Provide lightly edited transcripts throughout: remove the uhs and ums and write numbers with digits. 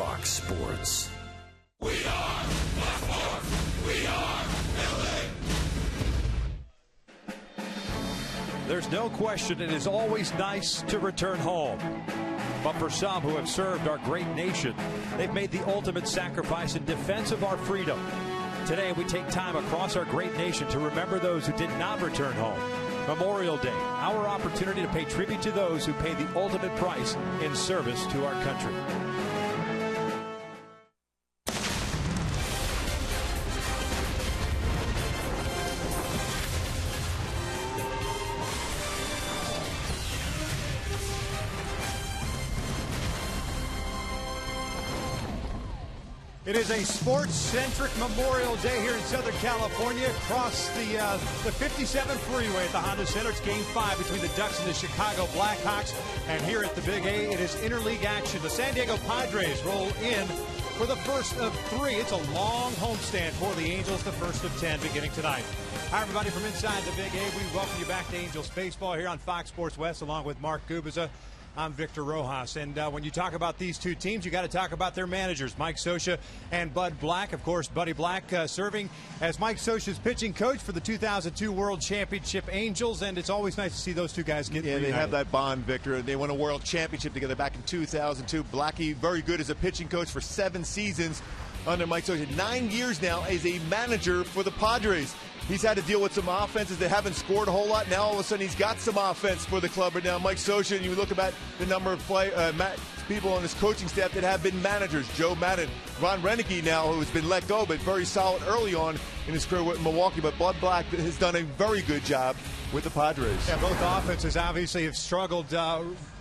Fox Sports. We are Baltimore. We are Philly. There's no question it is always nice to return home. But for some who have served our great nation, they've made the ultimate sacrifice in defense of our freedom. Today, we take time across our great nation to remember those who did not return home. Memorial Day, our opportunity to pay tribute to those who paid the ultimate price in service to our country. It is a sports-centric Memorial Day here in Southern California across the 57 freeway at the Honda Center. It's Game 5 between the Ducks and the Chicago Blackhawks. And here at the Big A, it is interleague action. The San Diego Padres roll in for the first of 3. It's a long homestand for the Angels, the first of 10 beginning tonight. Hi, everybody from inside the Big A. We welcome you back to Angels Baseball here on Fox Sports West along with Mark Gubiza. I'm Victor Rojas, and when you talk about these two teams, you got to talk about their managers, Mike Scioscia and Bud Black. Of course, Buddy Black serving as Mike Scioscia's pitching coach for the 2002 World Championship Angels, and it's always nice to see those two guys get reunited. They have that bond, Victor. They won a World Championship together back in 2002. Blackie, very good as a pitching coach for 7 seasons under Mike Scioscia. 9 years now as a manager for the Padres. He's had to deal with some offenses that haven't scored a whole lot. Now all of a sudden he's got some offense for the club right now. Mike Scioscia, and you look at the number of people on his coaching staff that have been managers. Joe Madden, Ron Renneke now, who has been let go, but very solid early on in his career with Milwaukee. But Bud Black has done a very good job with the Padres. Yeah, both offenses obviously have struggled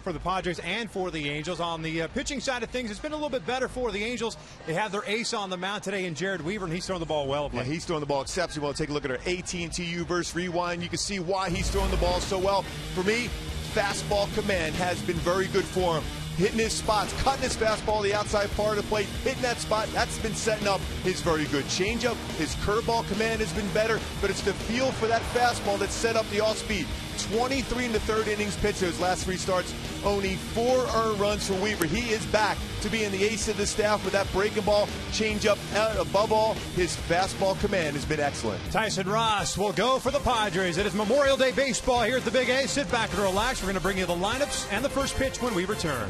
for the Padres and for the Angels. On the pitching side of things, it's been a little bit better for the Angels. They have their ace on the mound today in Jared Weaver, and he's throwing the ball well. Yeah, he's throwing the ball exceptionally well. Take a look at our AT&T U-verse rewind. You can see why he's throwing the ball so well. For me, fastball command has been very good for him. Hitting his spots, cutting his fastball the outside part of the plate, hitting that spot, that's been setting up his very good changeup. His curveball command has been better, but it's the feel for that fastball that set up the off-speed. 23 in the third innings pitched those last 3 starts. Only 4 earned runs for Weaver. He is back to being the ace of the staff with that breaking ball, changeup. Above all, his fastball command has been excellent. Tyson Ross will go for the Padres. It is Memorial Day baseball here at the Big A. Sit back and relax. We're going to bring you the lineups and the first pitch when we return.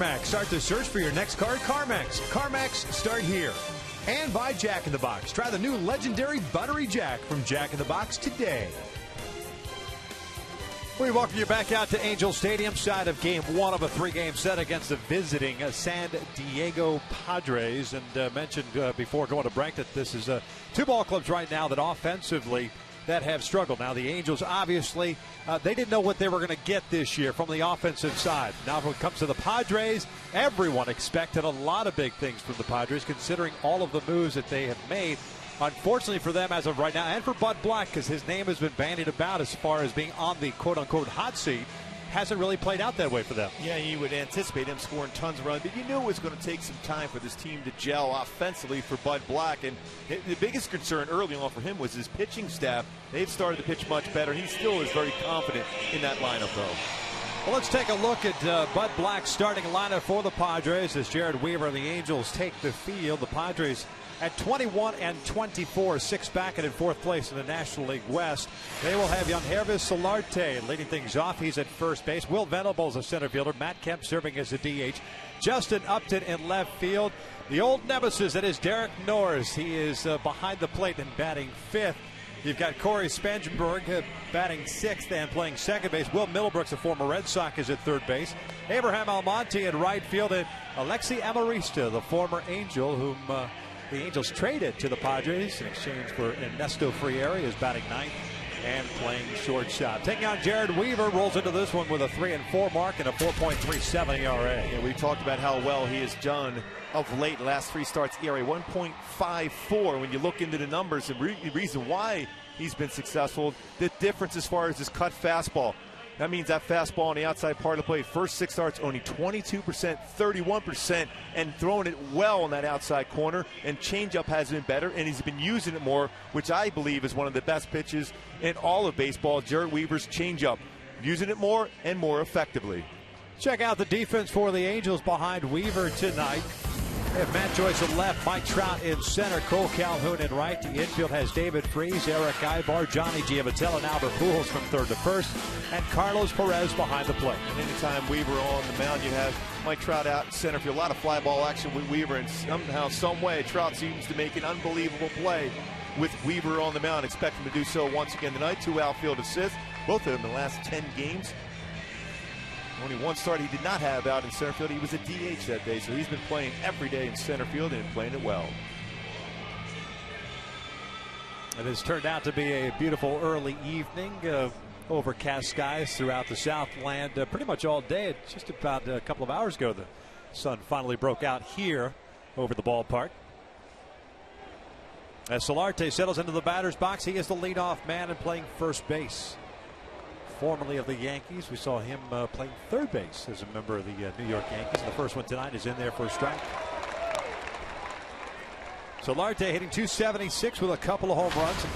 CarMax. Start the search for your next car at CarMax. CarMax, start here. And by Jack in the Box. Try the new legendary Buttery Jack from Jack in the Box today. We welcome you back out to Angel Stadium, side of Game 1 of a 3-game set against the visiting San Diego Padres. And mentioned before going to break that this is two ball clubs right now that offensively that have struggled. Now the Angels, obviously, they didn't know what they were going to get this year from the offensive side. Now when it comes to the Padres, everyone expected a lot of big things from the Padres, considering all of the moves that they have made. Unfortunately for them as of right now, and for Bud Black, because his name has been bandied about as far as being on the quote-unquote hot seat, hasn't really played out that way for them. Yeah, you would anticipate him scoring tons of runs, but you knew it was going to take some time for this team to gel offensively for Bud Black. And the biggest concern early on for him was his pitching staff. They've started to pitch much better, and he still is very confident in that lineup, though. Well, let's take a look at Bud Black's starting lineup for the Padres as Jared Weaver and the Angels take the field. The Padres at 21-24, 6 back and in 4th place in the National League West. They will have Yangervis Solarte leading things off. He's at first base. Will Venables a center fielder. Matt Kemp serving as a DH. Justin Upton in left field. The old nemesis, that is Derek Norris. He is behind the plate and batting 5th. You've got Corey Spangenberg batting 6th and playing second base. Will Middlebrooks, a former Red Sox, is at third base. Abraham Almonte in right field. And Alexi Amarista, the former Angel, whom the Angels traded to the Padres in exchange for Ernesto Frieri, is batting 9th and playing shortstop. Taking on Jared Weaver, rolls into this one with a 3-4 mark and a 4.37 ERA. Yeah, we talked about how well he has done of late. Last 3 starts, ERA 1.54. When you look into the numbers, the reason why he's been successful, the difference as far as his cut fastball. That means that fastball on the outside part of the plate. First 6 starts, only 22%, 31%, and throwing it well on that outside corner. And changeup has been better, and he's been using it more, which I believe is one of the best pitches in all of baseball. Jared Weaver's changeup, using it more and more effectively. Check out the defense for the Angels behind Weaver tonight. They have Matt Joyce in left, Mike Trout in center, Cole Calhoun in right. The infield has David Freese, Erick Aybar, Johnny Giavatello, and Albert Pujols from third to first, and Carlos Perez behind the plate. And anytime Weaver on the mound, you have Mike Trout out in center field. A lot of fly ball action with Weaver, and somehow, some way, Trout seems to make an unbelievable play with Weaver on the mound. Expect him to do so once again tonight. 2 outfield assists, both of them in the last 10 games. Only 1 start he did not have out in center field. He was a DH that day, so he's been playing every day in center field and playing it well. It has turned out to be a beautiful early evening. Overcast skies throughout the Southland pretty much all day. Just about a couple of hours ago, the sun finally broke out here over the ballpark. As Solarte settles into the batter's box, he is the leadoff man and playing first base. Formerly of the Yankees, we saw him playing third base as a member of the New York Yankees. The first one tonight is in there for a strike. Solarte hitting .276 with a couple of home runs and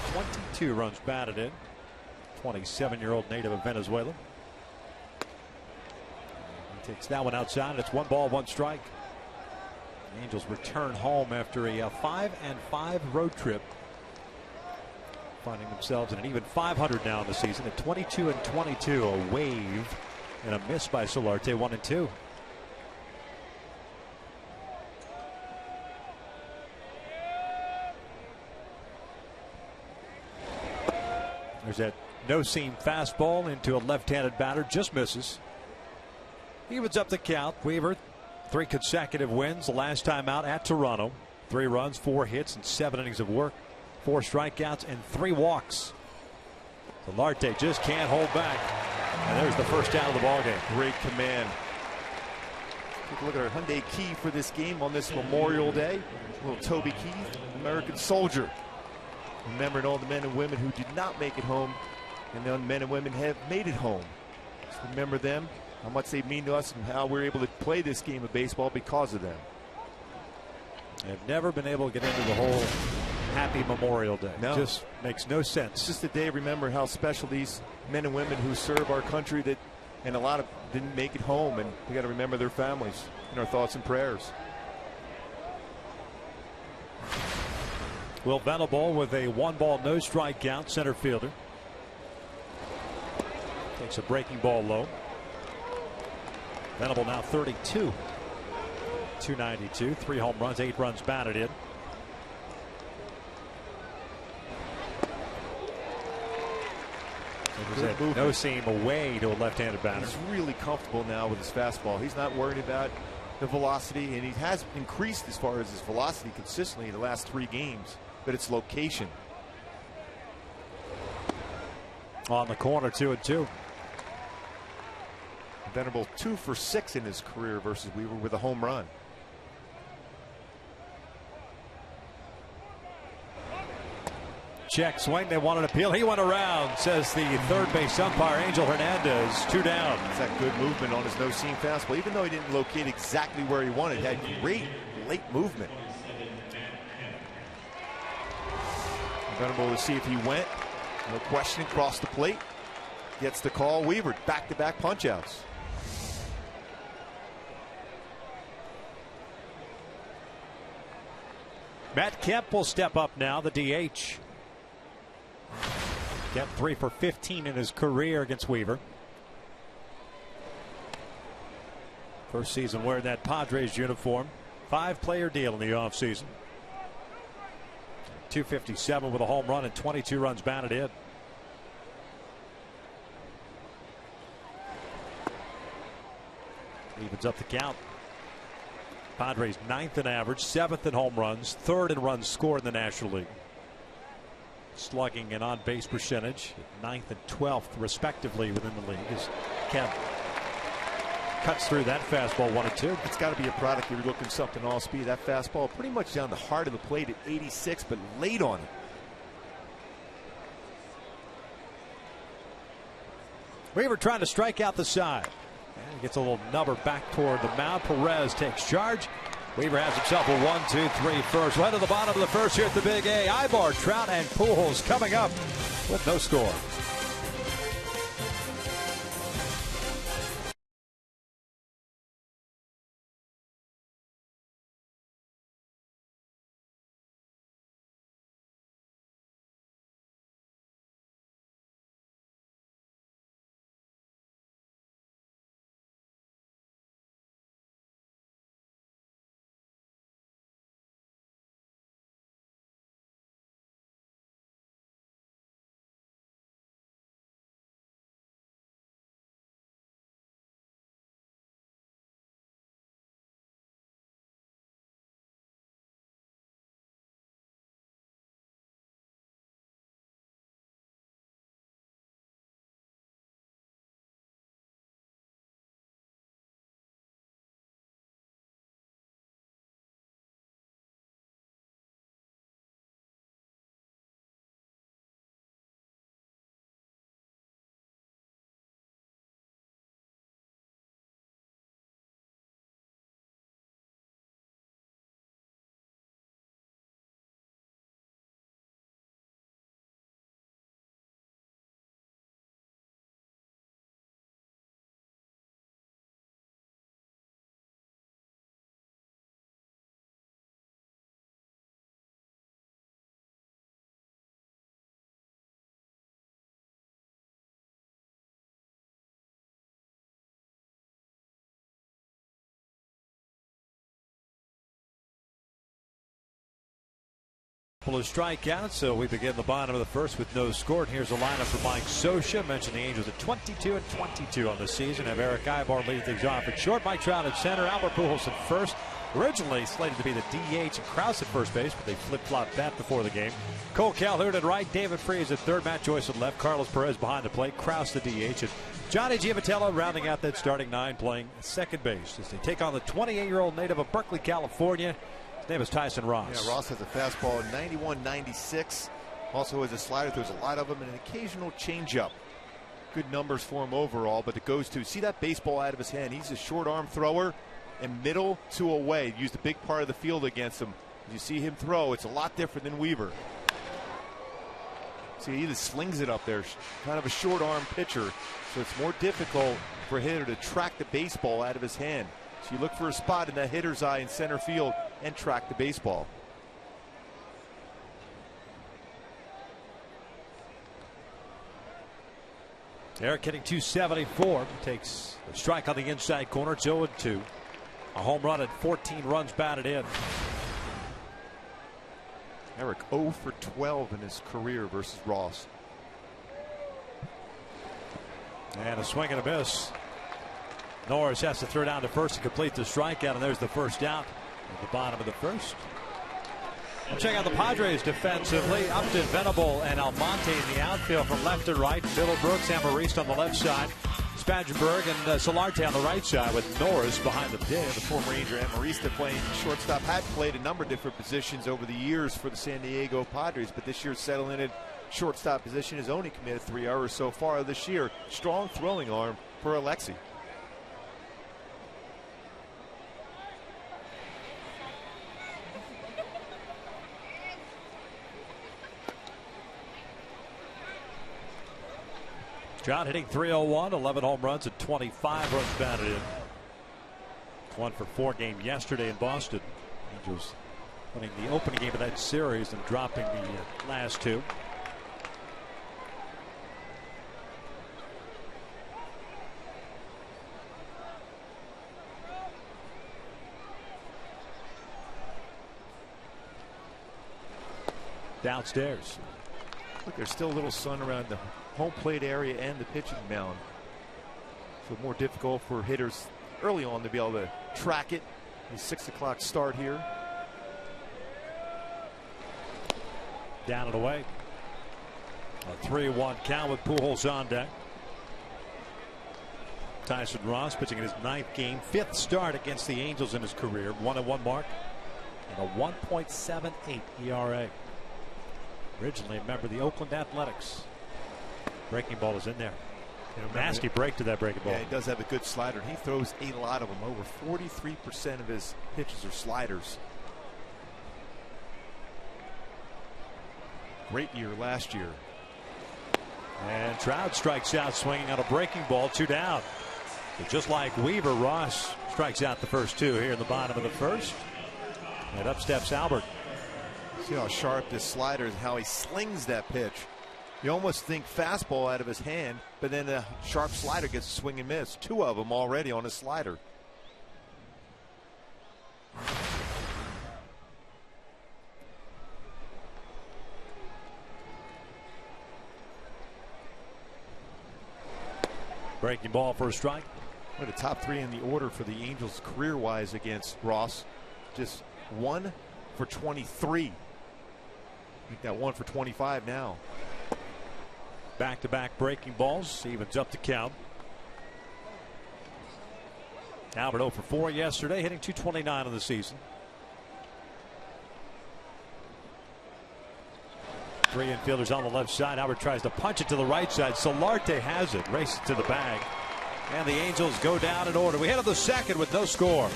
22 runs batted in. 27-year-old native of Venezuela. He takes that one outside, and it's 1 ball, 1 strike. The Angels return home after a 5-5 road trip, finding themselves in an even 500 now in the season at 22-22. A wave and a miss by Solarte, 1-2. There's that no-seam fastball into a left-handed batter, just misses. Evens up the count. Weaver, 3 consecutive wins. The last time out at Toronto, 3 runs, 4 hits, and 7 innings of work. 4 strikeouts and 3 walks. Solarte just can't hold back. And there's the first down of the ballgame. Great command. Take a look at our Hyundai Key for this game on this Memorial Day. Little Toby Keith, American soldier. Remembering all the men and women who did not make it home, and the men and women have made it home. Just remember them, how much they mean to us, and how we're able to play this game of baseball because of them. I've never been able to get into the whole Happy Memorial Day. No. Just makes no sense. It's just a day to remember how special these men and women who serve our country, that, and a lot of didn't make it home, and we got to remember their families in our thoughts and prayers. Will Venable with a 1 ball, no strike count, center fielder. Takes a breaking ball low. Venable now 32. .292, 3 home runs, 8 runs batted in. No seam away to a left-handed batter. He's really comfortable now with his fastball. He's not worried about the velocity, and he has increased as far as his velocity consistently in the last 3 games, but it's location. On the corner, 2-2. Venerable 2 for 6 in his career versus Weaver with a home run. Check swing. They want an appeal. He went around, says the third base umpire, Angel Hernandez. 2 down. It's that good movement on his no-seam fastball. Even though he didn't locate exactly where he wanted, he had great late movement. Venerable to see if he went. No question, across the plate. Gets the call. Weaver, back-to-back punch-outs. Matt Kemp will step up now, the DH. Kemp 3 for 15 in his career against Weaver. First season wearing that Padres uniform. 5-player deal in the offseason. 257 with a home run and 22 runs batted in. Evens up the count. Padres 9th in average, 7th in home runs, 3rd in runs scored in the National League. Slugging and on base percentage 9th and 12th respectively within the league as Kemp cuts through that fastball 1-2. It's got to be a product you're looking something all speed. That fastball pretty much down the heart of the plate at 86, but late on it. Weaver trying to strike out the side. And gets a little nubber back toward the mound. Perez takes charge. Weaver has himself a 1-2-3 first. Right to the bottom of the first here at the Big A. Aybar, Trout, and Pujols coming up with no score. Couple of strikeouts, so we begin the bottom of the first with no score. And here's a lineup for Mike Scioscia. Mentioned the Angels at 22-22 on the season. Have Erick Aybar lead things off at short. Mike Trout at center. Albert Pujols at first. Originally slated to be the DH and Krause at first base, but they flip-flopped that before the game. Cole Calhoun at right. David Freese at third. Matt Joyce at left. Carlos Perez behind the plate. Krause the DH. And Johnny Giavitello rounding out that starting 9, playing second base as they take on the 28-year-old native of Berkeley, California. His name is Tyson Ross. Yeah, Ross has a fastball at 91-96. Also has a slider. There's a lot of them and an occasional changeup. Good numbers for him overall, but it goes to, see that baseball out of his hand. He's a short arm thrower and middle to away. Used a big part of the field against him. You see him throw, it's a lot different than Weaver. See, he just slings it up there. Kind of a short arm pitcher, so it's more difficult for a hitter to track the baseball out of his hand. So you look for a spot in that hitter's eye in center field and track the baseball. Eric hitting 274. Takes a strike on the inside corner. It's 0-2. A home run and 14 runs batted in. Erick 0 for 12 in his career versus Ross. And a swing and a miss. Norris has to throw down to first to complete the strikeout, and there's the first out at the bottom of the first. We'll check out the Padres defensively. Upton, Venable, and Almonte in the outfield from left to right. Bill Brooks, Amariste on the left side. Spangenberg and Solarte on the right side with Norris behind the plate. The former Ranger Amarista playing shortstop, had played a number of different positions over the years for the San Diego Padres, but this year settling in at shortstop position, has only committed 3 errors so far this year. Strong throwing arm for Alexi. John hitting .301, 11 home runs and 25 runs batted in. 1 for 4 game yesterday in Boston. Angels winning the opening game of that series and dropping the last 2. Downstairs. Look, there's still a little sun around the home plate area and the pitching mound. So more difficult for hitters early on to be able to track it. The 6 o'clock start here. Down and away. A 3-1 count with Pujols on deck. Tyson Ross pitching in his 9th game, 5th start against the Angels in his career. 1-1 mark and a 1.78 ERA. Originally a member of the Oakland Athletics. Breaking ball is in there. Nasty break to that breaking ball. Yeah, he does have a good slider. He throws a lot of them. Over 43% of his pitches are sliders. Great year last year. And Trout strikes out swinging on a breaking ball, 2 down. So just like Weaver, Ross strikes out the first 2 here in the bottom of the first. And up steps Albert. See how sharp this slider is, how he slings that pitch. You almost think fastball out of his hand, but then a sharp slider gets a swing and miss. 2 of them already on his slider. Breaking ball for a strike. One of the top 3 in the order for the Angels career-wise against Ross. Just 1 for 23. I think that 1 for 25 now. Back-to-back breaking balls, evens up the count. Albert 0 for 4 yesterday, hitting .229 on the season. 3 infielders on the left side. Albert tries to punch it to the right side. Solarte has it, races to the bag. And the Angels go down in order. We head to the second with no score.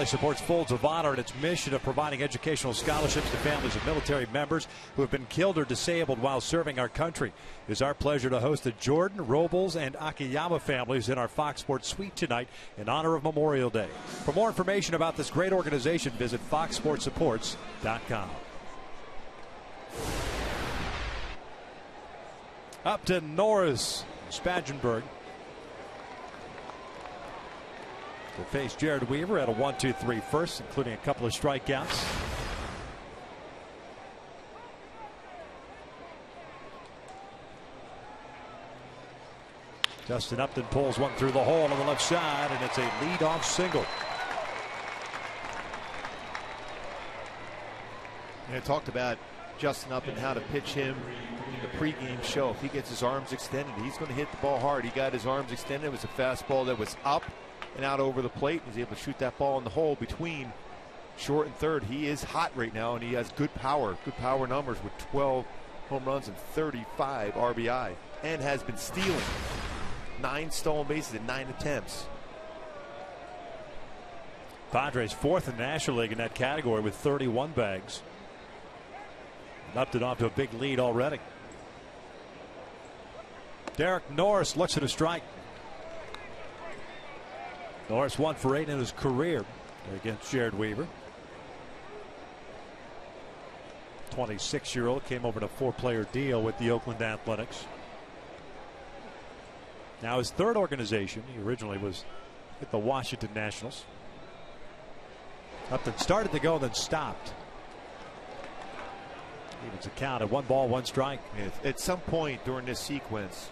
proudly supports Folds of Honor and its mission of providing educational scholarships to families of military members who have been killed or disabled while serving our country. It is our pleasure to host the Jordan, Robles, and Akiyama families in our Fox Sports Suite tonight in honor of Memorial Day. For more information about this great organization, visit foxsportsupports.com. Upton, Norris, Spagenberg to face Jared Weaver at a 1-2-3 first, including a couple of strikeouts. Justin Upton pulls one through the hole on the left side, and it's a leadoff single. And I talked about Justin Upton, how to pitch him in the pregame show. If he gets his arms extended, he's going to hit the ball hard. He got his arms extended. It was a fastball that was up and out over the plate. He's able to shoot that ball in the hole between short and third. He is hot right now, and he has good power numbers with 12 home runs and 35 RBI, and has been stealing. 9 stolen bases in 9 attempts. Padres fourth in the National League in that category with 31 bags. Upton off to a big lead already. Derek Norris looks at a strike. Norris 1 for 8 in his career against Jared Weaver. 26-year-old came over to a 4-player deal with the Oakland Athletics. Now his third organization. He originally was at the Washington Nationals. Upton started to go, then stopped. Evens a count at 1 ball, 1 strike. At some point during this sequence,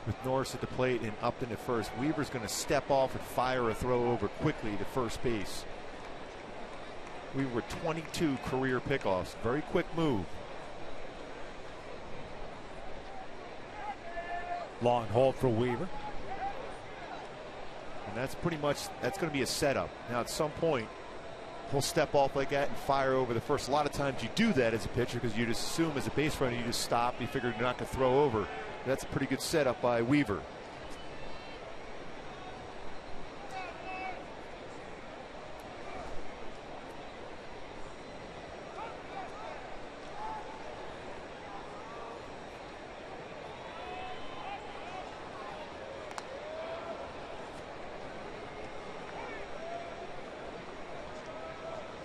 with Norris at the plate and Upton at first, Weaver's going to step off and fire a throw over quickly to first base. Weaver with 22 career pickoffs. Very quick move. Long hold for Weaver. And that's pretty much, that's going to be a setup. Now at some point, he'll step off like that and fire over the first. A lot of times you do that as a pitcher because you just assume as a base runner you just stop. You figure you're not going to throw over. That's a pretty good setup by Weaver.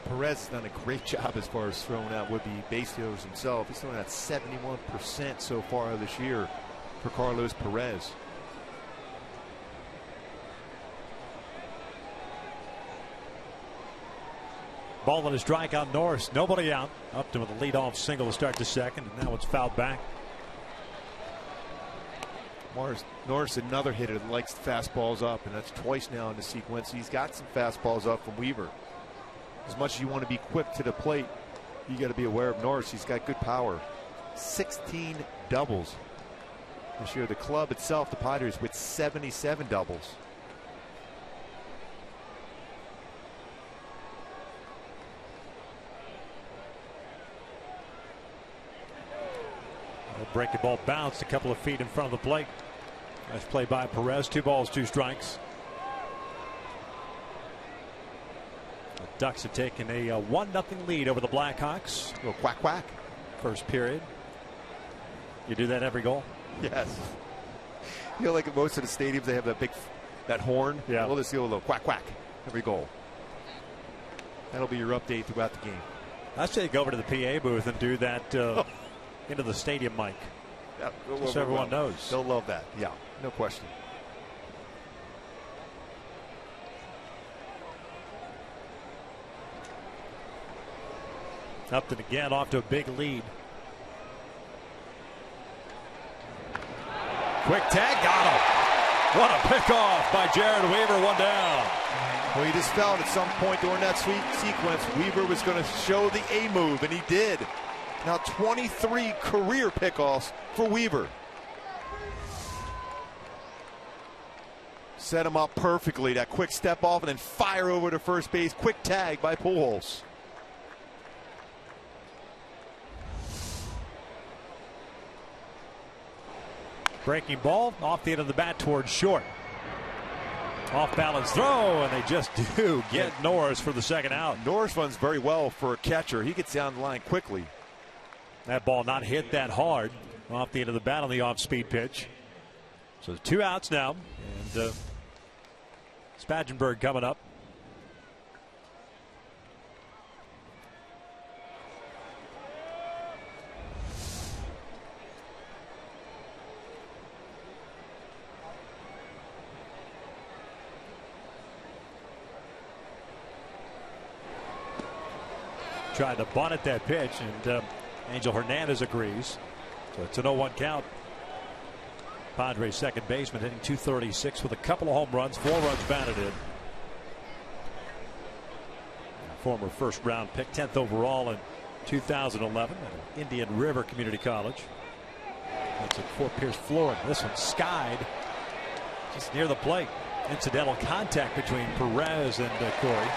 Perez has done a great job as far as throwing out would-be base stealers himself. He's thrown out 71% so far this year for Carlos Perez. Ball and a strike on Norris. Nobody out. Upton with a leadoff single to start the second, and now it's fouled back. Norris, another hitter that likes fastballs up, and that's twice now in the sequence. He's got some fastballs up from Weaver. As much as you want to be quick to the plate, you got to be aware of Norris. He's got good power. 16 doubles this year. The club itself, the Padres, with 77 doubles. Breaking ball bounced a couple of feet in front of the plate. Nice play by Perez. 2 balls, 2 strikes. The Ducks have taken a 1-0 lead over the Blackhawks. A little quack quack. First period. You do that every goal? Yes. You know, like at most of the stadiums, they have that horn. Yeah. We'll just do a little quack quack every goal. That'll be your update throughout the game. I say go over to the PA booth and do that into the stadium mic. Yeah, so everyone knows. They'll love that. Yeah, no question. Upton again off to a big lead. Quick tag, got him. What a pickoff by Jared Weaver, 1 down. Well, he just felt at some point during that sequence Weaver was going to show the A move, and he did. Now 23 career pickoffs for Weaver. Set him up perfectly. That quick step off and then fire over to first base. Quick tag by Pujols. Breaking ball off the end of the bat towards short. Off balance throw, and they just do get Norris for the second out. Norris runs very well for a catcher. He gets down the line quickly. That ball not hit that hard off the end of the bat on the off-speed pitch. So 2 outs now, and Spagenberg coming up. Tried to bunt at that pitch, and Angel Hernandez agrees. So it's an 0-1 count. Padres second baseman hitting .236 with a couple of home runs, 4 runs batted in. Former first round pick, 10th overall in 2011 at Indian River Community College. That's at Fort Pierce, Florida. This one skied just near the plate. Incidental contact between Perez and Corey.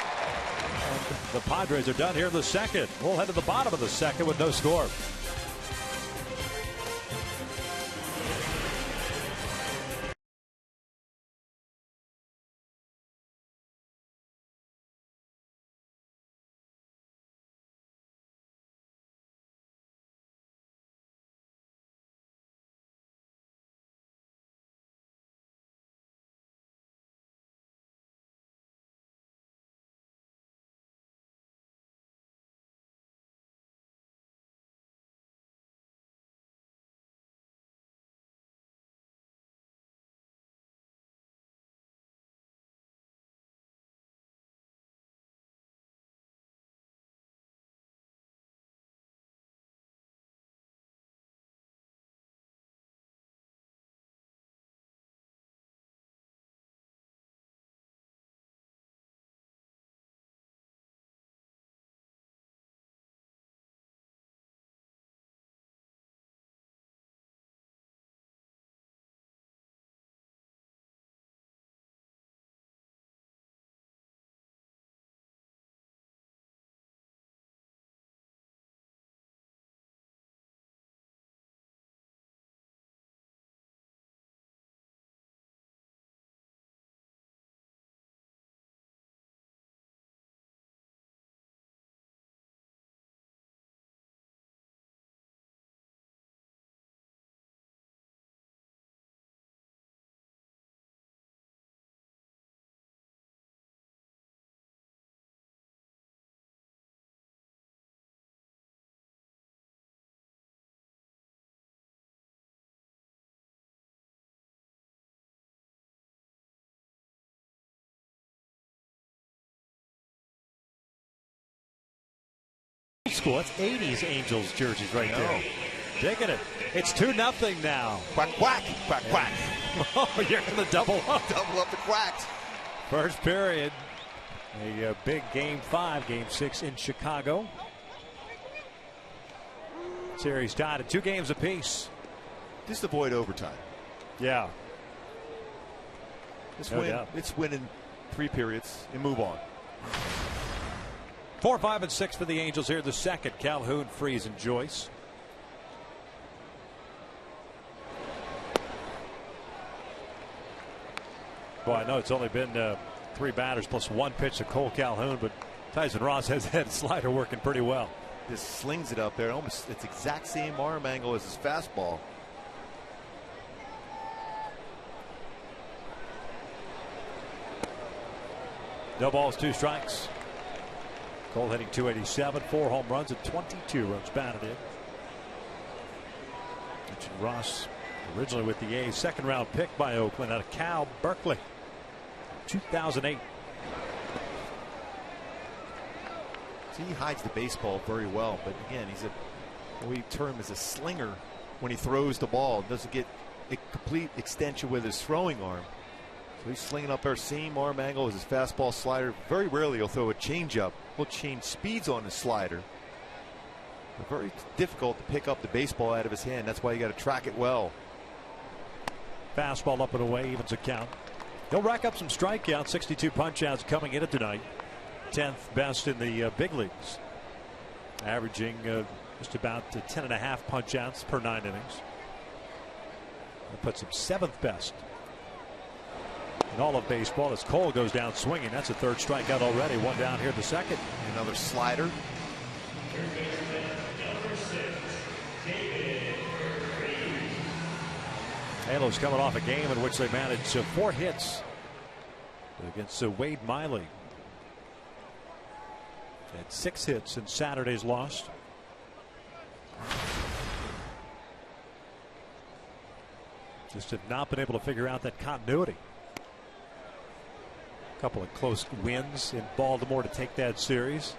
And the Padres are done here in the second. We'll head to the bottom of the second with no score. School. That's 80s Angels jerseys right there. Digging it. It's 2-0 now. Quack, quack, quack, quack. Oh, you're going to double up. Double up the quacks. First period. A big Game 5, Game 6 in Chicago. Series tied at 2 games apiece. Just avoid overtime. Yeah. It's win in 3 periods and move on. 4, 5, and 6 for the Angels here. The second, Calhoun, Freese, and Joyce. Boy, I know it's only been 3 batters plus 1 pitch to Cole Calhoun, but Tyson Ross has that slider working pretty well. Just slings it up there. Almost it's exact same arm angle as his fastball. No balls, 2 strikes. Cole hitting .287, 4 home runs and 22 runs batted in. Mentioned Ross originally with the A's, second round pick by Oakland out of Cal Berkeley, 2008. See, he hides the baseball very well, but again, he's what we term as a slinger when he throws the ball. Doesn't get a complete extension with his throwing arm. So he's slinging up there, same arm angle as his fastball slider. Very rarely he'll throw a changeup. He'll change speeds on his slider. But very difficult to pick up the baseball out of his hand. That's why you got to track it well. Fastball up and away, evens a count. He'll rack up some strikeouts, 62 punch-outs coming in it tonight. 10th best in the big leagues. Averaging just about 10.5 punch-outs per 9 innings. That puts him 7th best in all of baseball as Cole goes down swinging. That's a third strikeout already. One down here in the second. Another slider. Halos coming off a game in which they managed 4 hits against Wade Miley. They had 6 hits in Saturday's loss. Just have not been able to figure out that continuity. A couple of close wins in Baltimore to take that series.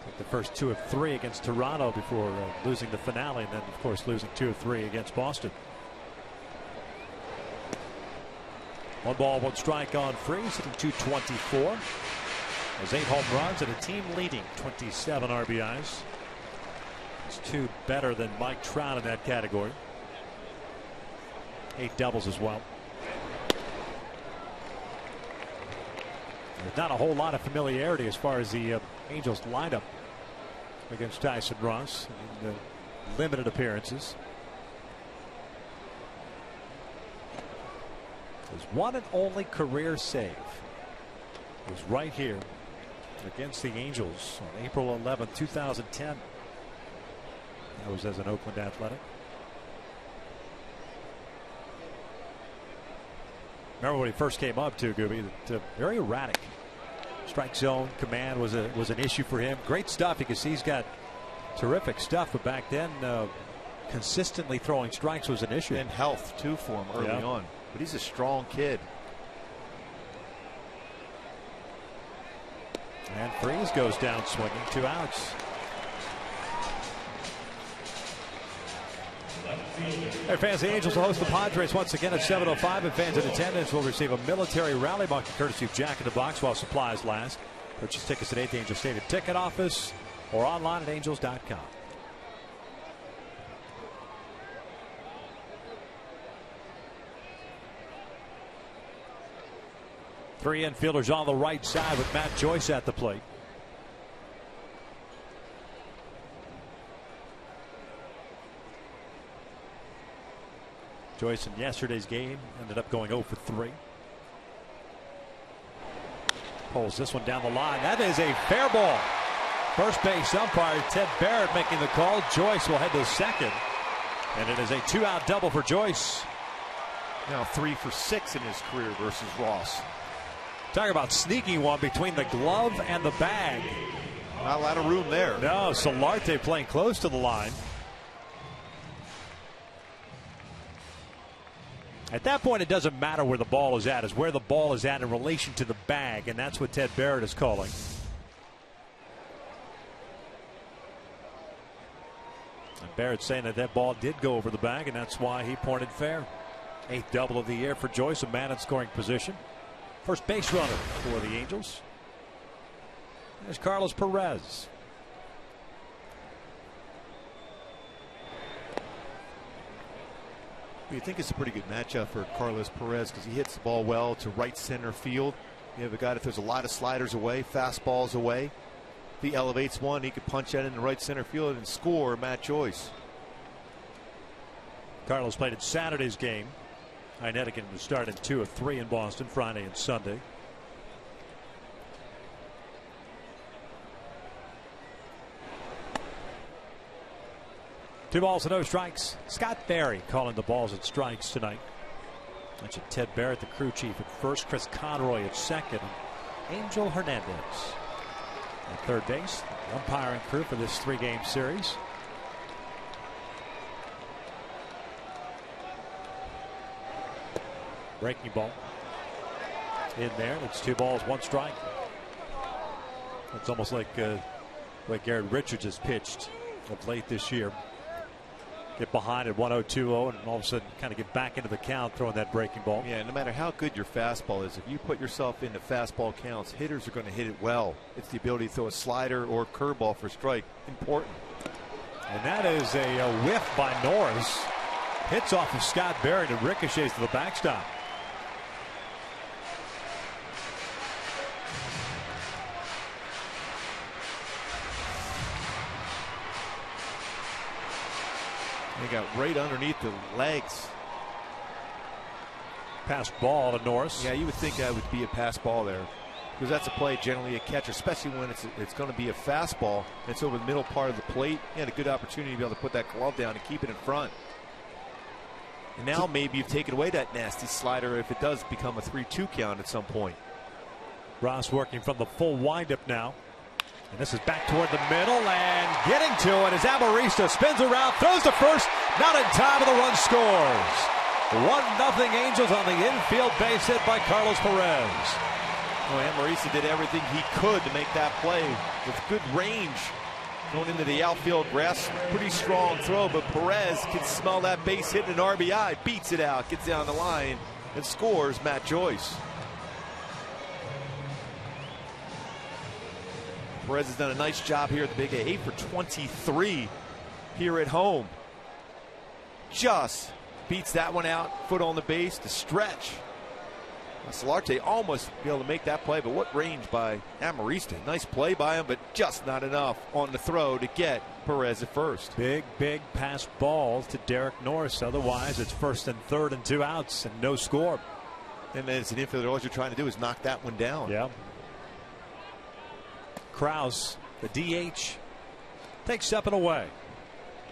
Took the first 2 of 3 against Toronto before losing the finale, and then of course losing 2 of 3 against Boston. 1 ball, 1 strike on Freese, hitting .224. Has 8 home runs and a team leading 27 RBIs. It's 2 better than Mike Trout in that category. 8 doubles as well. There's not a whole lot of familiarity as far as the Angels lineup against Tyson Ross in limited appearances. His 1 and only career save was right here against the Angels on April 11, 2010. That was as an Oakland Athletic. Remember when he first came up to Gooby, that very erratic. Strike zone command was an issue for him. Great stuff. You can see he's got terrific stuff, but back then consistently throwing strikes was an issue. And health too for him early on. But he's a strong kid. And Freese goes down swinging. 2 outs. Hey fans, the Angels will host the Padres once again at 7:05, and fans in attendance will receive a military rally bucket courtesy of Jack in the Box while supplies last. Purchase tickets at Angel Stadium ticket office or online at angels.com. Three infielders on the right side with Matt Joyce at the plate. Joyce in yesterday's game ended up going 0 for 3. Pulls this one down the line. That is a fair ball. First base umpire Ted Barrett making the call. Joyce will head to second. And it is a 2-out double for Joyce. Now 3 for 6 in his career versus Ross. Talk about sneaking one between the glove and the bag. Not a lot of room there. No, Solarte playing close to the line. At that point, it doesn't matter where the ball is at. It's where the ball is at in relation to the bag, and that's what Ted Barrett is calling. And Barrett's saying that that ball did go over the bag, and that's why he pointed fair. 8th double of the year for Joyce, a man in scoring position. First base runner for the Angels. There's Carlos Perez. You think it's a pretty good matchup for Carlos Perez because he hits the ball well to right center field. You have a guy that throws a lot of sliders away, fastballs away. If he elevates one, he could punch that in the right center field and score Matt Joyce. Carlos played in Saturday's game. Heineken was started 2 of 3 in Boston Friday and Sunday. Two balls and no strikes. Scott Barry calling the balls and strikes tonight. Mentioned Ted Barrett, the crew chief at first, Chris Conroy at second, and Angel Hernandez at third base. The umpiring crew for this 3-game series. Breaking ball in there. It's 2 balls, 1 strike. It's almost like Garrett Richards has pitched of late this year. Get behind at 1-0-2-0 and all of a sudden kind of get back into the count throwing that breaking ball. Yeah, no matter how good your fastball is, if you put yourself into fastball counts, hitters are going to hit it well. It's the ability to throw a slider or curveball for strike. Important. And that is a whiff by Norris. Hits off of Scott Barrett and ricochets to the backstop. He got right underneath the legs. Pass ball to Norris. Yeah, you would think that would be a pass ball there, because that's a play generally a catcher, especially when it's going to be a fastball. It's over the middle part of the plate. He had a good opportunity to be able to put that glove down and keep it in front. And now maybe you've taken away that nasty slider if it does become a 3-2 count at some point. Ross working from the full windup now. And this is back toward the middle, and getting to it as Amarista spins around, throws to first, not in time, and the run scores. 1-0 Angels on the infield base hit by Carlos Perez. Well, Amarista did everything he could to make that play with good range. Going into the outfield grass, pretty strong throw, but Perez can smell that base hit, an RBI, beats it out, gets down the line, and scores Matt Joyce. Perez has done a nice job here at the Big A. 8 for 23 here at home. Just beats that one out. Foot on the base to stretch. Solarte almost be able to make that play, but what range by Amarista. Nice play by him, but just not enough on the throw to get Perez at first. Big pass ball to Derek Norris. Otherwise, it's first and third and 2 outs and no score. And then it's an infielder. All you're trying to do is knock that one down. Yeah. Krause, the DH, takes 7 away.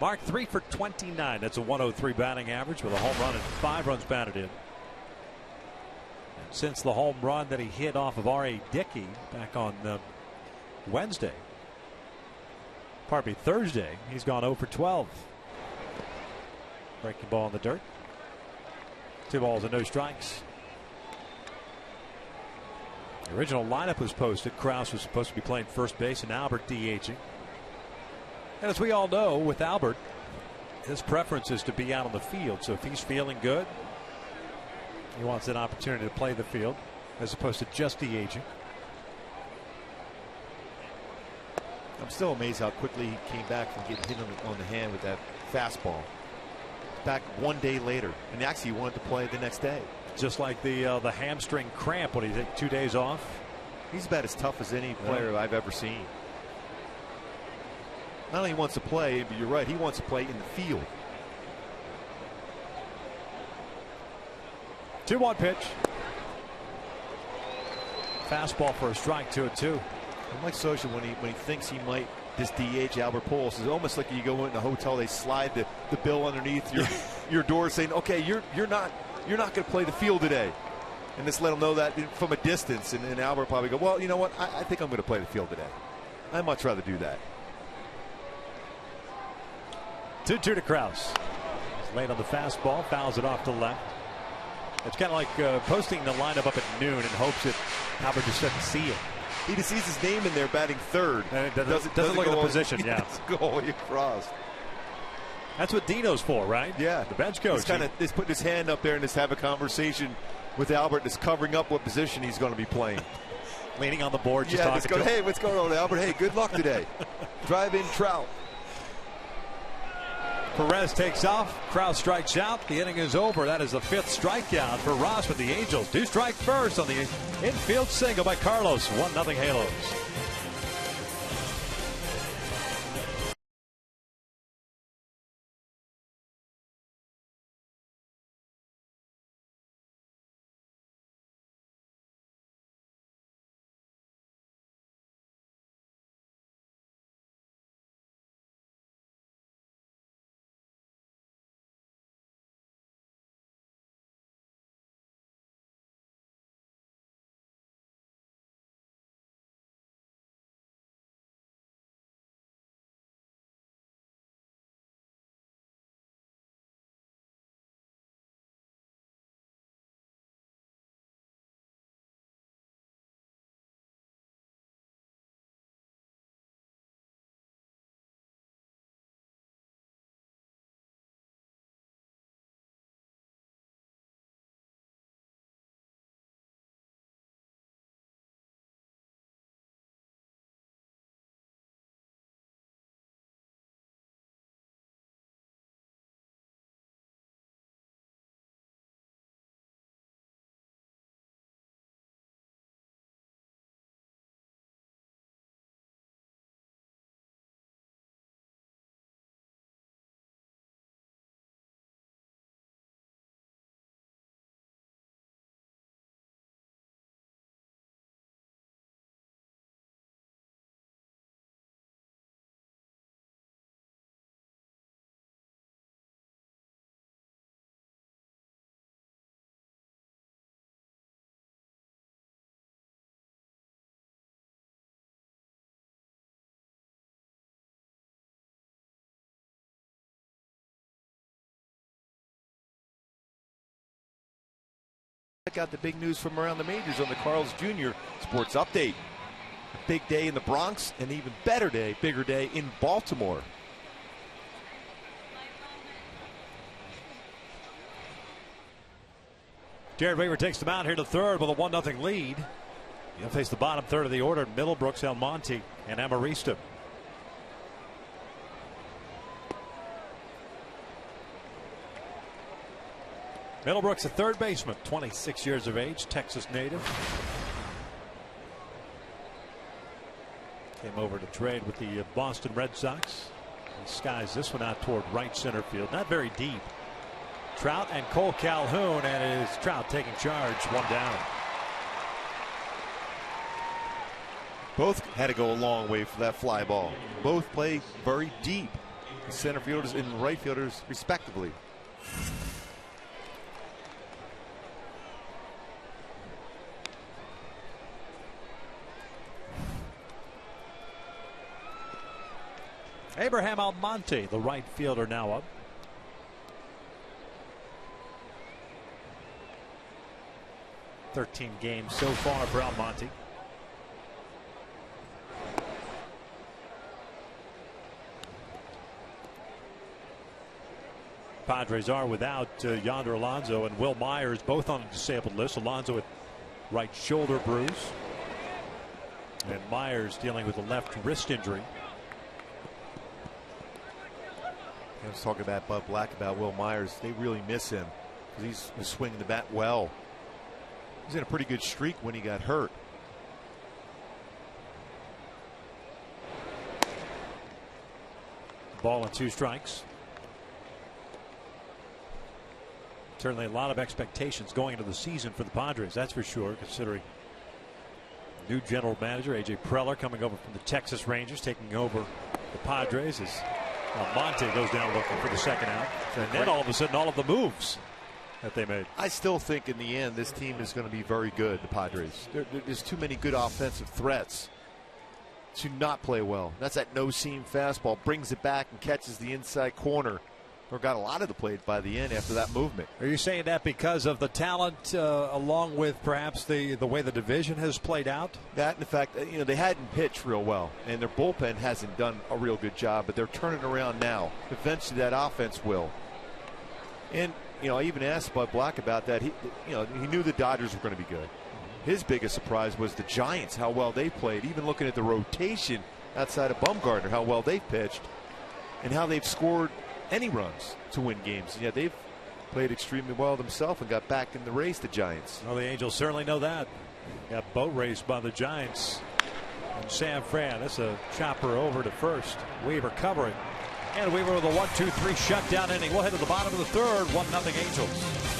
Mark 3 for 29. That's a 103 batting average with a home run and 5 runs batted in. And since the home run that he hit off of R.A. Dickey back on Thursday, he's gone 0 for 12. Breaking ball in the dirt. 2 balls and no strikes. The original lineup was posted. Krause was supposed to be playing first base and Albert DHing. And as we all know, with Albert, his preference is to be out on the field. So if he's feeling good, he wants an opportunity to play the field as opposed to just DHing. I'm still amazed how quickly he came back from getting hit on the hand with that fastball. Back 1 day later, and actually wanted to play the next day. Just like the hamstring cramp when he took 2 days off. He's about as tough as any player I've ever seen. Not only wants to play, but you're right, he wants to play in the field. 2-1 pitch. Fastball for a strike, 2-2. And Mike Scioscia, when he thinks he might this DH Albert Pujols, is almost like you go in a hotel, they slide the bill underneath your door saying, okay, you're not going to play the field today. And just let him know that from a distance. And Albert probably go, well, you know what? I think I'm going to play the field today. I'd much rather do that. 2-2 to Krause. He's late on the fastball, fouls it off to left. It's kind of like posting the lineup up at noon in hopes that Albert just doesn't see it. He just sees his name in there batting third. And it doesn't look at the position, yeah. Doesn't go all the way across. That's what Dino's for, right? Yeah. The bench coach. He's putting his hand up there and just have a conversation with Albert, just covering up what position he's going to be playing. Leaning on the board, just talking to him. Hey, what's going on, Albert? Hey, good luck today. Drive in Trout. Perez takes off. Krause strikes out. The inning is over. That is the 5th strikeout for Ross with the Angels. 2 strike first on the infield single by Carlos. 1-0 Halos. Check out the big news from around the majors on the Carl's Jr. Sports Update. A big day in the Bronx, and even better day, bigger day in Baltimore. Jared Weaver takes the mound here to third with a 1-0 lead. He'll face the bottom third of the order: Middlebrooks, Almonte, and Amarista. Middlebrooks, a third baseman, 26 years of age, Texas native. Came over to trade with the Boston Red Sox. He skies this one out toward right center field. Not very deep. Trout and Cole Calhoun, and it is Trout taking charge, one down. Both had to go a long way for that fly ball. Both play very deep. The center fielders and the right fielders, respectively. Abraham Almonte, the right fielder, now up. $13 games so far for Almonte. Padres are without Yonder Alonso and Will Myers, both on a disabled list. Alonso with right shoulder bruise, and Myers dealing with a left wrist injury. I was talking about Bud Black about Will Myers. They really miss him because he's swinging the bat well. He's in a pretty good streak when he got hurt. Ball and 2 strikes. Certainly a lot of expectations going into the season for the Padres, that's for sure, considering new general manager A.J. Preller coming over from the Texas Rangers, taking over the Padres as Almonte goes down looking for the second out. And then all of a sudden, all of the moves that they made. I still think in the end this team is going to be very good, the Padres. There's too many good offensive threats to not play well. That's that no-seam fastball, brings it back and catches the inside corner. Or got a lot of the plate by the end after that movement. Are you saying that because of the talent along with perhaps the way the division has played out? That and the fact that, they hadn't pitched real well, and their bullpen hasn't done a real good job, but they're turning around now. Eventually that offense will. And I even asked Bud Black about that. He knew the Dodgers were going to be good. His biggest surprise was the Giants, how well they played. Even looking at the rotation outside of Bumgarner, how well they pitched and how they've scored any runs to win games. And yet they've played extremely well themselves and got back in the race, the Giants. Well, the Angels certainly know that. Got boat raced by the Giants. And San Fran, that's a chopper over to first. Weaver covering. And Weaver with a 1-2-3 shutdown inning. We'll head to the bottom of the third. 1-0 Angels.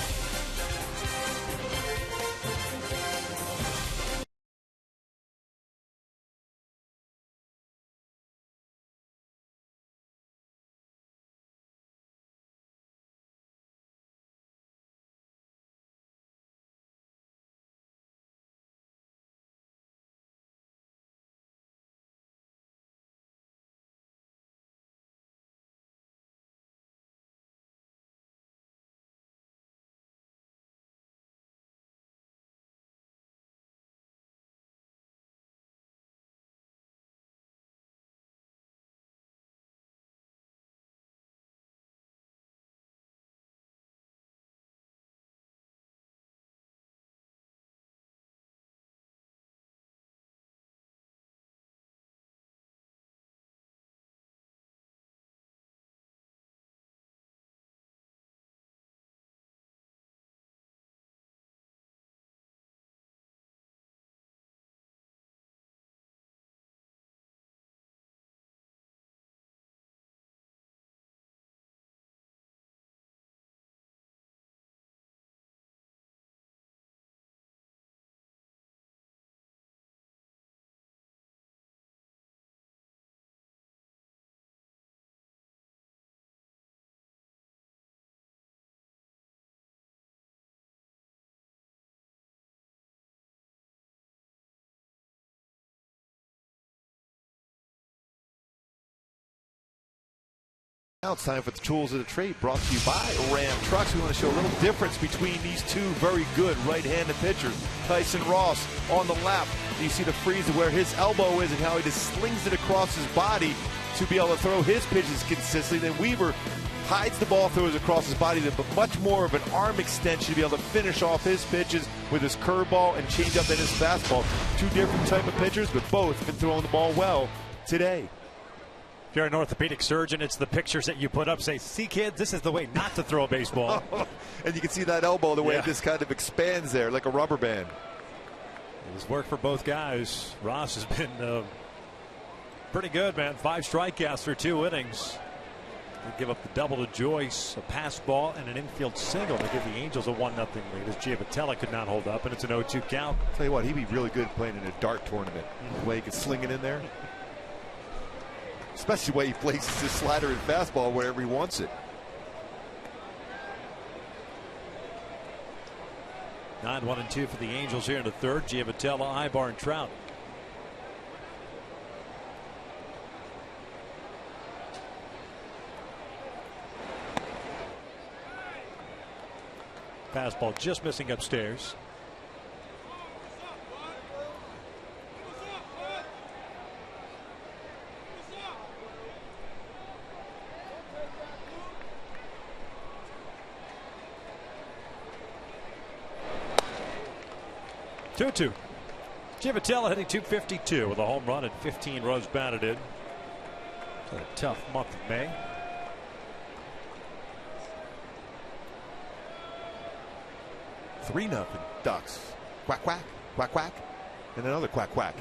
Now it's time for the tools of the trade, brought to you by Ram Trucks. We want to show a little difference between these two very good right-handed pitchers. Tyson Ross on the left. You see the freeze of where his elbow is and how he just slings it across his body to be able to throw his pitches consistently. Then Weaver hides the ball, throws across his body, but much more of an arm extension to be able to finish off his pitches with his curveball and changeup and his fastball. Two different type of pitchers, but both have been throwing the ball well today. If you're an orthopedic surgeon, it's the pictures that you put up. Say, see, kids, this is the way not to throw a baseball. And you can see that elbow, the way it just kind of expands there like a rubber band. It's worked for both guys. Ross has been pretty good, man. 5 strikeouts through 2 innings. They give up the double to Joyce, a pass ball, and an infield single to give the Angels a 1-0 lead as Giavotella could not hold up, and it's an 0-2 count. Tell you what, he'd be really good playing in a dart tournament. The way he can sling it in there. Especially the way he places his slider and fastball wherever he wants it. 9-1-2 for the Angels here in the third. Giavotella, Aybar, and Trout. Fastball just missing upstairs. Two. Giavotella hitting .252 with a home run and 15 runs batted in. It's a tough month of May. Three nothing Ducks. Quack, quack, quack, quack, and another quack, quack.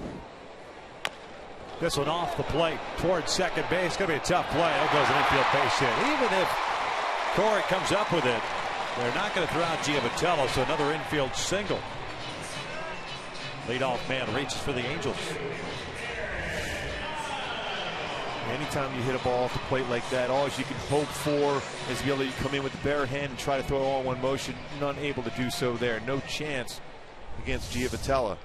This one off the plate towards second base. Going to be a tough play. There goes an infield base hit. Even if Corey comes up with it, they're not going to throw out Giavotella, so another infield single. Leadoff man reaches for the Angels. Anytime you hit a ball off the plate like that, all you can hope for is to be able to come in with the bare hand and try to throw it all in one motion. None able to do so there. No chance against Giavotella.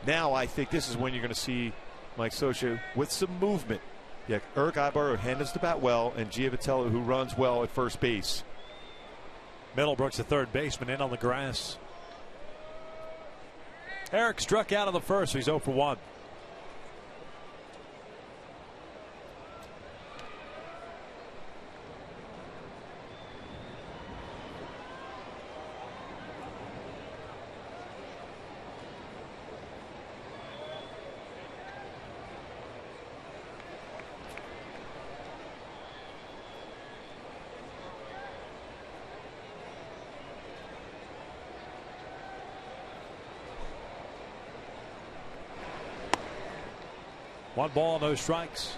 Now I think this is when you're going to see Mike Scioscia with some movement. Yeah, Erick Aybar, who handles the bat well, and Giavotella, who runs well at first base. Middlebrooks, the third baseman, in on the grass. Erick struck out of the first, so he's 0 for 1. One ball, no strikes.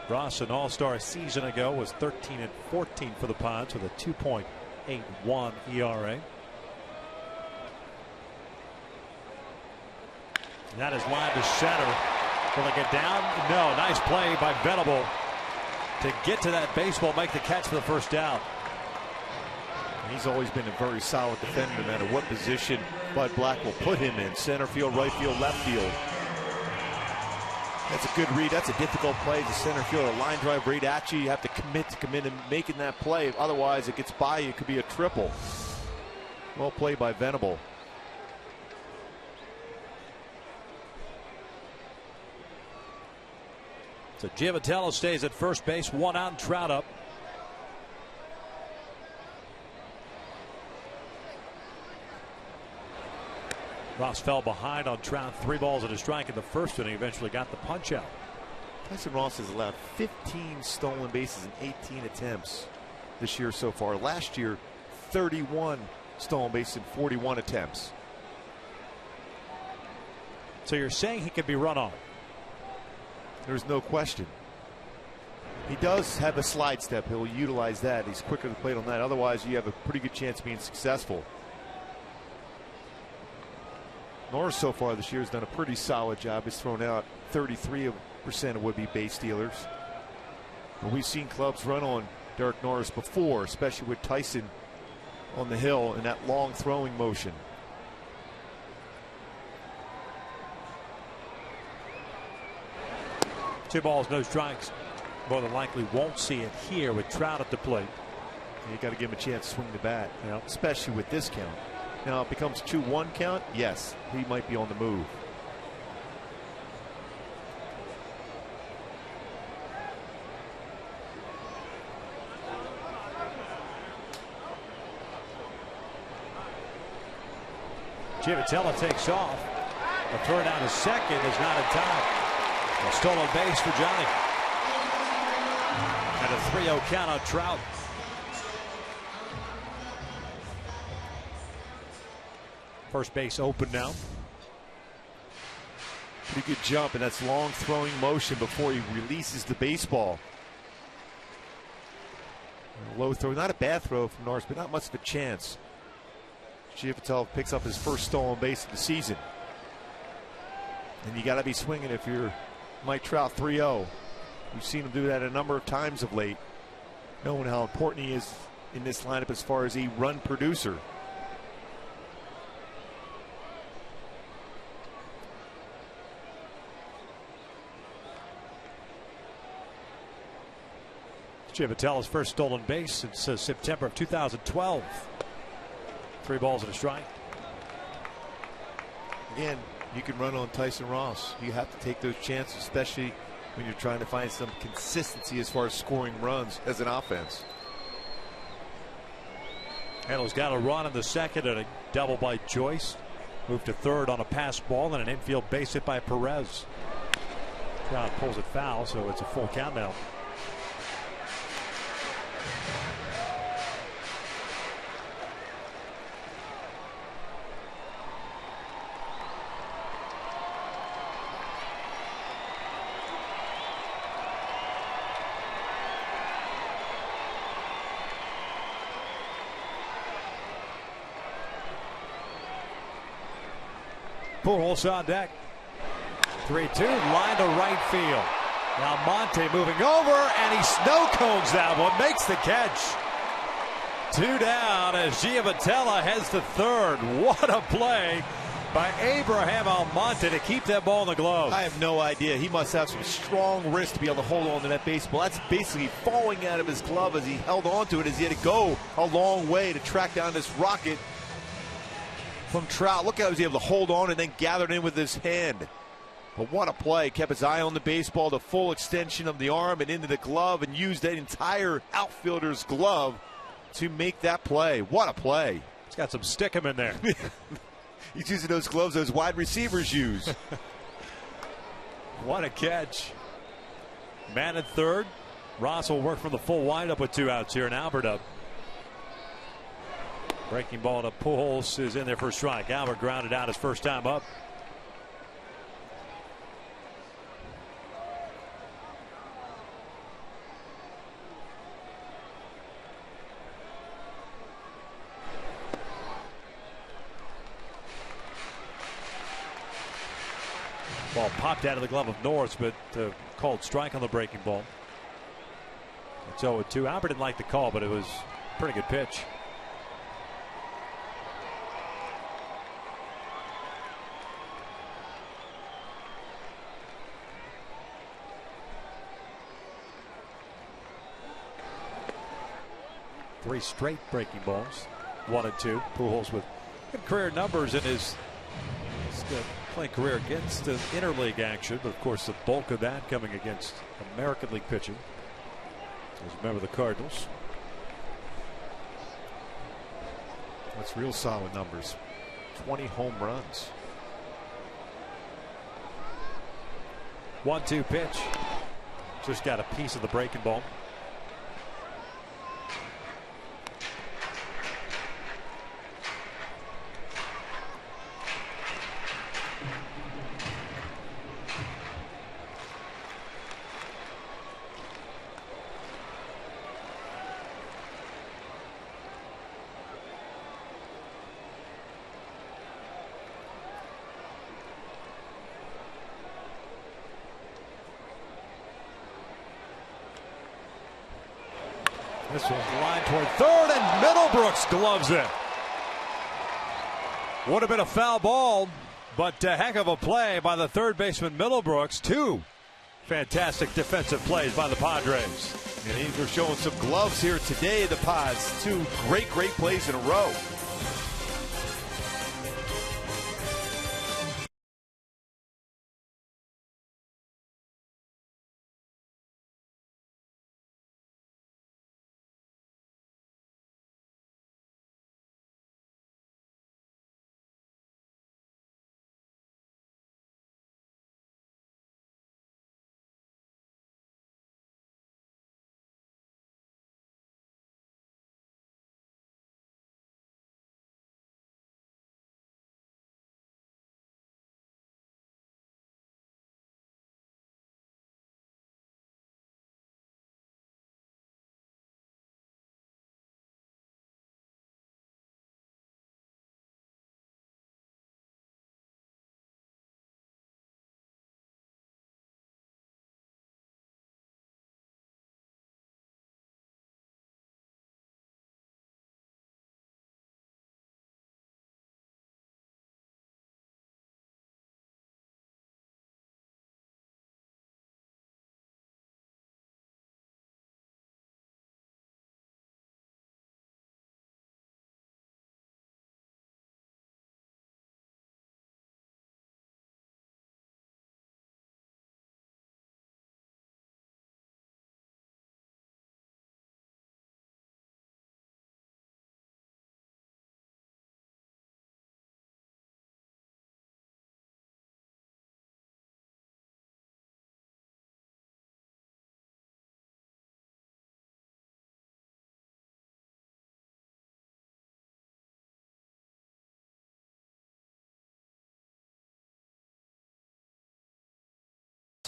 Ross, an all-star a season ago, was 13-14 for the Padres with a 2.81 ERA. And that is lined to center. Will it get down? No. Nice play by Venable to get to that baseball, make the catch for the first down. He's always been a very solid defender no matter what position Bud Black will put him in. Center field, right field, left field. That's a good read. That's a difficult play. The center field, a line drive right at you. You have to commit to come in and making that play. Otherwise, it gets by you. It could be a triple. Well played by Venable. So Giavotella stays at first base, 1 out, and Trout up. Ross fell behind on Trout, 3 balls and a strike in the first inning. Eventually got the punch out. Tyson Ross has allowed 15 stolen bases in 18 attempts this year so far. Last year, 31 stolen bases in 41 attempts. So you're saying he could be run on? There's no question. He does have a slide step. He'll utilize that. He's quicker to the plate on that. Otherwise, you have a pretty good chance of being successful. Norris so far this year has done a pretty solid job. He's thrown out 33% of would-be base stealers. And we've seen clubs run on Derek Norris before, especially with Tyson on the hill in that long throwing motion. Two balls, no strikes. More than likely won't see it here with Trout at the plate. You got to give him a chance to swing the bat, especially with this count. Now it becomes 2-1 count. Yes, he might be on the move. Giavotella takes off. A throw down to second is not in time. A stolen base for Johnny. And a 3-0 count on Trout. First base open now. Pretty good jump, and that's long throwing motion before he releases the baseball. A low throw, not a bad throw from Norris, but not much of a chance. Giavotella picks up his first stolen base of the season. And you got to be swinging if you're Mike Trout. 3-0. We've seen him do that a number of times of late, knowing how important he is in this lineup as far as a run producer. Giavotella's first stolen base since September of 2012. 3 balls and a strike. Again, you can run on Tyson Ross. You have to take those chances, especially when you're trying to find some consistency as far as scoring runs as an offense. Handle's got a run in the second and a double by Joyce. Moved to third on a pass ball and an infield base hit by Perez. Trout pulls it foul, so it's a full count now. Pujols on deck. 3-2, line to right field. Now Monte moving over, and he snow cones that one, makes the catch. 2 down as Giavotella heads to third. What a play by Abraham Almonte to keep that ball in the glove. I have no idea. He must have some strong wrist to be able to hold on to that baseball. That's basically falling out of his glove as he held on to it, as he had to go a long way to track down this rocket from Trout. Look how he was able to hold on and then gather it in with his hand. But what a play. Kept his eye on the baseball, the full extension of the arm and into the glove, and used that entire outfielder's glove to make that play. What a play. He's got some stickum in there. He's using those gloves those wide receivers use. What a catch. Man at third. Ross will work from the full windup with 2 outs here, and Albert up. Breaking ball to Pujols is in there for a strike. Albert grounded out his first time up. Ball popped out of the glove of Norris, but called strike on the breaking ball. It's 0-2. Albert didn't like the call, but it was a pretty good pitch. Three straight breaking balls, 1 and 2. Pujols with good career numbers in his playing career against the interleague action, but of course the bulk of that coming against American League pitching. As a member of the Cardinals. That's real solid numbers. 20 home runs. 1-2 pitch. Just got a piece of the breaking ball. This one's lined toward third, and Middlebrooks gloves it. Would have been a foul ball, but a heck of a play by the third baseman Middlebrooks. Two fantastic defensive plays by the Padres. And they're showing some gloves here today, the Pods. Two great plays in a row.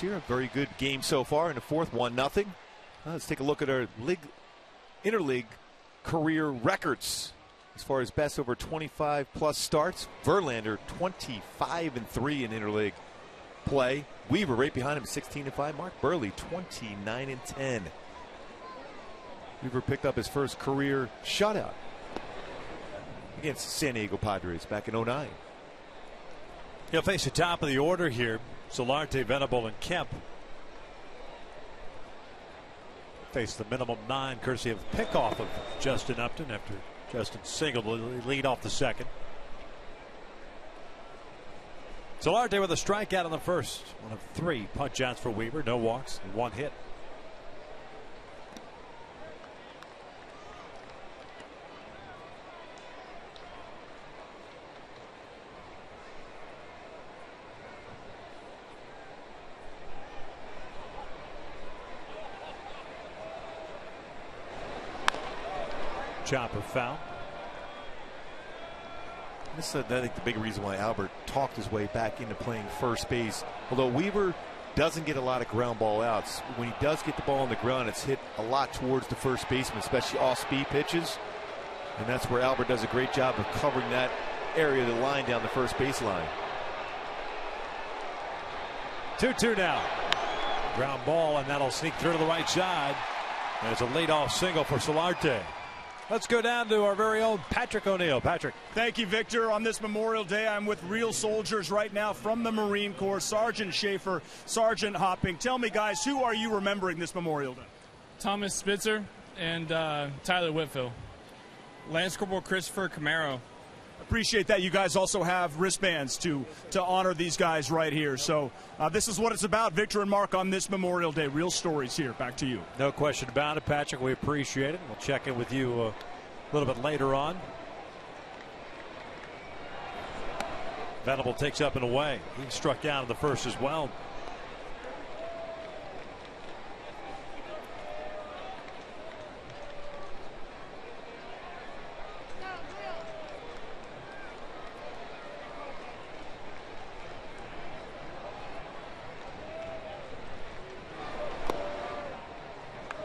Here, a very good game so far in the fourth, 1-0. Let's take a look at our interleague career records. As far as best over 25+ starts, Verlander 25-3 in interleague play. Weaver right behind him, 16-5. Mark Burley 29-10. Weaver picked up his first career shutout against San Diego Padres back in 2009. He'll face the top of the order here. Solarte, Venable, and Kemp face the minimum 9 courtesy of pickoff of Justin Upton after Justin singled the lead off the second. Solarte with a strikeout in the first. One of 3 punch outs for Weaver. No walks, 1 hit. Chopper foul. This is, I think, the big reason why Albert talked his way back into playing first base. Although Weaver doesn't get a lot of ground ball outs, when he does get the ball on the ground, it's hit a lot towards the first baseman, especially off-speed pitches. And that's where Albert does a great job of covering that area of the line down the first baseline. 2-2 now. Ground ball, and that'll sneak through to the right side. There's a leadoff single for Solarte. Let's go down to our very own Patrick O'Neill. Patrick. Thank you, Victor. On this Memorial Day, I'm with real soldiers right now from the Marine Corps. Sergeant Schaefer, Sergeant Hopping. Tell me, guys, who are you remembering this Memorial Day? Thomas Spitzer and Tyler Whitfield. Lance Corporal Christopher Camaro. Appreciate that. You guys also have wristbands to honor these guys right here. So this is what it's about, Victor and Mark, on this Memorial Day. Real stories here. Back to you. No question about it, Patrick. We appreciate it. We'll check in with you a little bit later on. Venable takes up and away. He struck down in the first as well.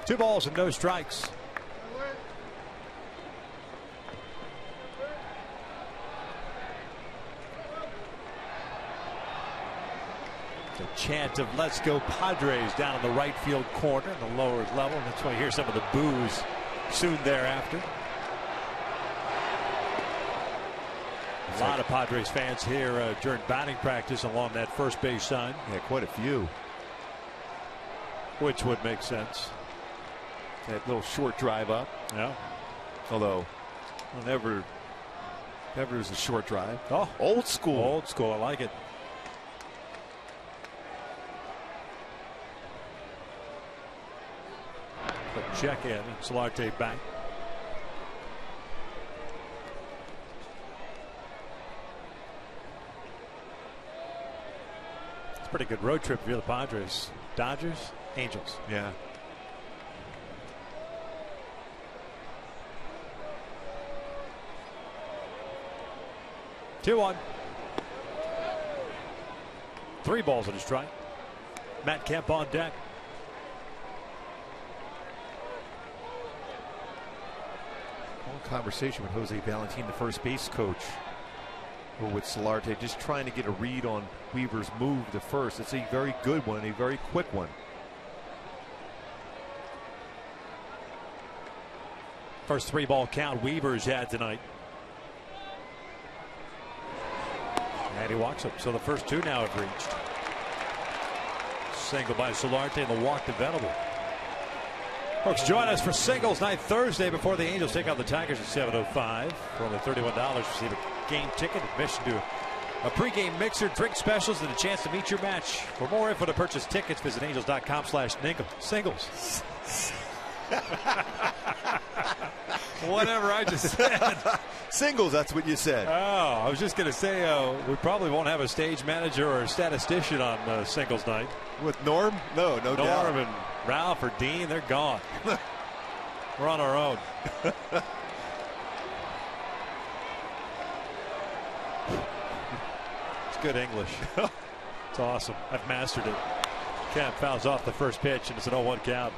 Two balls and no strikes. The chant of "Let's go Padres" down in the right field corner, in the lower level. And that's why you hear some of the boos soon thereafter. A lot of Padres fans here during batting practice along that first base side. Yeah, quite a few. Which would make sense. That little short drive up. Yeah. Although, never is a short drive. Oh, old school. Old school. I like it. A check in. Solarte back. It's a pretty good road trip for the Padres. Dodgers, Angels. Yeah. Two on. 3 balls at his strike. Matt Kemp on deck. Long conversation with Jose Valentin, the first base coach, or with Solarte, just trying to get a read on Weaver's move to first. It's a very good one, a very quick one. First 3-ball count Weaver's had tonight. And he walks up. So the first 2 now have reached. Single by Solarte and the walk available. Folks, join us for Singles Night Thursday before the Angels take on the Tigers at 7:05. For only $31, receive a game ticket, admission to a pregame mixer, drink specials, and a chance to meet your match. For more info to purchase tickets, visit angels.com/singles. Whatever I just said. Singles, that's what you said. Oh, I was just going to say we probably won't have a stage manager or a statistician on Singles Night. With Norm? No doubt. Norm and Ralph or Dean, they're gone. We're on our own. It's good English. It's awesome. I've mastered it. Kemp fouls off the first pitch, and it's an 0-1 count.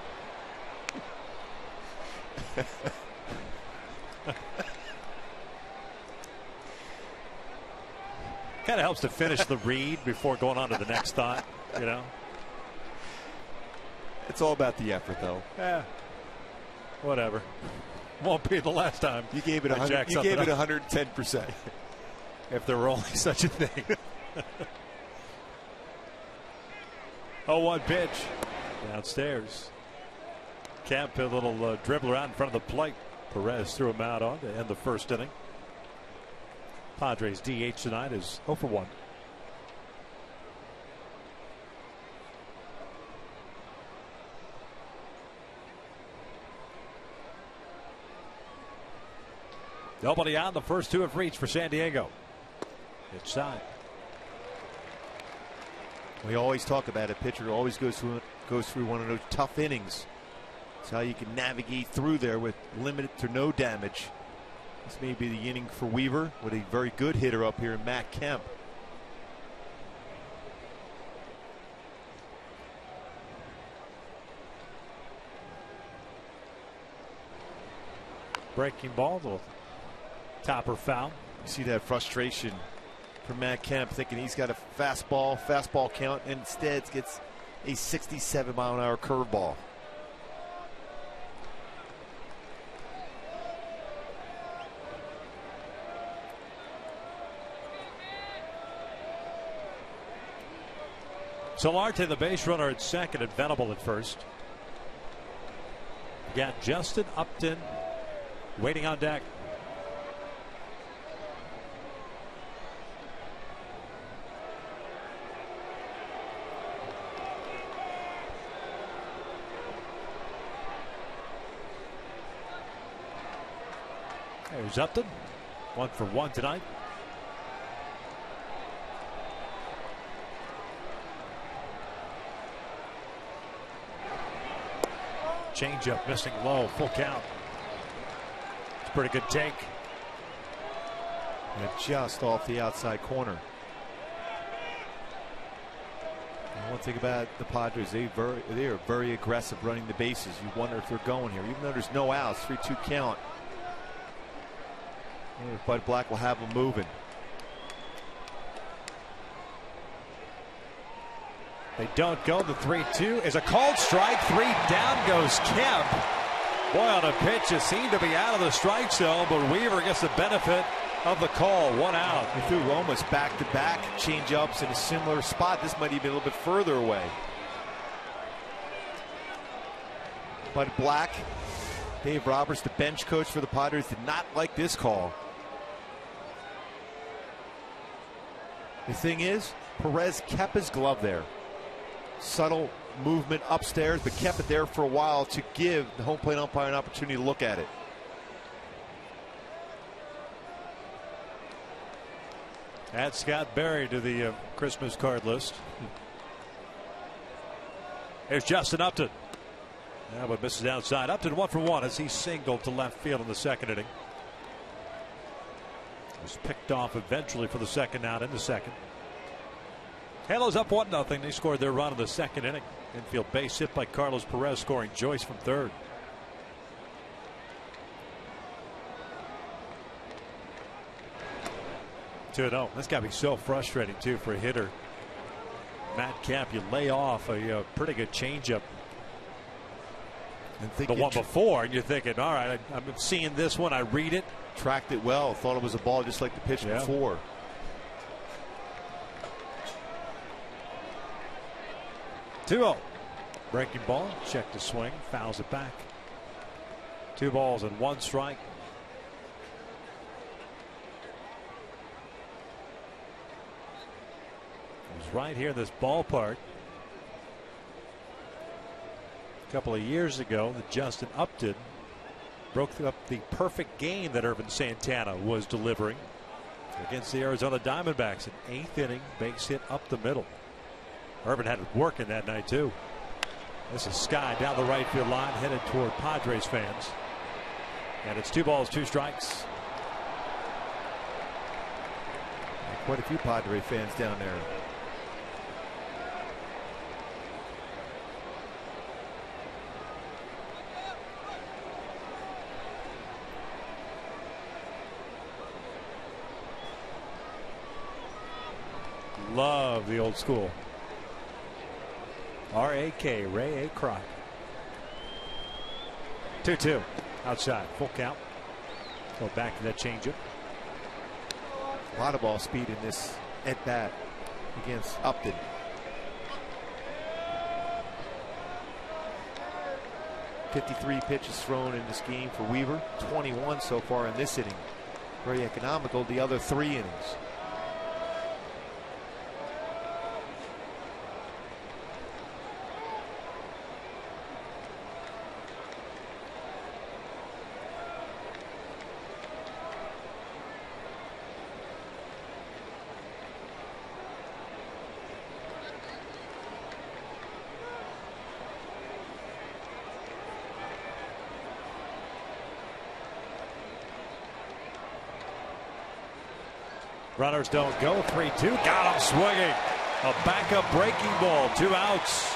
Kind of helps to finish the read before going on to the next thought, you know. It's all about the effort, though. Yeah. Whatever. Won't be the last time. You gave it 110%. If there were only such a thing. 0-1 pitch. Downstairs. Kemp, a little dribbler out in front of the plate. Perez threw him out on to end the first inning. Padres DH tonight is 0 for 1. Nobody out. The first 2 have reached for San Diego. Inside. We always talk about it. Pitcher always goes through one of those tough innings. It's how you can navigate through there with limited to no damage. This may be the inning for Weaver with a very good hitter up here, Matt Kemp. Breaking ball, little topper foul. You see that frustration from Matt Kemp, thinking he's got a fastball count, and instead gets a 67-mile-an-hour curveball. Solarte, the base runner at second, and Venable at first. You got Justin Upton waiting on deck. There's Upton. 1 for 1 tonight. Changeup missing low, full count. It's a pretty good take. And just off the outside corner. And one thing about the Padres, they are very aggressive running the bases. You wonder if they're going here, even though there's no outs, 3-2 count. And Bud Black will have them moving. They don't go. The 3-2 is a called strike. 3 down goes Kemp. Boy, on a pitch, it seemed to be out of the strike zone, but Weaver gets the benefit of the call. 1 out. He threw almost back-to-back change-ups in a similar spot. This might even be a little bit further away. But Black, Dave Roberts, the bench coach for the Padres, did not like this call. The thing is, Perez kept his glove there. Subtle movement upstairs, but kept it there for a while to give the home plate umpire an opportunity to look at it. Add Scott Berry to the Christmas card list. Here's Justin Upton. Yeah, but misses outside. Upton 1 for 1 as he singled to left field in the second inning. Was picked off eventually for the second out in the second. Halos up 1-0. They scored their run in the second inning. Infield base hit by Carlos Perez, scoring Joyce from third. That's got to be so frustrating too for a hitter. Matt Kemp, you lay off a pretty good changeup. The one before, and you're thinking, all right, I'm seeing this one. I read it. Tracked it well. Thought it was a ball just like the pitch before. Two-0. Breaking ball. Check the swing. Fouls it back. 2 balls and 1 strike. It was right here in this ballpark a couple of years ago that Justin Upton broke up the perfect game that Irvin Santana was delivering against the Arizona Diamondbacks. An 8th inning base hit up the middle. Irvin had it working that night too. This is Sky down the right field line headed toward Padres fans. And it's 2 balls, 2 strikes. Quite a few Padre fans down there. Love the old school. R.A.K. Ray A. Kroc. 2-2 outside, full count. Go back to that changeup. A lot of ball speed in this at bat against Upton. .53 pitches thrown in this game for Weaver. 21 so far in this inning. Very economical the other 3 innings. Runners don't go. 3-2. Got him swinging. A backup breaking ball. 2 outs.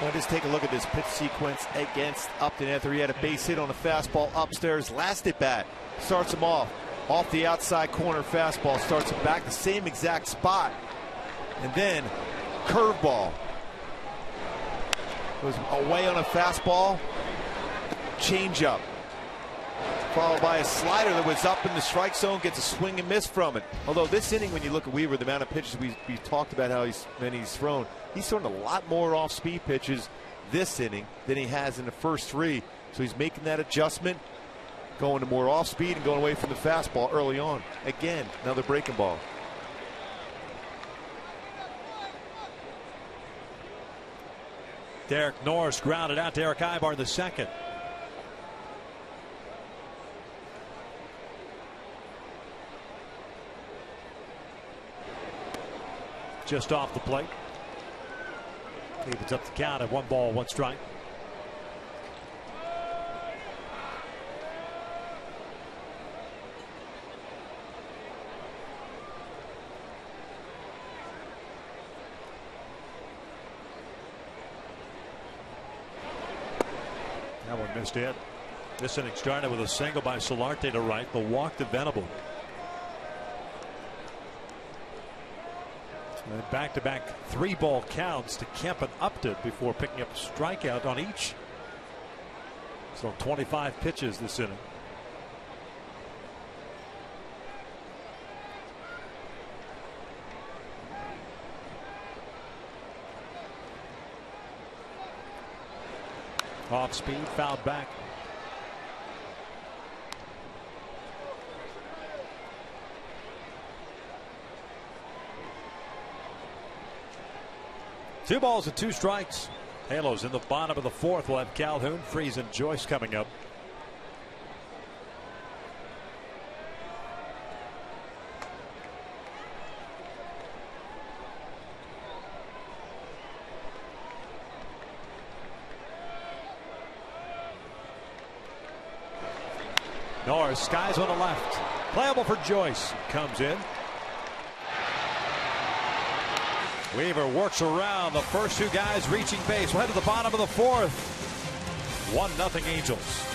Well, just take a look at this pitch sequence against Upton after he had a base hit on a fastball upstairs. Last at bat starts him off the outside corner fastball, starts him back the same exact spot, and then curveball goes away on a fastball, changeup, followed by a slider that was up in the strike zone, gets a swing and miss from it. Although this inning, when you look at Weaver, the amount of pitches we've talked about how many he's thrown, he's thrown a lot more off-speed pitches this inning than he has in the first 3. So he's making that adjustment, going to more off-speed and going away from the fastball early on. Again, another breaking ball. Derek Norris grounded out to Erick Aybar in the second. Just off the plate. Evens up the count at 1 ball, 1 strike. That one missed it. This inning started with a single by Solarte to right, the walk to Venable. And back-to-back 3-ball counts to Kemp and Upton before picking up a strikeout on each. So 25 pitches this inning. Off speed, fouled back. Two balls and two strikes. Halos in the bottom of the fourth. We'll have Calhoun, Freese, and Joyce coming up. Norris, skies on the left. Playable for Joyce. Comes in. Weaver works around the first two guys reaching base. We'll head to the bottom of the fourth. 1-0 Angels.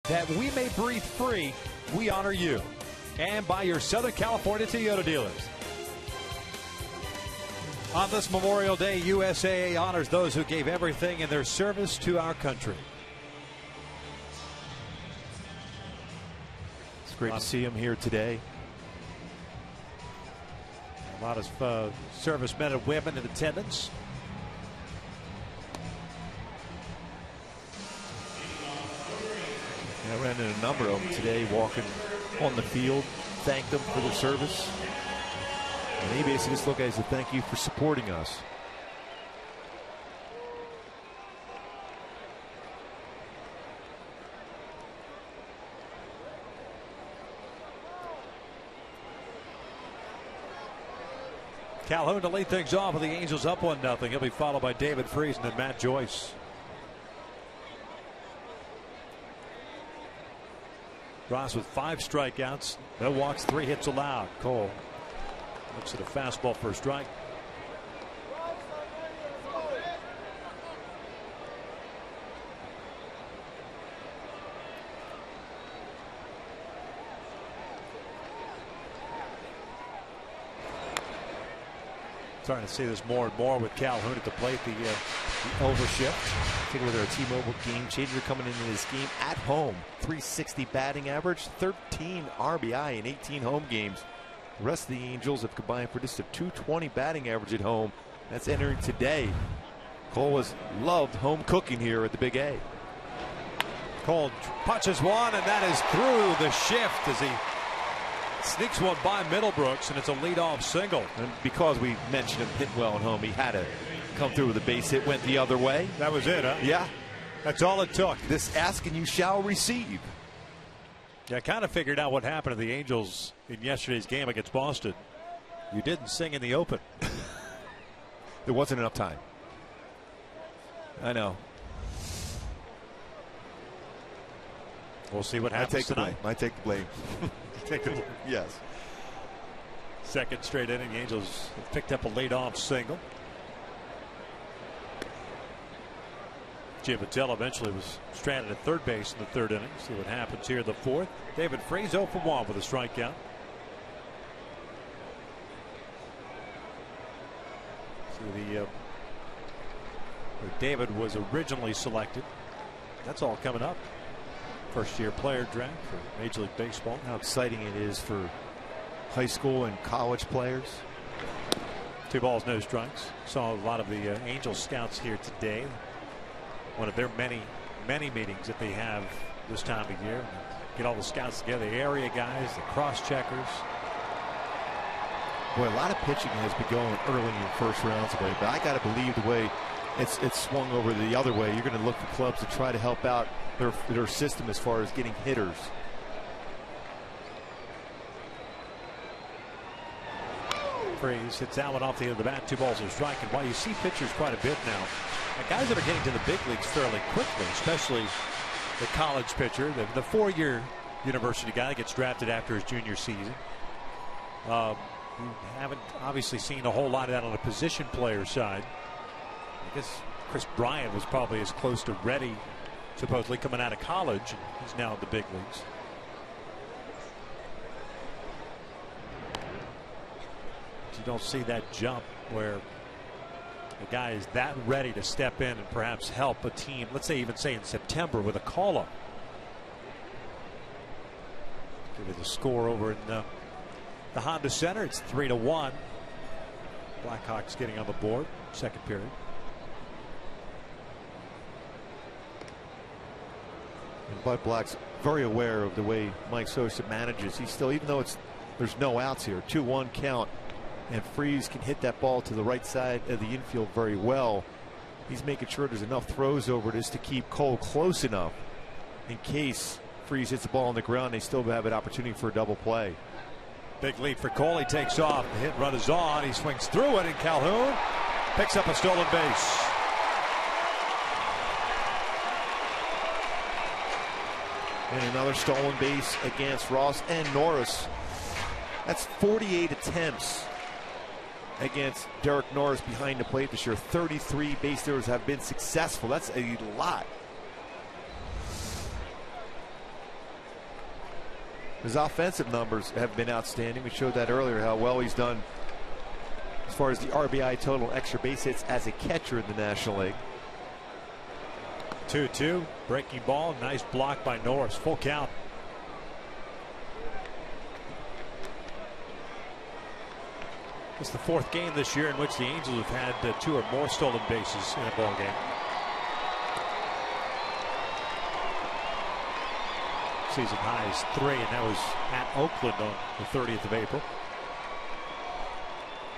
That we may breathe free, we honor you. And by your Southern California Toyota dealers. On this Memorial Day, USAA honors those who gave everything in their service to our country. It's great to see him here today. A lot of servicemen and women in attendance. I ran into a number of them today walking on the field, thanked them for their service. And he basically just looked at it as a thank you for supporting us. Calhoun to lead things off with the Angels up 1-0. He'll be followed by David Freese and then Matt Joyce. Ross with 5 strikeouts, no walks, 3 hits allowed. Cole looks at a fastball for a strike. Starting to see this more and more with Calhoun at the plate. The overshift. Take a look at our T-Mobile game changer coming into this game at home. 360 batting average, 13 RBI in 18 home games. The rest of the Angels have combined for just a 220 batting average at home. That's entering today. Cole has loved home cooking here at the Big A. Cole punches one, and that is through the shift as he sneaks one by Middlebrooks, and it's a leadoff single. And because we mentioned him hitting well at home, he had to come through with a base hit, went the other way. That was it, huh? Yeah. That's all it took. This ask and you shall receive. Yeah, I kind of figured out what happened to the Angels in yesterday's game against Boston. You didn't sing in the open. There wasn't enough time. I know. We'll see what happens tonight. I take the blame. Take the blame. Yes. Second straight inning, the Angels have picked up a leadoff single. Giamatello eventually was stranded at third base in the third inning. See what happens here in the fourth. David Freese 0 for 1 with a strikeout. See where David was originally selected. That's all coming up. First-year player draft for Major League Baseball. How exciting it is for high school and college players. 2 balls, no strikes. Saw a lot of the Angel scouts here today. One of their many meetings that they have this time of year. Get all the scouts together, the area guys, the cross-checkers. Boy, a lot of pitching has been going early in the first rounds away, but I got to believe the way it's swung over the other way. You're going to look for clubs to try to help out their system as far as getting hitters. Freese hits that one off the end of the bat. 2 balls and a strike. And while you see pitchers quite a bit now, guys that are getting to the big leagues fairly quickly, especially the college pitcher, the 4-year university guy that gets drafted after his junior season. We haven't obviously seen a whole lot of that on the position player side. I guess Chris Bryant was probably as close to ready, supposedly coming out of college, and he's now in the big leagues. You don't see that jump where the guy is that ready to step in and perhaps help a team, let's say even say in September with a call-up. Give you the score over in the Honda Center. It's 3-1. Blackhawks getting on the board. Second period. And Bud Black's very aware of the way Mike Sosa manages. He's still, even though there's no outs here, 2-1 count, and Freese can hit that ball to the right side of the infield very well. He's making sure there's enough throws over this to keep Cole close enough in case Freese hits the ball on the ground. They still have an opportunity for a double play. Big lead for Cole. He takes off. The hit run is on. He swings through it, and Calhoun picks up a stolen base. And another stolen base against Ross and Norris. That's 48 attempts against Derek Norris behind the plate this year. 33 base stealers have been successful. That's a lot. His offensive numbers have been outstanding. We showed that earlier, how well he's done as far as the RBI total, extra base hits as a catcher in the National League. 2-2, breaking ball, nice block by Norris. Full count. It's the 4th game this year in which the Angels have had 2 or more stolen bases in a ball game. Season high is 3, and that was at Oakland on the 30th of April.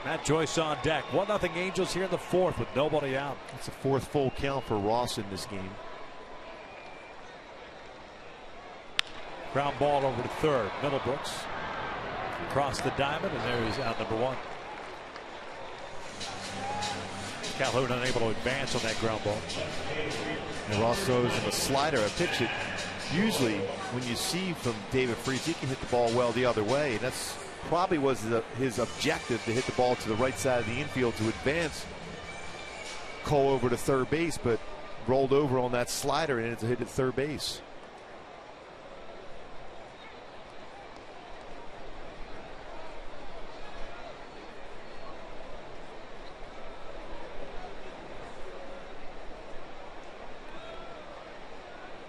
Matt Joyce on deck. 1-0 Angels here in the 4th with nobody out. It's the 4th full count for Ross in this game. Ground ball over to third. Middlebrooks across the diamond, and there is out number 1. Calhoun unable to advance on that ground ball. And Ross throws him a slider, a pitch that usually when you see from David Freese, he can hit the ball well the other way, and that's probably was his objective, to hit the ball to the right side of the infield to advance Cole over to third base, but rolled over on that slider and it's a hit at third base.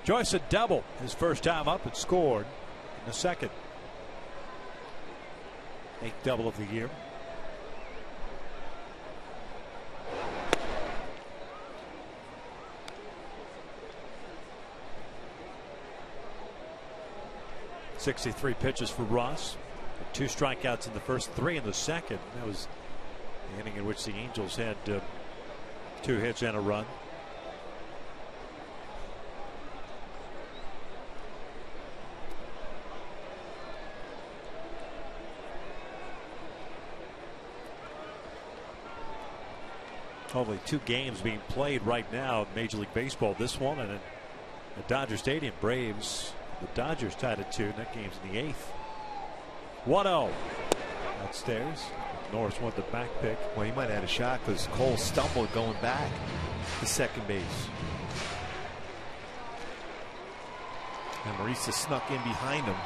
Joyce a double his first time up and scored in the second. 8th double of the year. .63 pitches for Ross. 2 strikeouts in the first, 3 in the second. That was the inning in which the Angels had 2 hits and a run. Only 2 games being played right now in Major League Baseball. This one and at Dodger Stadium. Braves The Dodgers tied at 2. That game's in the 8th. 1-0. Upstairs. Norris won the back pick. Well, he might have had a shot because Cole stumbled going back to second base. And Marisa snuck in behind him.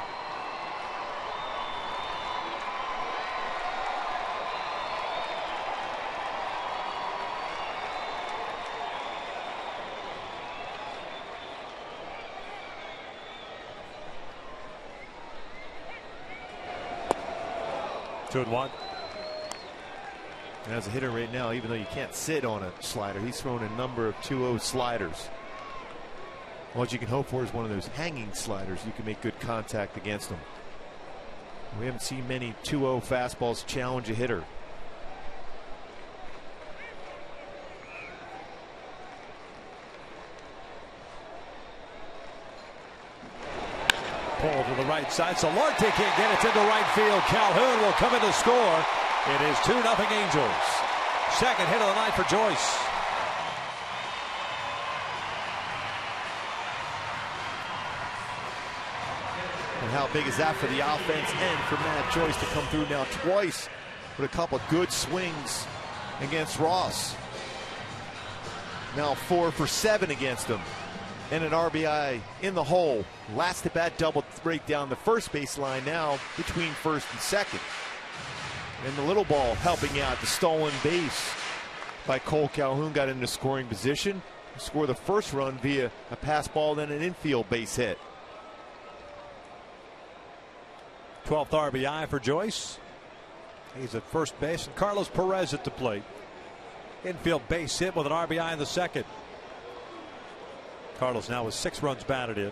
Two and one. And as a hitter right now, even though you can't sit on a slider, he's thrown a number of 2-0 sliders. What you can hope for is one of those hanging sliders. You can make good contact against them. We haven't seen many 2-0 fastballs challenge a hitter. Pull to the right side. Solarte can't get it into right field. Calhoun will come in to score. It is 2-0 Angels. Second hit of the night for Joyce. And how big is that for the offense and for Matt Joyce to come through now twice with a couple of good swings against Ross. Now 4 for 7 against him. And an RBI in the hole. Last at bat double break down the first baseline now between first and second. And the little ball helping out the stolen base by Cole Calhoun. Got into scoring position. Score the first run via a pass ball, then an infield base hit. 12th RBI for Joyce. He's at first base, and Carlos Perez at the plate. Infield base hit with an RBI in the second. Carlos now with 6 runs batted in.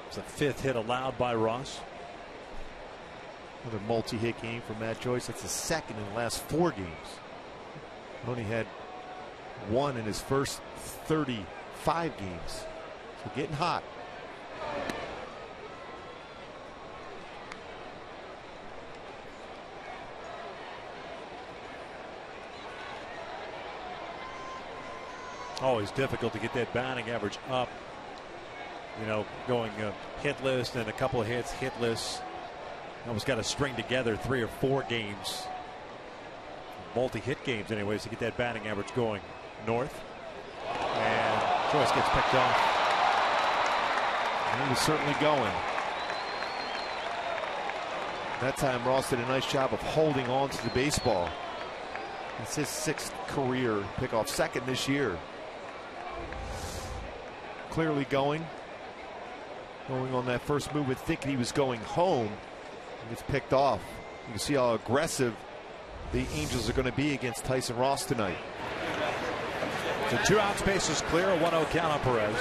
It's the 5th hit allowed by Ross. Another multi-hit game for Matt Joyce. That's the second in the last 4 games. Only had 1 in his first 35 games. So getting hot. Always difficult to get that batting average up. You know, going hitless and a couple of hits, hitless. Almost got to string together 3 or 4 games, multi-hit games, anyways, to get that batting average going. North, and Joyce gets picked off. He was certainly going. That time Ross did a nice job of holding on to the baseball. It's his 6th career pickoff, 2nd this year. Clearly going on that first move with thinking he was going home. He gets picked off. You can see how aggressive the Angels are going to be against Tyson Ross tonight. So 2 out bases clear, a 1-0 count on Perez.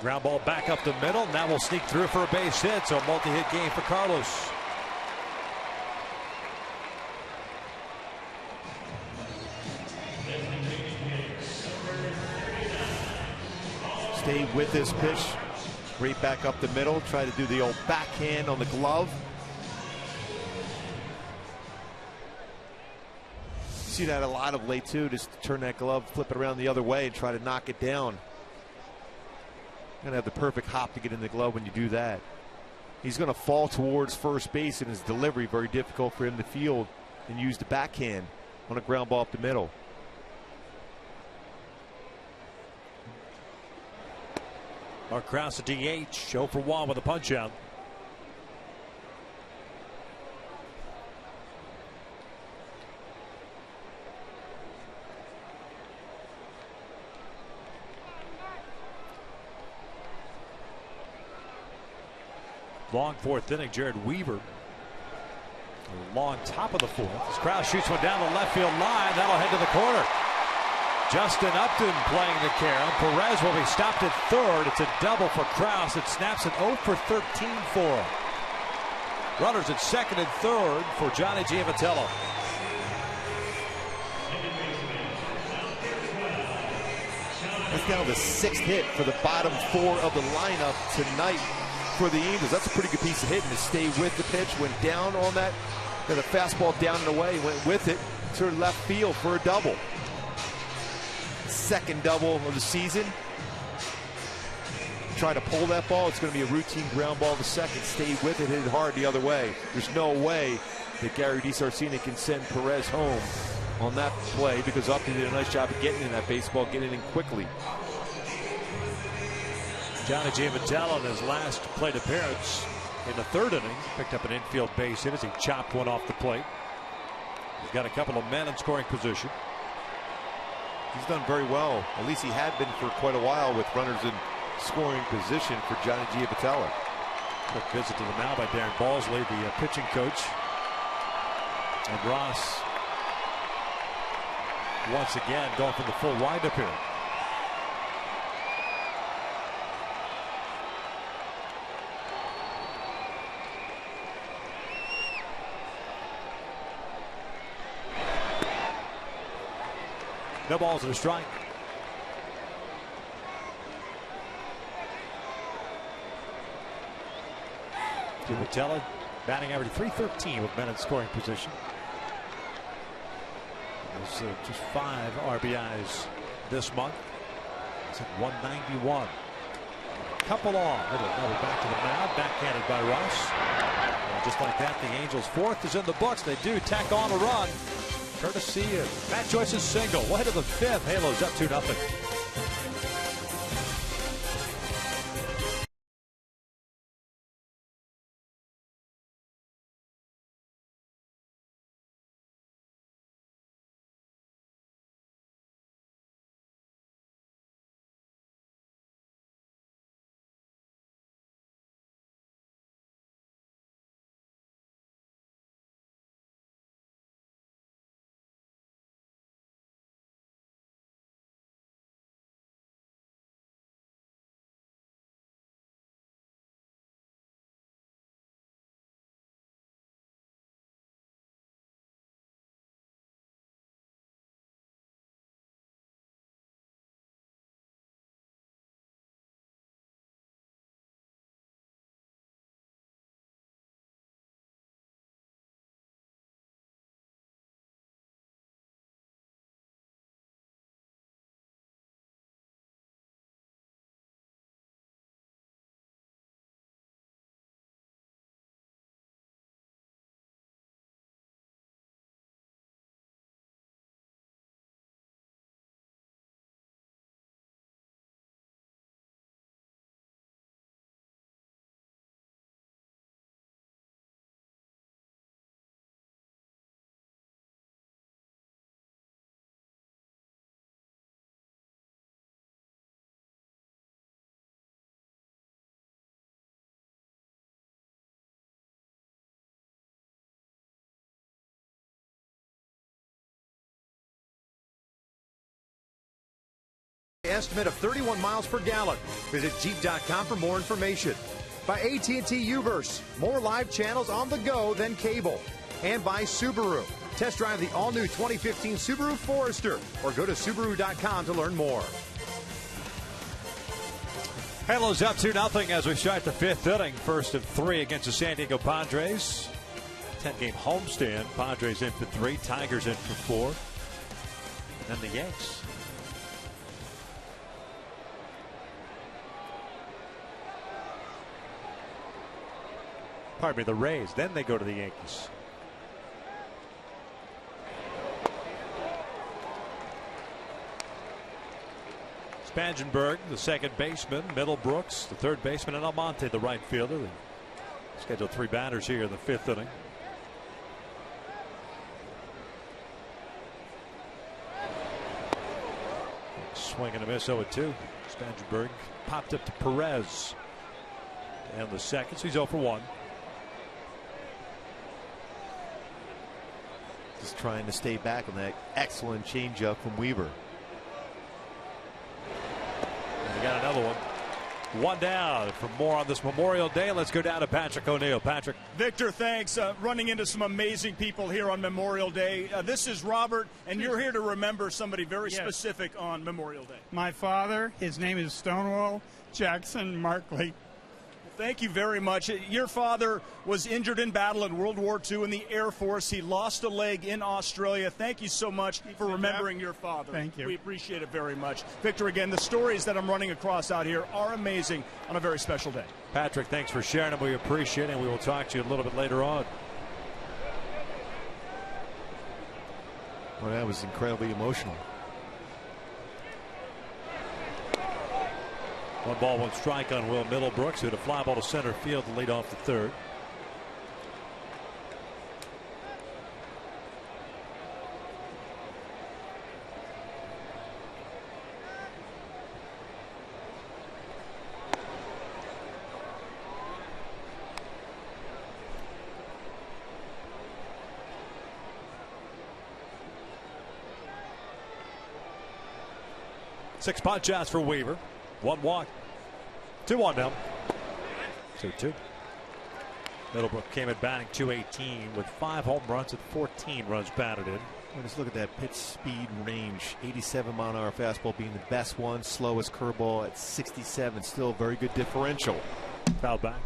Ground ball back up the middle. Now will sneak through for a base hit. So a multi-hit game for Carlos. Stay with this pitch. Right back up the middle. Try to do the old backhand on the glove. See that a lot of late too. Just turn that glove, flip it around the other way, and try to knock it down. Gonna have the perfect hop to get in the glove when you do that. He's gonna fall towards first base, and his delivery very difficult for him to field and use the backhand on a ground ball up the middle. Mark Krause at DH, 0 for 1 with a punch out. Long 4th inning, Jared Weaver. Long top of the 4th. As Krause shoots one down the left field line, that'll head to the corner. Justin Upton playing the carom. Perez will be stopped at 3rd. It's a double for Krause. It snaps an 0 for 13 for him. Runners at second and third for Johnny Giavitello. That's now the 6th hit for the bottom 4 of the lineup tonight for the Eagles. That's a pretty good piece of hitting to stay with the pitch. Went down on that. Got a fastball down and away. Went with it to left field for a double. Second double of the season. Try to pull that ball. It's going to be a routine ground ball to second. Stay with it. Hit it hard the other way. There's no way that Gary DiSarcina can send Perez home on that play because Upton did a nice job of getting in that baseball, getting in quickly. Johnny Giavitello in his last plate appearance in the 3rd inning picked up an infield base hit as he chopped one off the plate. He's got a couple of men in scoring position. He's done very well. At least he had been for quite a while with runners in scoring position for Johnny Giavitello. Quick visit to the mound by Darren Balsley, the pitching coach. And Ross once again going for the full windup here. No balls and a strike. Giavitello batting average .313 with men in scoring position. There's just 5 RBIs this month. It's at 191. Couple on. Another back to the mound. Backhanded by Ross. And just like that, the Angels' 4th is in the books. They do tack on a run. Courtesy of Matt Joyce's single. Way to the 5th. Halos up 2-0. Estimate of 31 miles per gallon. Visit Jeep.com for more information. By AT&T Uverse, more live channels on the go than cable. And by Subaru. Test drive the all-new 2015 Subaru Forester or go to Subaru.com to learn more. Halos up 2-0 as we start the 5th inning. First of 3 against the San Diego Padres. 10-game homestand. Padres in for 3, Tigers in for 4. And then the Yanks. Pardon me, the Rays. Then they go to the Yankees. Spangenberg, the second baseman. Middlebrooks, the third baseman. And Almonte, the right fielder. They scheduled 3 batters here in the 5th inning. Swing and a miss, 0-2. Spangenberg popped up to Perez. And the second, so he's 0 for 1. Just trying to stay back on that excellent changeup from Weaver. And he got another one. One down. For more on this Memorial Day, let's go down to Patrick O'Neill. Patrick. Victor, thanks. Running into some amazing people here on Memorial Day. This is Robert, and you're here to remember somebody very specific on Memorial Day. My father, his name is Stonewall Jackson Markley. Thank you very much. Your father was injured in battle in World War II in the Air Force. He lost a leg in Australia. Thank you so much for remembering your father. Thank you. We appreciate it very much. Victor, again, the stories that I'm running across out here are amazing on a very special day. Patrick, thanks for sharing them. We appreciate it, and we will talk to you a little bit later on. Well, that was incredibly emotional. 1-1 strike on Will Middlebrooks, who had a fly ball to center field to lead off the third. Six punch outs for Weaver. 1 walk. 2-1 now. 2-2. Middlebrook came in batting .218 with 5 home runs and 14 runs batted in. Well, just look at that pitch speed range. 87-mile-an-hour fastball being the best one. Slowest curveball at 67. Still a very good differential. Foul back.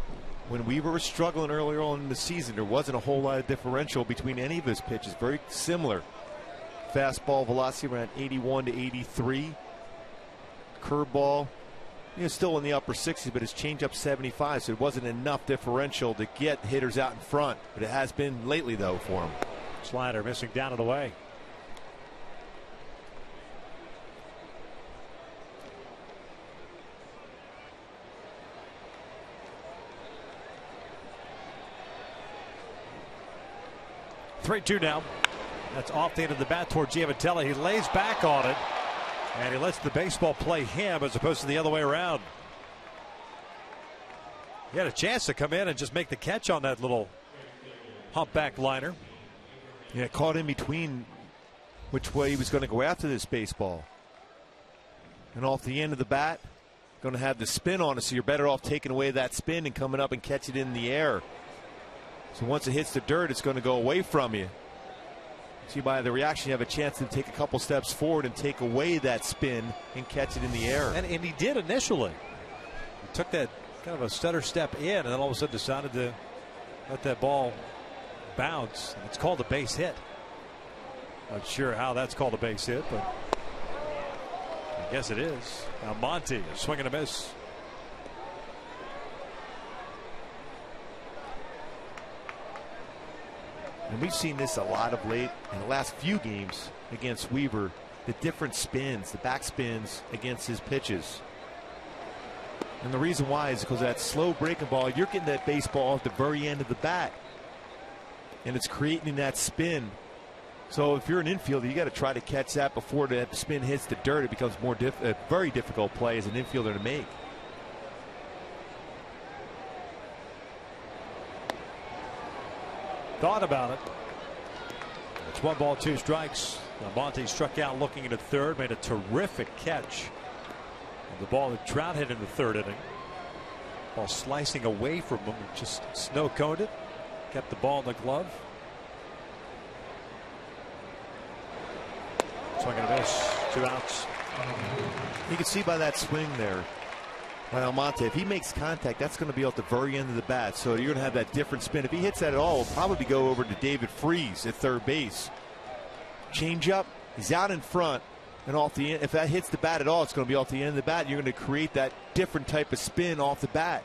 When Weaver was struggling earlier on in the season, there wasn't a whole lot of differential between any of his pitches. Very similar. Fastball velocity around 81 to 83. Curveball, still in the upper 60s, but his changeup 75, so it wasn't enough differential to get hitters out in front. But it has been lately, though, for him. Slider missing down and away. Three-two now. That's off the end of the bat toward Giavitelli. He lays back on it. And he lets the baseball play him as opposed to the other way around. He had a chance to come in and just make the catch on that little humpback liner. Yeah, caught in between which way he was going to go after this baseball. And off the end of the bat, going to have the spin on it, so you're better off taking away that spin and coming up and catch it in the air. So once it hits the dirt, it's going to go away from you. See, by the reaction, you have a chance to take a couple steps forward and take away that spin and catch it in the air. And he did initially. He took that kind of a stutter step in and then all of a sudden decided to let that ball bounce. It's called a base hit. Not sure how that's called a base hit, but I guess it is. Now Monty, a swing and a miss. And we've seen this a lot of late in the last few games against Weaver. The different spins, the back spins against his pitches. And the reason why is because that slow breaking ball, you're getting that baseball at the very end of the bat. And it's creating that spin. So if you're an infielder, you got to try to catch that before that spin hits the dirt. It becomes a very difficult play as an infielder to make. Thought about it. It's 1 ball, 2 strikes. Monty struck out looking at third, made a terrific catch. And the ball that Trout hit in the third inning. Ball slicing away from him, just snow coned it. Kept the ball in the glove. Swing and a miss. 2 outs. You can see by that swing there, by Almonte, if he makes contact, that's going to be at the very end of the bat. So you're going to have that different spin. If he hits that at all, it'll probably go over to David Freese at third base. Change up, he's out in front, and off the end. If that hits the bat at all, it's going to be off the end of the bat. You're going to create that different type of spin off the bat.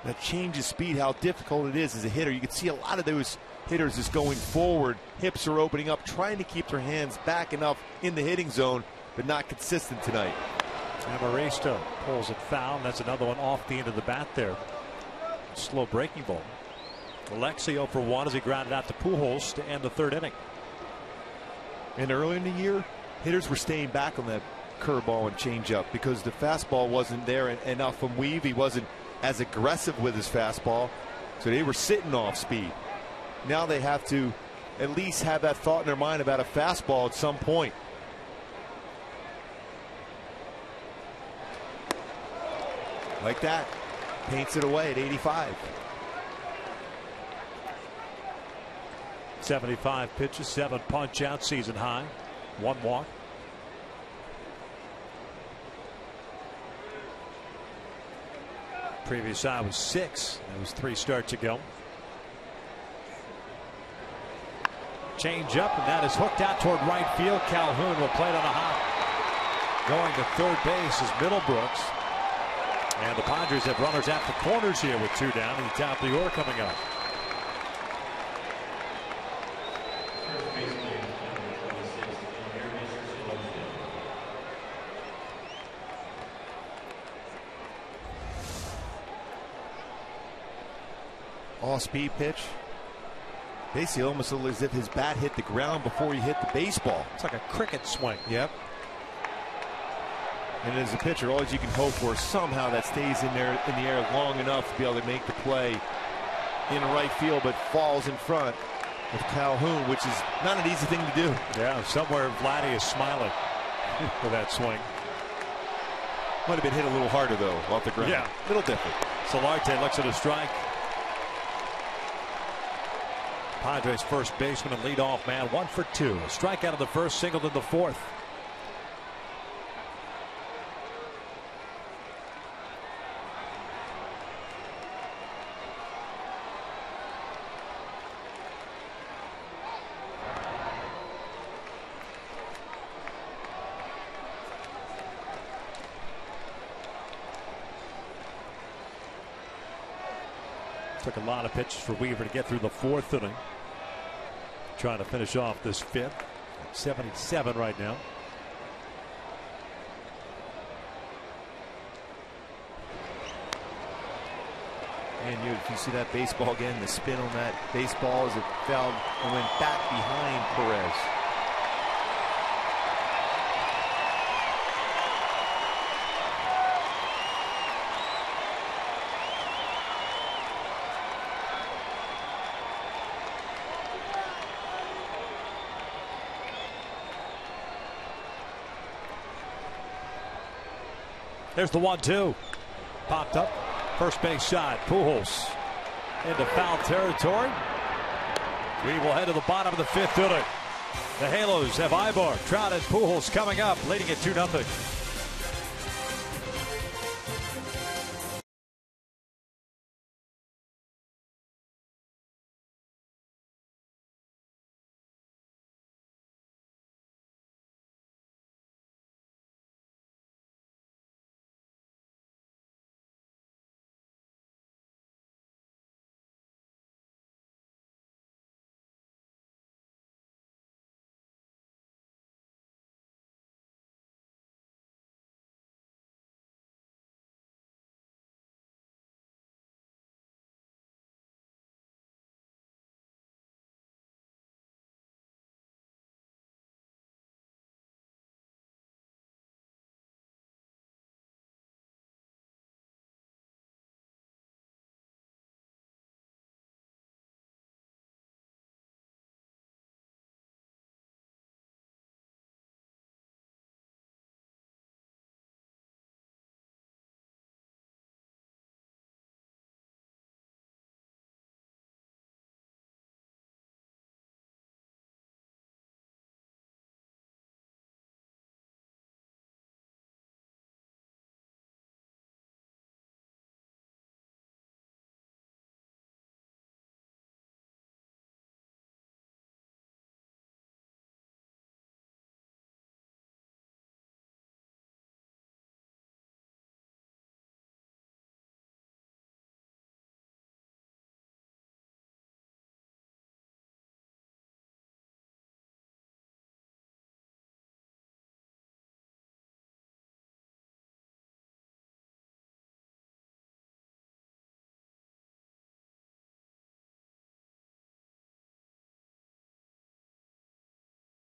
That changes speed, how difficult it is as a hitter. You can see a lot of those hitters is going forward. Hips are opening up, trying to keep their hands back enough in the hitting zone, but not consistent tonight. Amarista pulls it foul. And that's another one off the end of the bat there. Slow breaking ball. Alexio for 1 as he grounded out to Pujols to end the third inning. And early in the year, hitters were staying back on that curveball and changeup because the fastball wasn't there enough from Weave. He wasn't as aggressive with his fastball, so they were sitting off speed. Now they have to at least have that thought in their mind about a fastball at some point. Like that. Paints it away at 85. 75 pitches, 7 punch out, season high, 1 walk. Previous high was 6. There was 3 starts ago. Change up, and that is hooked out toward right field. Calhoun will play it on a hop. Going to third base is Middlebrooks. And the Padres have runners at the corners here with 2 down in the top of the order coming up. All-speed pitch. Basically almost as if his bat hit the ground before he hit the baseball. It's like a cricket swing. Yep. And as a pitcher, all you can hope for is somehow that stays in there in the air long enough to be able to make the play in right field, but falls in front of Calhoun, which is not an easy thing to do. Yeah, somewhere Vladdy is smiling for that swing. Might have been hit a little harder though, off the ground. Yeah, a little different. Solarte looks at a strike. Padres first baseman and leadoff man, 1 for 2. A strikeout of the first, singled in the fourth. Took a lot of pitches for Weaver to get through the 4th inning. Trying to finish off this 5th. 77 right now. And if you see that baseball again, the spin on that baseball as it fell and went back behind Perez. There's the 1-2. Popped up. First base shot. Pujols into foul territory. We will head to the bottom of the 5th inning. The Halos have Aybar, Trout, and Pujols coming up, leading at 2-0.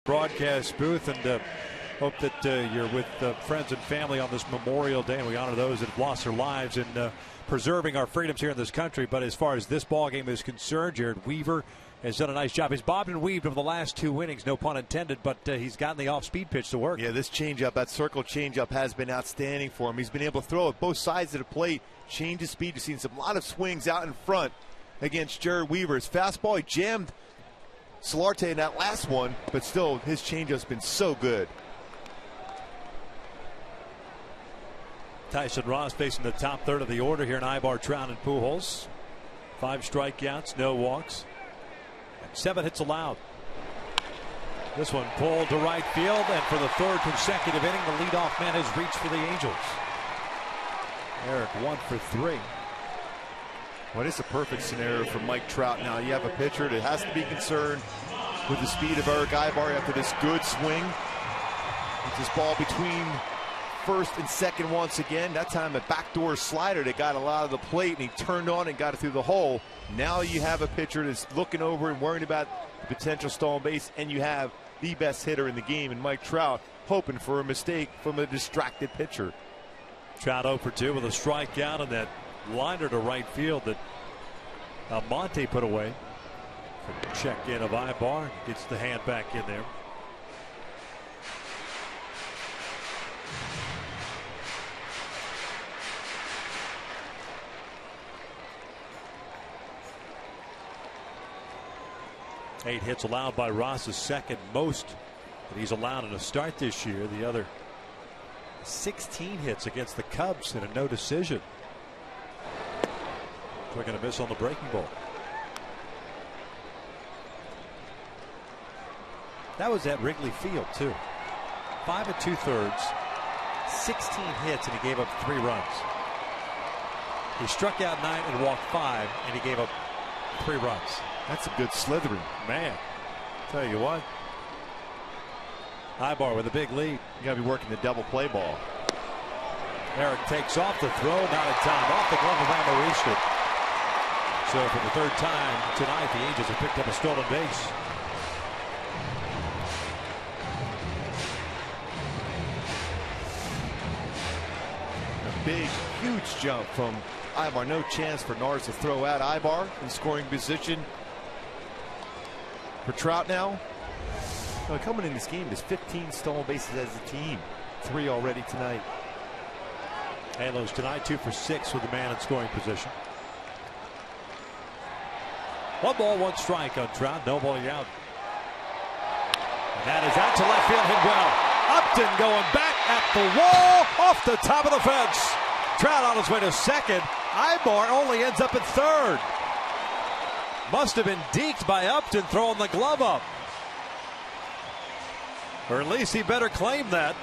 Broadcast booth, and Hope that you're with friends and family on this Memorial Day, and we honor those that have lost their lives in preserving our freedoms here in this country. But as far as this ball game is concerned, Jared Weaver has done a nice job. He's bobbed and weaved over the last 2 innings, no pun intended, but he's gotten the off-speed pitch to work. Yeah, this changeup, that circle changeup, has been outstanding for him. He's been able to throw at both sides of the plate, change his speed. You've seen a lot of swings out in front against Jared Weaver. His fastball, he jammed Solarte in that last one, but still, his changeup's been so good. Tyson Ross facing the top third of the order here in Aybar, Trout, and Pujols. 5 strikeouts, no walks, and 7 hits allowed. This one pulled to right field, and for the 3rd consecutive inning, the leadoff man has reached for the Angels. Eric 1 for 3. Well, it's a perfect scenario for Mike Trout. Now you have a pitcher that has to be concerned with the speed of Erick Aybar after this good swing. With this ball between first and second once again. That time a backdoor slider that got a lot of the plate, and he turned on and got it through the hole. Now you have a pitcher that's looking over and worrying about the potential stolen base, and you have the best hitter in the game in Mike Trout hoping for a mistake from a distracted pitcher. Trout 0 for 2 with a strikeout and that liner to right field that Monte put away. Check in of Aybar, gets the hand back in there. Eight hits allowed by Ross, the second most that he's allowed in a start this year. The other 16 hits against the Cubs in a no decision. We're going to miss on the breaking ball. That was at Wrigley Field too. 5 2/3, 16 hits, and he gave up 3 runs. He struck out 9 and walked 5, and he gave up 3 runs. That's a good slithering. Man, tell you what. Aybar with a big lead. You got to be working the double play ball. Eric takes off the throw, not in time. Off the glove of Amoristan. So for the 3rd time tonight, the Angels have picked up a stolen base. A big, huge jump from Aybar. No chance for Nars to throw out Aybar in scoring position. For Trout now, coming in this game, there's 15 stolen bases as a team. 3 already tonight. Halos tonight 2 for 6 with the man in scoring position. 1 ball, 1 strike on Trout. Nobody out. And that is out to left field, hit well. Upton going back at the wall, off the top of the fence. Trout on his way to second. Aybar only ends up at 3rd. Must have been deked by Upton throwing the glove up. Or at least he better claim that.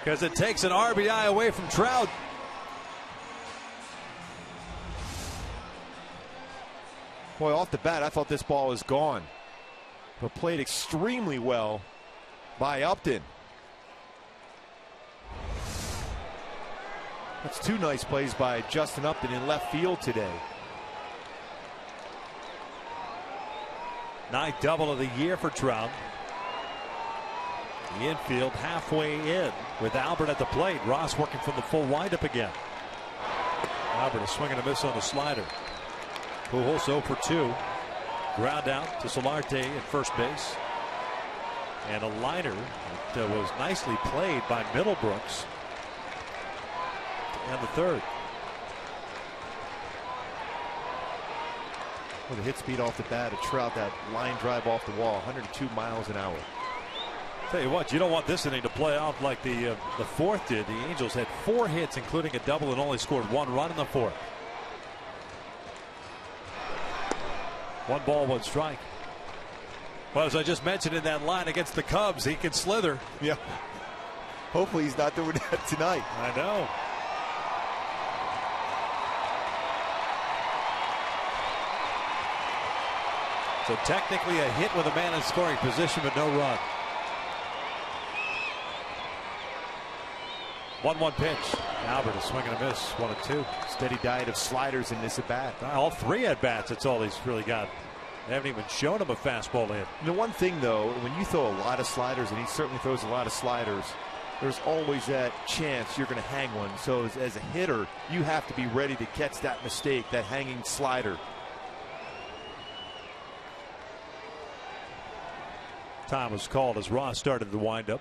Because it takes an RBI away from Trout. Boy, off the bat, I thought this ball was gone. But played extremely well by Upton. That's 2 nice plays by Justin Upton in left field today. 9th double of the year for Trout. The infield halfway in with Albert at the plate. Ross working from the full windup again. Albert is swinging a miss on the slider. Pujols 0 for 2. Ground out to Solarte at first base. And a liner that was nicely played by Middlebrooks. And the 3rd. Well, the hit speed off the bat of Trout, that line drive off the wall, 102 miles an hour. Tell you what, you don't want this inning to play off like the 4th did. The Angels had 4 hits, including a double, and only scored 1 run in the 4th. 1 ball, 1 strike. Well, as I just mentioned in that line against the Cubs, he can slither. Yeah. Hopefully he's not doing that tonight. I know. So technically a hit with a man in scoring position, but no run. 1-1 pitch. Albert is swinging a miss. 1-2. Steady diet of sliders in this at bat. All 3 at bats. That's all he's really got. They haven't even shown him a fastball in. The one thing, though, when you throw a lot of sliders, and he certainly throws a lot of sliders, there's always that chance you're going to hang one. So as a hitter, you have to be ready to catch that mistake, that hanging slider. Time was called as Ross started the windup.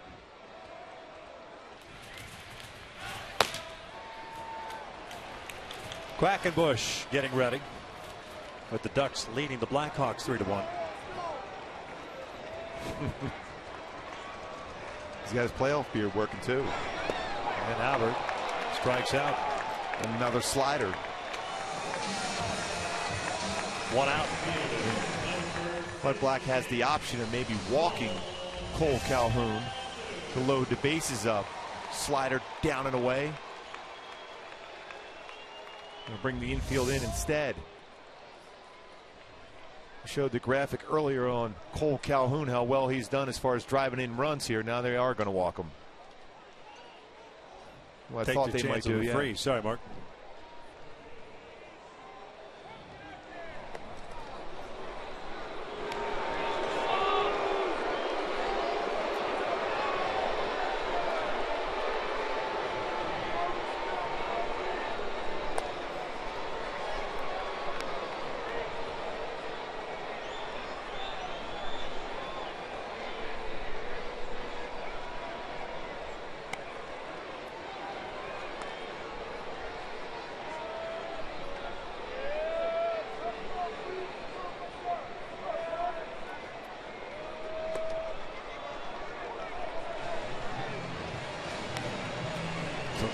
Quackenbush getting ready, with the Ducks leading the Blackhawks 3-1. He's got his playoff beard working too. And Albert strikes out. Another slider. 1 out. Bud Black has the option of maybe walking Cole Calhoun to load the bases up. Slider down and away. Gonna bring the infield in instead. I showed the graphic earlier on Cole Calhoun, how well he's done as far as driving in runs here. Now they are going to walk him. Well, I Take thought the they might chance of do. the Yeah. free. Sorry, Mark.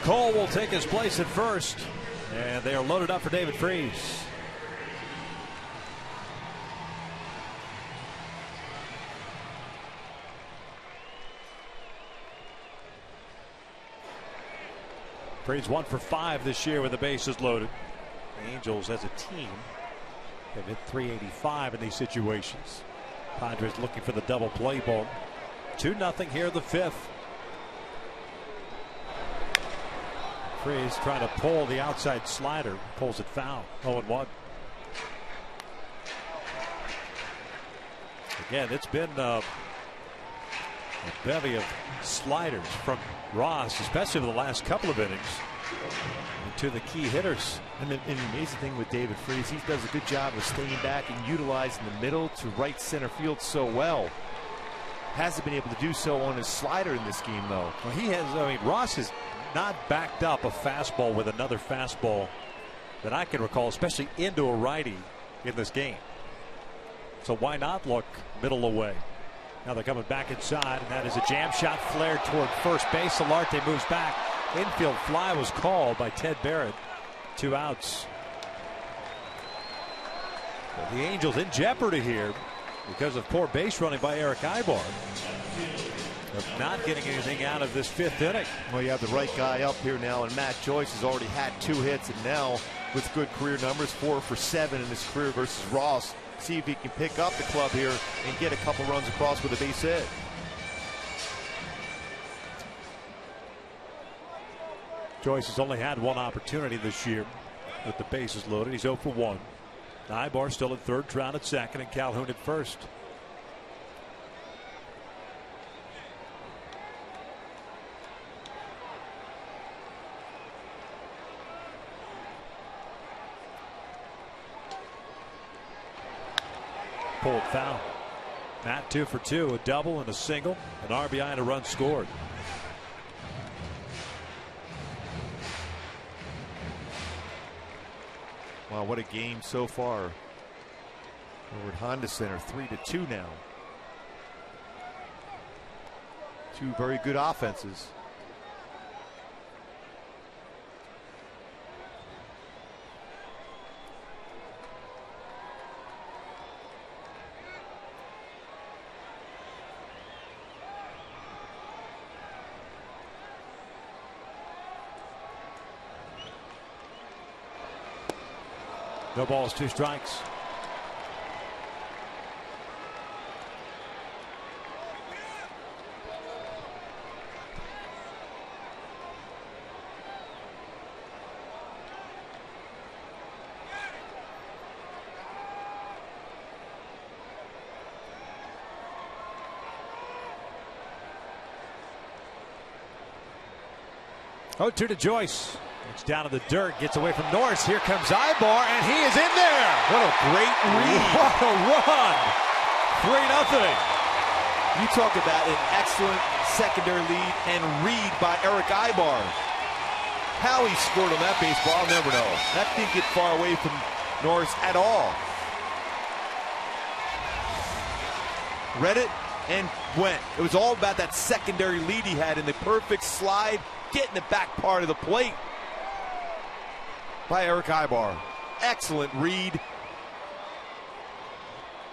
Cole will take his place at first, and they are loaded up for David Freese. Freese 1 for 5 this year with the bases loaded. The Angels as a team have hit .385 in these situations. Padres looking for the double play ball. 2-0 here in the 5th. Freese trying to pull the outside slider, pulls it foul. 0-1. Again, it's been a bevy of sliders from Ross, especially in the last couple of innings, to the key hitters. And the amazing thing with David Freese, he does a good job of staying back and utilizing the middle to right center field so well. Hasn't been able to do so on his slider in this game, though. Well, he has. I mean, Ross has not backed up a fastball with another fastball that I can recall, especially into a righty in this game. So why not look middle away? Now they're coming back inside, and that is a jam shot flared toward first base. Solarte moves back. Infield fly was called by Ted Barrett. 2 outs. But the Angels in jeopardy here because of poor base running by Erick Aybar. Of not getting anything out of this 5th inning. Well, you have the right guy up here now, and Matt Joyce has already had 2 hits, and now with good career numbers, 4 for 7 in his career versus Ross. See if he can pick up the club here and get a couple runs across with a base hit. Joyce has only had 1 opportunity this year with the bases loaded. He's 0 for 1. Aybar still at third, Trout at second, and Calhoun at first. Pulled foul. Matt 2 for 2, a double and a single, an RBI and a run scored. Wow, what a game so far. Over at Honda Center, 3-2 now. 2 very good offenses. No balls, 2 strikes. 0-2 to Joyce. It's down in the dirt, gets away from Norris. Here comes Aybar, and he is in there. What a great read. What a run. 3-0. You talk about an excellent secondary lead and read by Erick Aybar. How he scored on that baseball, I'll never know. That didn't get far away from Norris at all. Read it and went. It was all about that secondary lead he had in the perfect slide, getting the back part of the plate by Erick Aybar. Excellent read.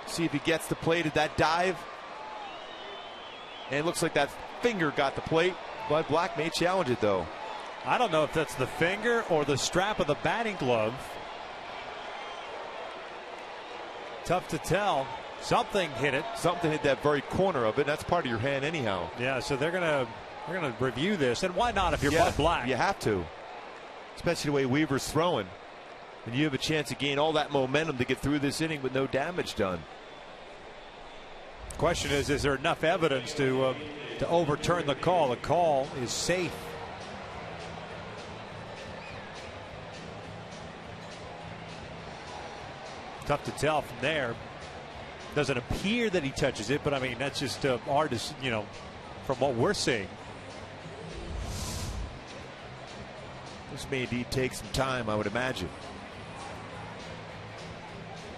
See if he gets the plate at that dive. And it looks like that finger got the plate, but Black may challenge it though. I don't know if that's the finger or the strap of the batting glove. Tough to tell. Something hit it. Something hit that very corner of it. That's part of your hand anyhow. Yeah, so they're gonna review this. And why not if you're Bud Black? You have to. Especially the way Weaver's throwing. And you have a chance to gain all that momentum to get through this inning with no damage done. Question is there enough evidence to overturn the call? The call is safe. Tough to tell from there. Doesn't appear that he touches it, but I mean that's just artist, from what we're seeing. This may indeed take some time, I would imagine.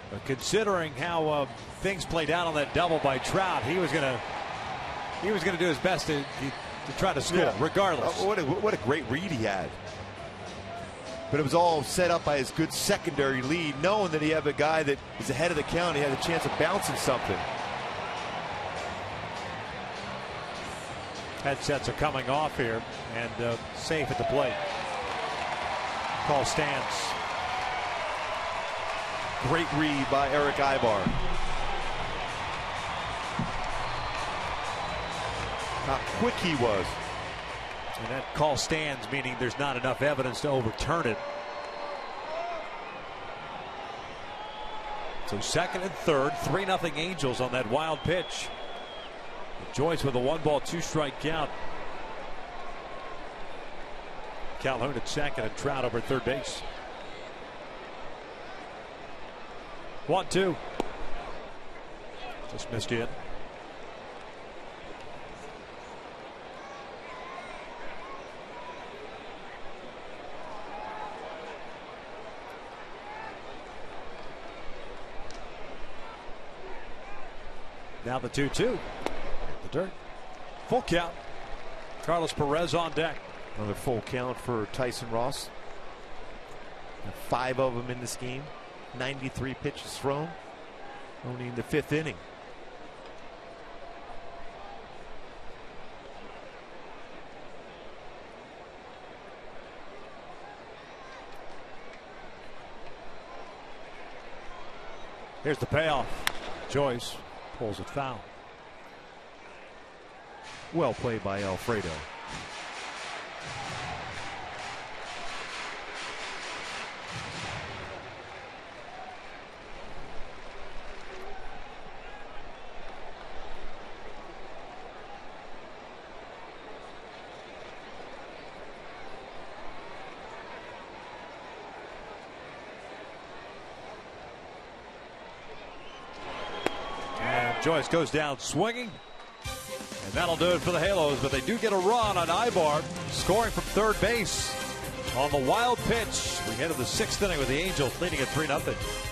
But considering how things played out on that double by Trout, he was gonna do his best to try to score, regardless. What a great read he had. But it was all set up by his good secondary lead, knowing that he had a guy that is ahead of the count. He had a chance of bouncing something. Headsets are coming off here, and safe at the plate. Call stands. Great read by Erick Aybar. How quick he was. And that call stands, meaning there's not enough evidence to overturn it. So second and third, 3-0 Angels on that wild pitch. Joyce with a 1-ball, 2-strike count. Calhoun at second and Trout over third base. 1-2. Just missed it. Now the 2-2. The dirt. Full count. Carlos Perez on deck. Another full count for Tyson Ross. 5 of them in this game. 93 pitches thrown. Only in the 5th inning. Here's the payoff. Joyce pulls it foul. Well played by Alfredo. Joyce goes down swinging, and that'll do it for the Halos. But they do get a run on Aybar, scoring from third base on the wild pitch. We head to the 6th inning with the Angels leading at 3-0.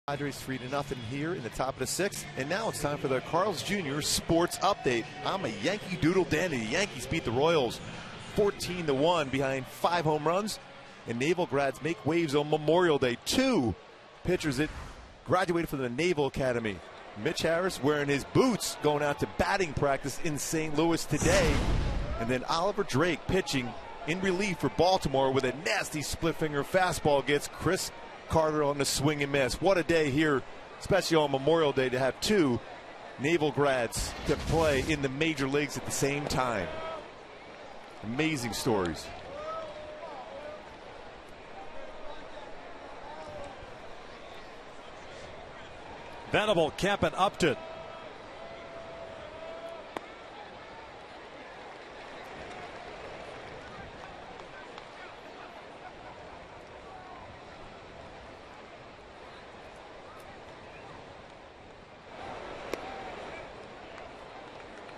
Padres 3-0 here in the top of the 6th. And now it's time for the Carl's Jr. Sports Update. I'm a Yankee doodle dandy. The Yankees beat the Royals 14-1 behind 5 home runs. And Naval grads make waves on Memorial Day. 2 pitchers that graduated from the Naval Academy. Mitch Harris wearing his boots going out to batting practice in St. Louis today. And then Oliver Drake pitching in relief for Baltimore with a nasty split finger fastball gets Chris Carter on the swing and miss. What a day here, especially on Memorial Day, to have 2 Naval grads to play in the major leagues at the same time. Amazing stories. Venable, Kemp, and Upton.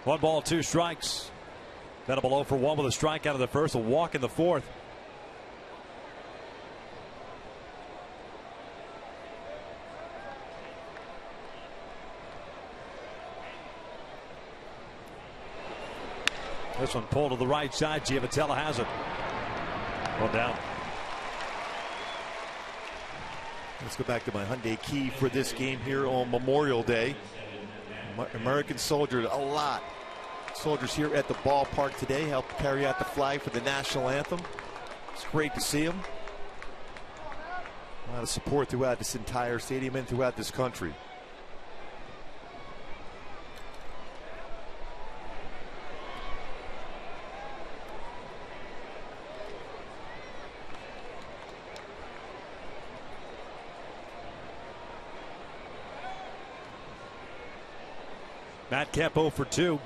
One ball, 2 strikes. Venable 0 for 1 with a strikeout in the first, a walk in the fourth. This one pulled to the right side. Giavotella has it. One down. Let's go back to my Hyundai key for this game here on Memorial Day. American soldiers, a lot. Soldiers here at the ballpark today helped carry out the flag for the national anthem. It's great to see them. A lot of support throughout this entire stadium and throughout this country. Matt Kemp 0 for 2.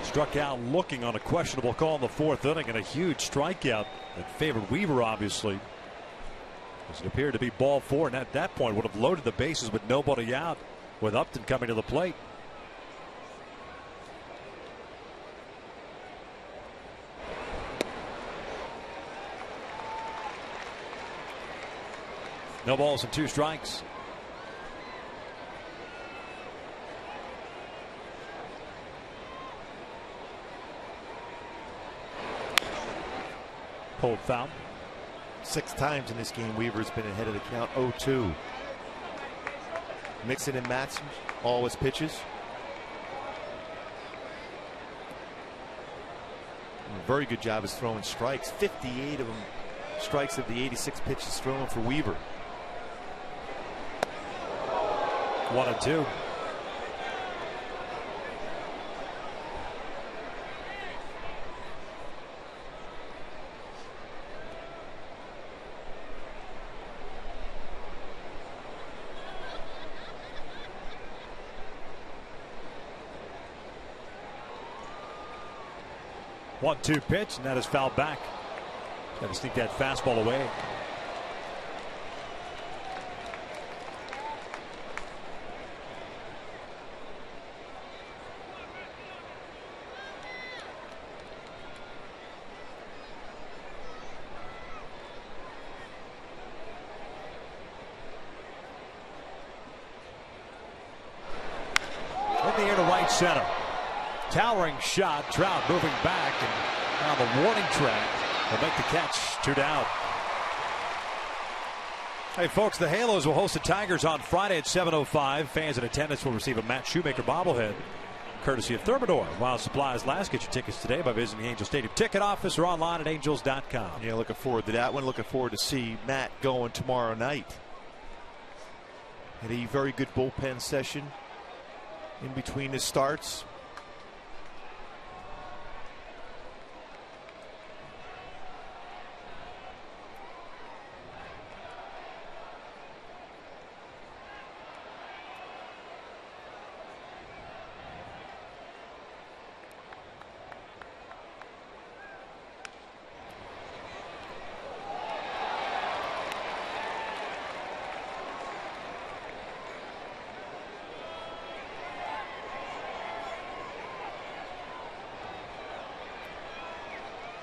Struck out looking on a questionable call in the 4th inning, and a huge strikeout that favored Weaver, obviously, as it appeared to be ball 4, and at that point would have loaded the bases with nobody out, with Upton coming to the plate. No balls and 2 strikes. Pulled foul. 6 times in this game Weaver's been ahead of the count. 0-2. Mixon and Matson, all his pitches. A very good job is throwing strikes. 58 of them strikes of the 86 pitches thrown for Weaver. 1-2. One-two pitch, and that is fouled back. Got to sneak that fastball away. In the air to right center. Towering shot. Trout moving back and on the warning track. They'll make the catch. 2 down. Hey folks, the Halos will host the Tigers on Friday at 7:05. Fans in attendance will receive a Matt Shoemaker bobblehead courtesy of Thermador. While supplies last, get your tickets today by visiting the Angel Stadium ticket office or online at angels.com. Yeah, looking forward to that one. Looking forward to see Matt going tomorrow night. Had a very good bullpen session in between his starts.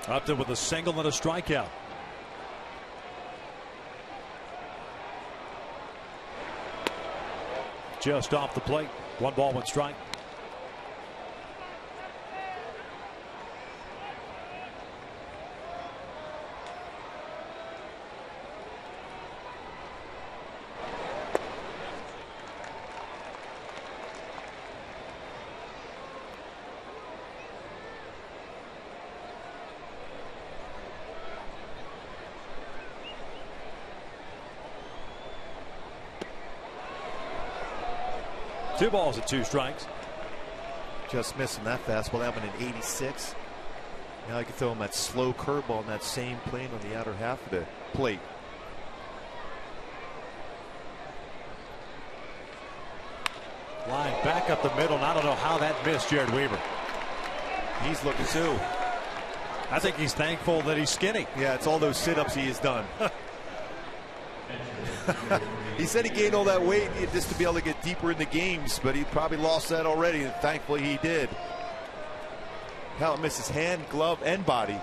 Upton with a single and a strikeout. just off the plate. 1 ball, 1 strike. Two balls and 2 strikes. Just missing that fastball. That went in 86. Now I can throw him that slow curveball in that same plane on the outer half of the plate. Line back up the middle, and I don't know how that missed Jared Weaver. He's looking too. I think he's thankful that he's skinny. Yeah, it's all those sit-ups he has done. He said he gained all that weight just to be able to get deeper in the games, but he probably lost that already, and thankfully he did. How it misses hand, glove, and body.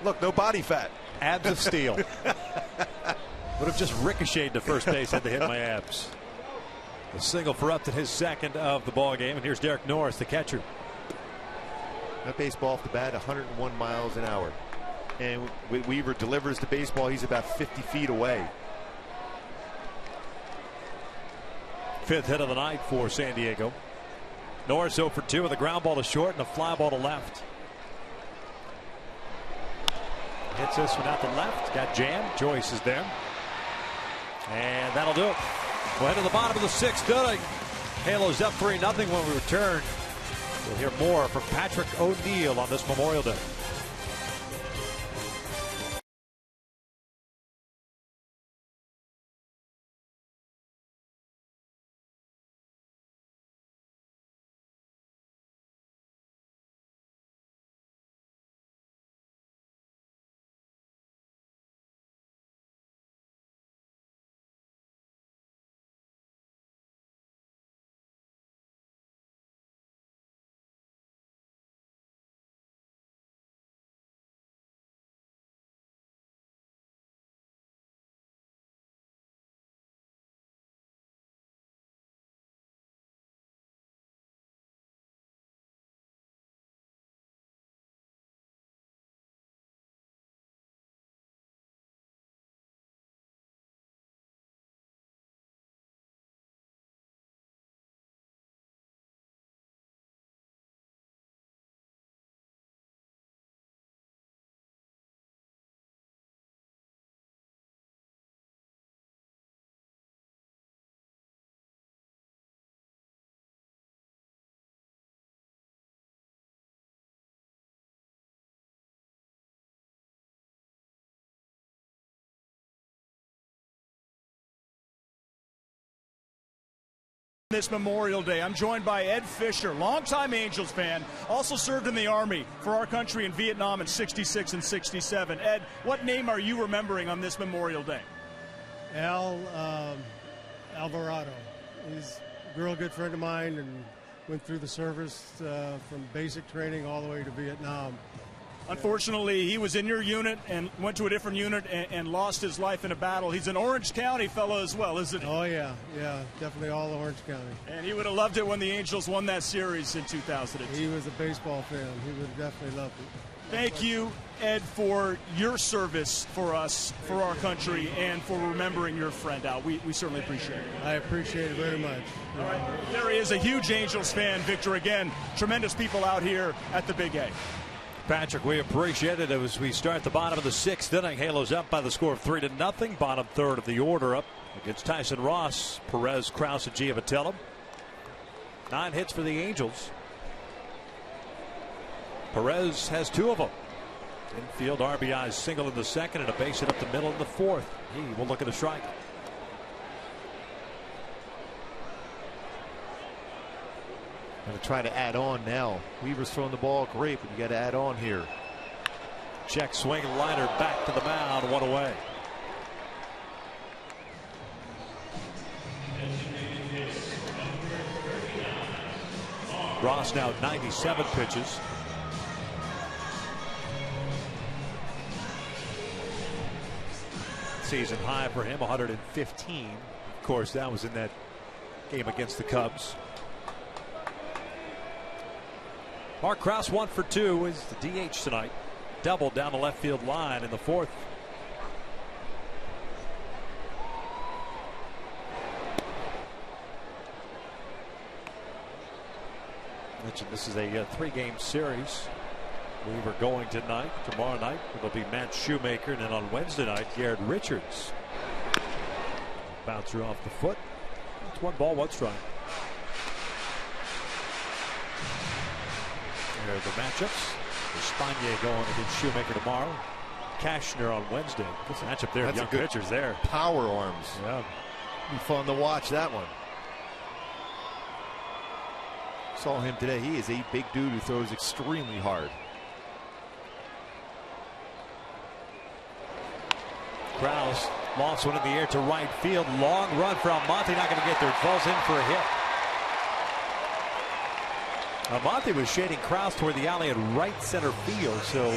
Look, no body fat. Abs of steel. Would have just ricocheted to first base had they hit my abs. A single for Upton, his second of the ball game, and here's Derek Norris, the catcher. That baseball off the bat, 101 miles an hour, and Weaver delivers the baseball. He's about 50 feet away. 5th hit of the night for San Diego. Norris 0 for 2 with a ground ball to short and a fly ball to left. Hits this one out to left. Got jammed. Joyce is there. And that'll do it. We'll head to the bottom of the 6th inning. Halos up 3-0 when we return. We'll hear more from Patrick O'Neill on this Memorial Day. This Memorial Day, I'm joined by Ed Fisher, longtime Angels fan, also served in the Army for our country in Vietnam in '66 and '67. Ed, what name are you remembering on this Memorial Day? Alvarado. He's a real good friend of mine and went through the service from basic training all the way to Vietnam. Unfortunately, he was in your unit and went to a different unit and lost his life in a battle. He's an Orange County fellow as well, isn't he? Oh, yeah, definitely all Orange County. And he would have loved it when the Angels won that series in 2002. He was a baseball fan. He would have definitely loved it. Thank you, Ed, for your service for us, for our country, and for remembering your friend out. We certainly appreciate it. I appreciate it very much. All right. There he is, a huge Angels fan. Victor, again, tremendous people out here at the Big A. Patrick, we appreciate it as we start the bottom of the 6th inning. Halos up by the score of 3-0. Bottom third of the order up against Tyson Ross, Perez, Krause, and Giavatello. 9 hits for the Angels. Perez has 2 of them. Infield RBI single in the second and a base hit up the middle in the 4th. He will look at a strike. Going to try to add on now. Weaver's throwing the ball great, but you got to add on here. Check swing liner back to the mound, 1 away. Ross now 97 pitches. Season high for him, 115. Of course, that was in that game against the Cubs. Mark Krause 1 for 2 is the DH tonight. Doubled down the left field line in the fourth. I mentioned this is a 3-game series. We were going tonight. Tomorrow night it'll be Matt Shoemaker, and then on Wednesday night Garrett Richards. Bouncer off the foot. It's 1 ball, 1 strike. There are the matchups. Espana going against Shoemaker tomorrow. Cashner on Wednesday. Good matchup there. That's young a good pitchers there. Power arms. Yeah. Be fun to watch that one. Saw him today. He is a big dude who throws extremely hard. Krause lost one in the air to right field. Long run for Almonte. Not going to get there. It falls in for a hit. Almonte was shading Krause toward the alley in right center field. So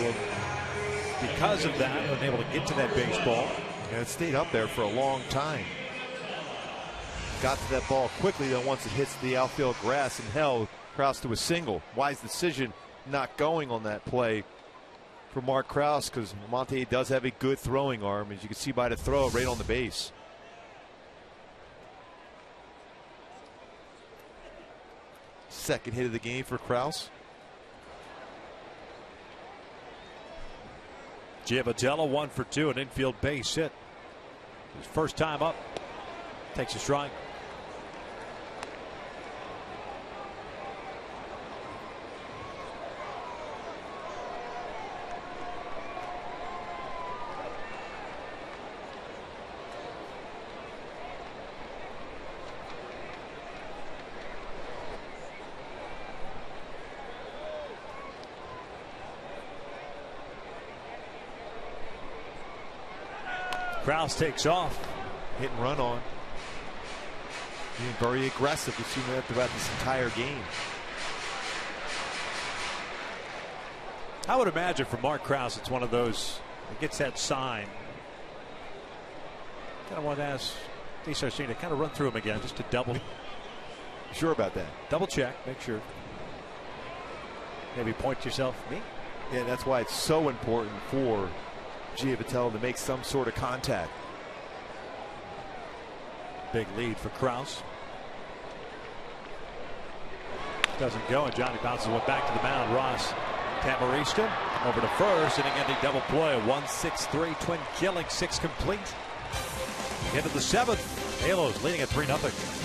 because of that, unable to get to that baseball. And it stayed up there for a long time. Got to that ball quickly, then once it hits the outfield grass and held Krause to a single. Wise decision not going on that play for Mark Krause, because Monte does have a good throwing arm, as you can see by the throw right on the base. Second hit of the game for Krause. Giavotella 1 for 2, an infield base hit. His first time up. Takes a strike. Krause takes off. Hit and run on. Being very aggressive. We've seen that throughout this entire game. I would imagine for Mark Krause, it's one of those that gets that sign. Kind of want to ask DeSarcina to kind of run through him again just to double. Sure about that? Double check, make sure. Maybe point to yourself, me? Yeah, that's why it's so important for Giavotella to make some sort of contact. Big lead for Krause. Doesn't go, and Johnny bounces one back to the mound. Ross Tamarista over to first, and again, double play. 1-6-3 twin killing, 6 complete. Into the 7th. Halos leading at 3-0.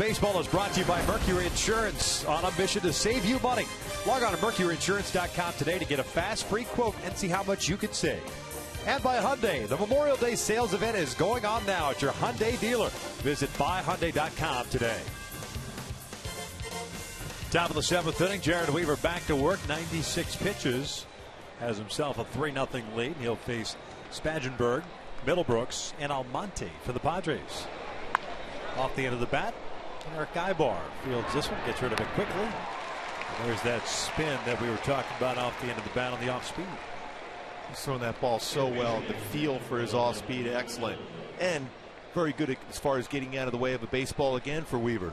Baseball is brought to you by Mercury Insurance, on a mission to save you money. Log on to MercuryInsurance.com today to get a fast, free quote and see how much you can save. And by Hyundai, the Memorial Day sales event is going on now at your Hyundai dealer. Visit buyhyundai.com today. Top of the 7th inning, Jared Weaver back to work, 96 pitches. Has himself a 3-0 lead. He'll face Spangenberg, Middlebrooks, and Almonte for the Padres. Off the end of the bat, Erick Aybar fields this one, gets rid of it quickly. And there's that spin that we were talking about off the end of the bat on the off speed. He's throwing that ball so well. The feel for his off speed, excellent. And very good as far as getting out of the way of a baseball again for Weaver.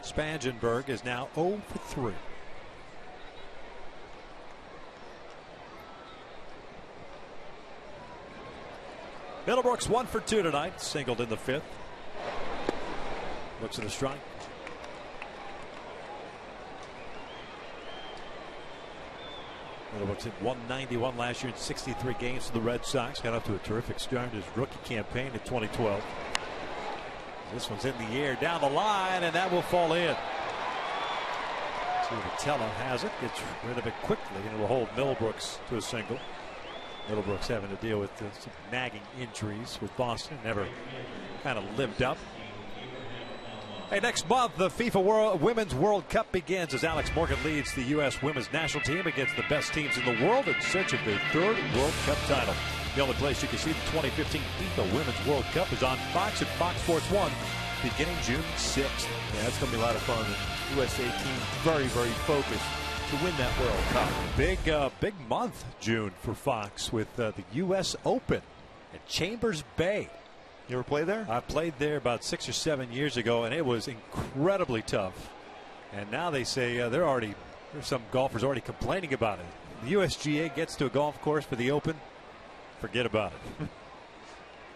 Spangenberg is now 0 for 3. Middlebrooks 1 for 2 tonight, singled in the 5th. Looks at a strike. Middlebrooks hit 191 last year in 63 games for the Red Sox. Got off to a terrific start in his rookie campaign in 2012. This one's in the air down the line, and that will fall in. So Vitello has it, gets rid of it quickly, and it will hold Middlebrooks to a single. Middlebrooks having to deal with some nagging injuries with Boston. Never kind of lived up. Hey, next month, the FIFA Women's World Cup begins as Alex Morgan leads the U.S. women's national team against the best teams in the world in search of their 3rd World Cup title. The only place you can see the 2015 FIFA Women's World Cup is on Fox and Fox Sports 1 beginning June 6th. Yeah, it's going to be a lot of fun. The USA team very, very focused to win that World Cup. Big month, June, for Fox with the U.S. Open at Chambers Bay. You ever play there? I played there about 6 or 7 years ago, and it was incredibly tough. And now they say there's some golfers already complaining about it. The USGA gets to a golf course for the Open. Forget about it.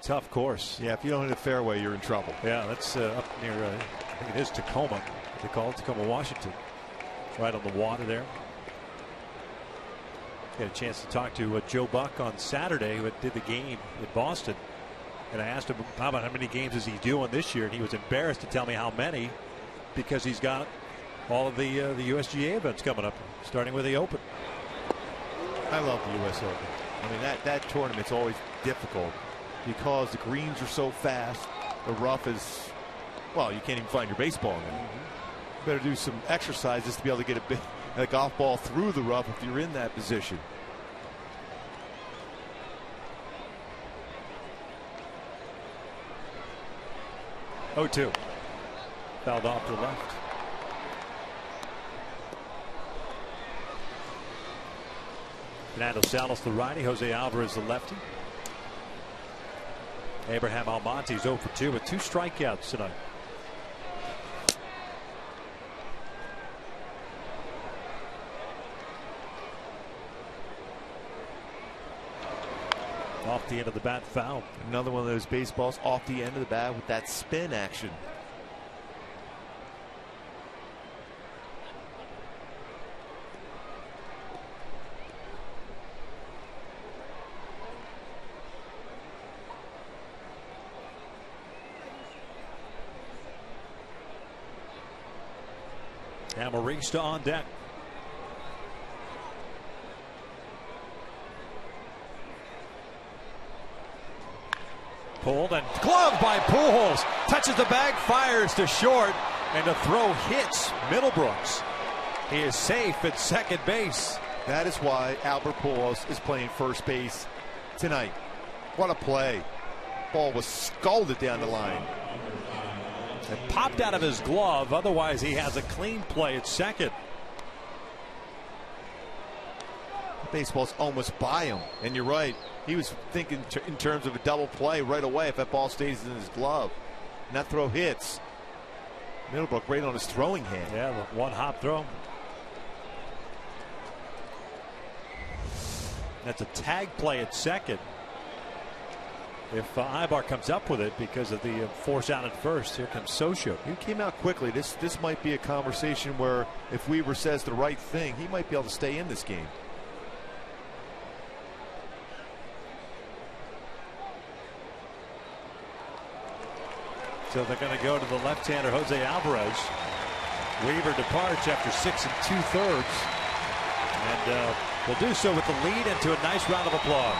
Tough course. Yeah, if you don't hit a fairway, you're in trouble. Yeah, that's up near, I think it is Tacoma. They call it Tacoma, Washington. Right on the water there. Had a chance to talk to Joe Buck on Saturday, who did the game in Boston. And I asked him how many games is he doing this year, and he was embarrassed to tell me how many, because he's got all of the USGA events coming up, starting with the Open. I love the U.S. Open. I mean, that tournament's always difficult because the greens are so fast. The rough is, well, you can't even find your baseball in there. You better do some exercises to be able to get a golf ball through the rough if you're in that position. Oh, 2. Fouled off to the left. Fernando Salas, the righty. Jose Alvarez, the lefty. Abraham Almonte's 0 for 2 with 2 strikeouts tonight. Off the end of the bat, foul. Another one of those baseballs off the end of the bat with that spin action. Amarista on deck. Pulled and gloved by Pujols. Touches the bag, fires to short, and the throw hits Middlebrooks. He is safe at second base. That is why Albert Pujols is playing first base tonight. What a play. Ball was scalded down the line. It popped out of his glove. Otherwise, he has a clean play at second. Baseball's almost by him. And you're right. He was thinking in terms of a double play right away if that ball stays in his glove. And that throw hits. Middlebrook right on his throwing hand. Yeah, the one hop throw. That's a tag play at second. If Aybar comes up with it because of the force out at first, here comes Socio. He came out quickly. This might be a conversation where if Weaver says the right thing, he might be able to stay in this game. So they're going to go to the left-hander Jose Alvarez. Weaver departs after 6 2/3, and will do so with the lead and to a nice round of applause.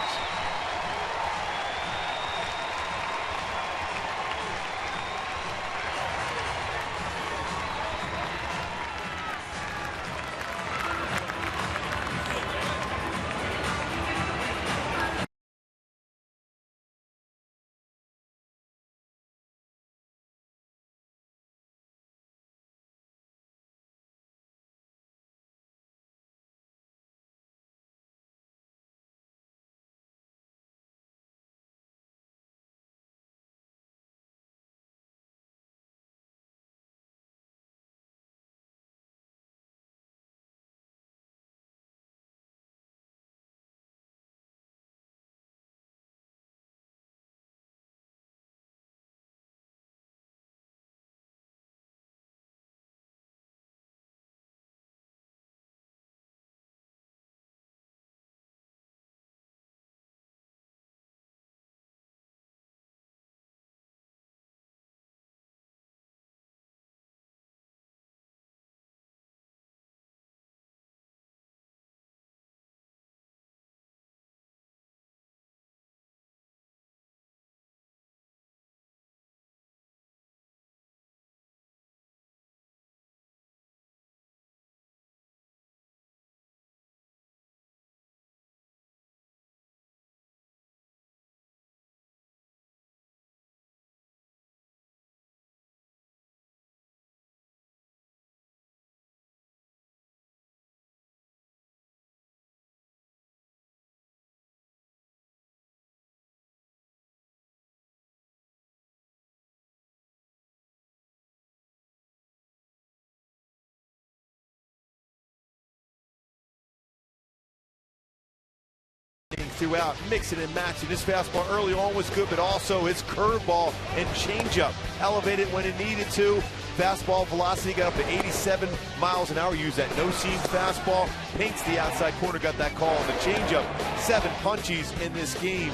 Throughout, mixing and matching. His fastball early on was good, but also his curveball and changeup elevated when it needed to. Fastball velocity got up to 87 miles an hour. Used that no-seam fastball, paints the outside corner, got that call on the changeup. 7 punchies in this game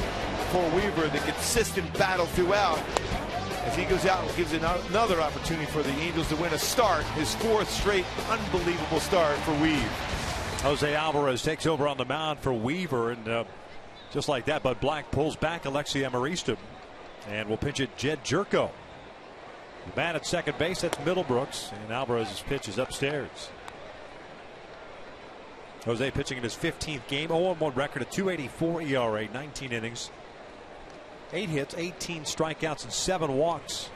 for Weaver. The consistent battle throughout as he goes out and gives another opportunity for the Angels to win a start. His 4th straight unbelievable start for Weaver. Jose Alvarez takes over on the mound for Weaver, and just like that, Bud Black pulls back Alexi Amarista and will pitch it Jed Jerko. The man at second base, that's Middlebrooks, and Alvarez's pitch is upstairs. Jose pitching in his 15th game, 0-1 record, a 2.84 ERA, 19 innings, 8 hits, 18 strikeouts, and 7 walks.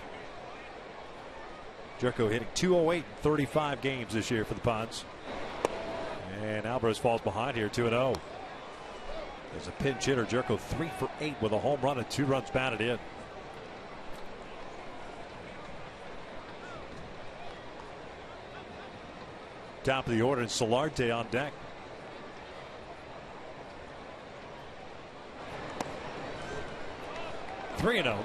Jerko hitting .208 in 35 games this year for the Pods. And Alvarez falls behind here, 2-0. As a pinch hitter, Jerko 3 for 8 with a home run and 2 runs batted in. Top of the order, and Solarte on deck. Three and 0.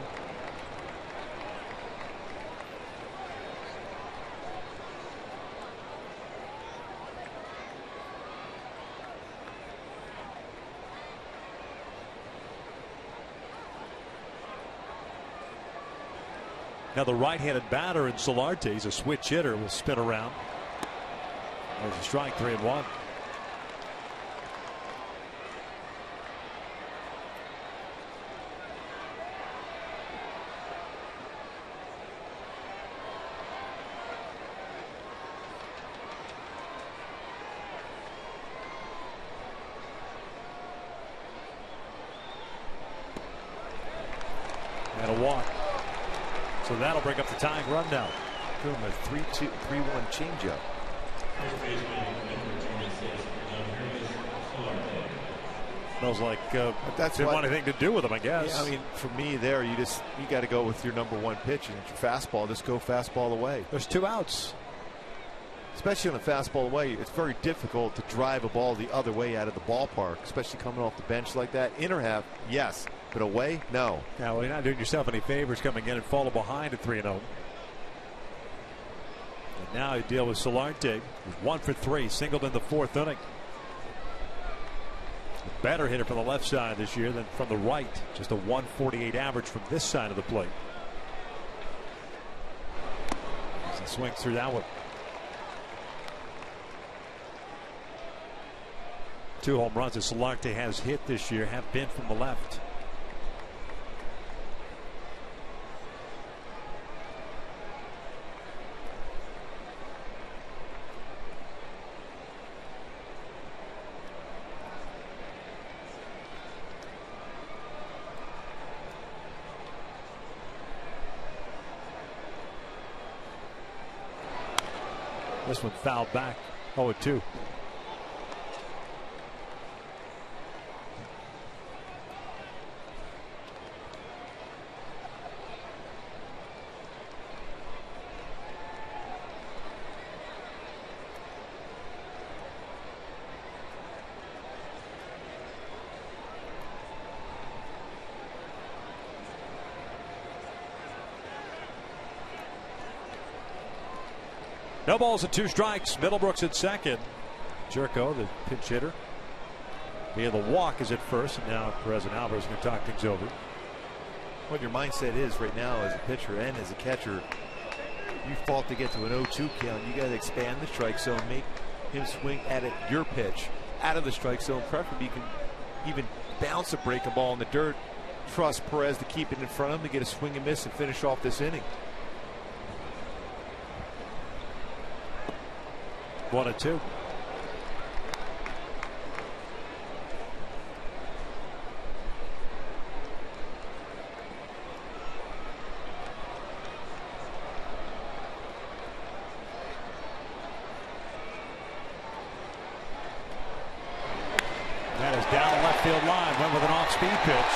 Now the right-handed batter in Solarte, he's a switch hitter, will spin around. There's a strike, 3-1. And a walk. So that'll bring up the tying run now. Boom, a 3-1 changeup. Smells like that's didn't want anything to do with him, I guess. Yeah, I mean, for me, there you got to go with your number 1 pitch, and your fastball. Just go fastball away. There's 2 outs. Especially on a fastball away, it's very difficult to drive a ball the other way out of the ballpark, especially coming off the bench like that. Inner half, yes, but away, no. Yeah, well, you're not doing yourself any favors coming in and falling behind at 3-0. And now you deal with Solarte, who's 1 for 3, singled in the 4th inning. A better hitter from the left side this year than from the right. Just a 148 average from this side of the plate. Swing through that one. 2 home runs that Solarte has hit this year have been from the left. This one fouled back. 0-2. No balls and 2 strikes. Middlebrooks at second. Jerko, the pinch hitter, via the walk, is at first, and now Perez and Alvarez are going to talk things over. What your mindset is right now as a pitcher and as a catcher, you fought to get to an 0-2 count. You got to expand the strike zone, make him swing at it, your pitch, out of the strike zone. Preferably you can even bounce a breaking ball in the dirt. Trust Perez to keep it in front of him to get a swing and miss and finish off this inning. 1-2. That is down the left field line. Went with an off-speed pitch.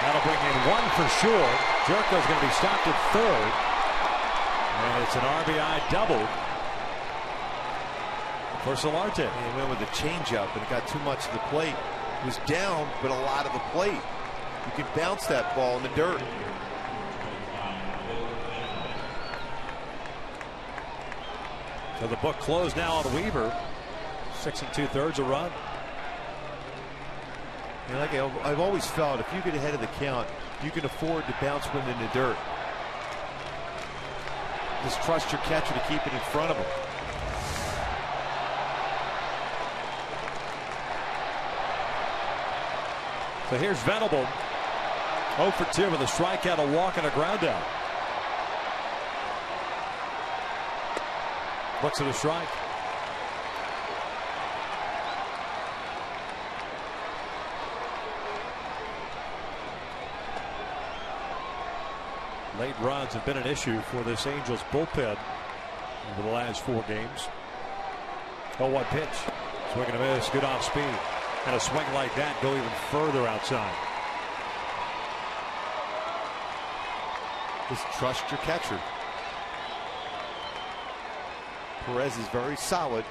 That'll bring in 1 for sure. Jerko's going to be stopped at third. And it's an RBI double for Solarte. He went with a changeup and it got too much of the plate. It was down, but a lot of the plate. You can bounce that ball in the dirt. So the book closed now on Weaver. 6 2/3 a run. And like I've always felt, if you get ahead of the count, you can afford to bounce one in the dirt. Just trust your catcher to keep it in front of him. So here's Venable. 0 for 2 with a strikeout, a walk, and a ground out. Looks at a strike. Late runs have been an issue for this Angels bullpen over the last 4 games. 0-1 pitch. Swing and a miss. Good off speed. And a swing like that go even further outside. Just trust your catcher. Perez is very solid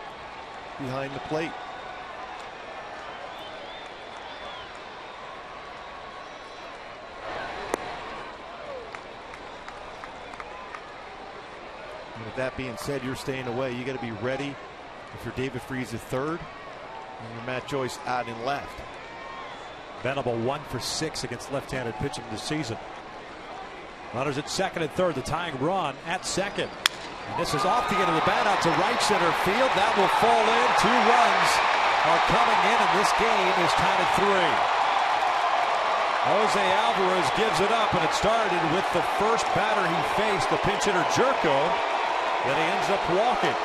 behind the plate. And with that being said, you're staying away. You got to be ready if you're David Freese at third and you're Matt Joyce out in left. Venable 1 for 6 against left-handed pitching this season. Runners at second and third. The tying run at second. And this is off to get to the bat out to right center field. That will fall in. 2 runs are coming in, and this game is tied at 3. Jose Alvarez gives it up, and it started with the first batter he faced, the pinch hitter Jerko. Then he ends up walking.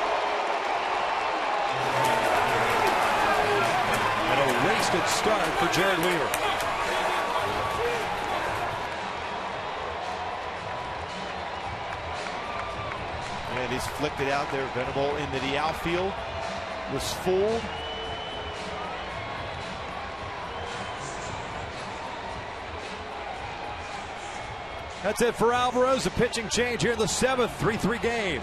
And a wasted start for Jared Weaver. And he's flicked it out there. Venable into the outfield. Was fooled. That's it for Alvarez. A pitching change here in the 7th. 3-3 game.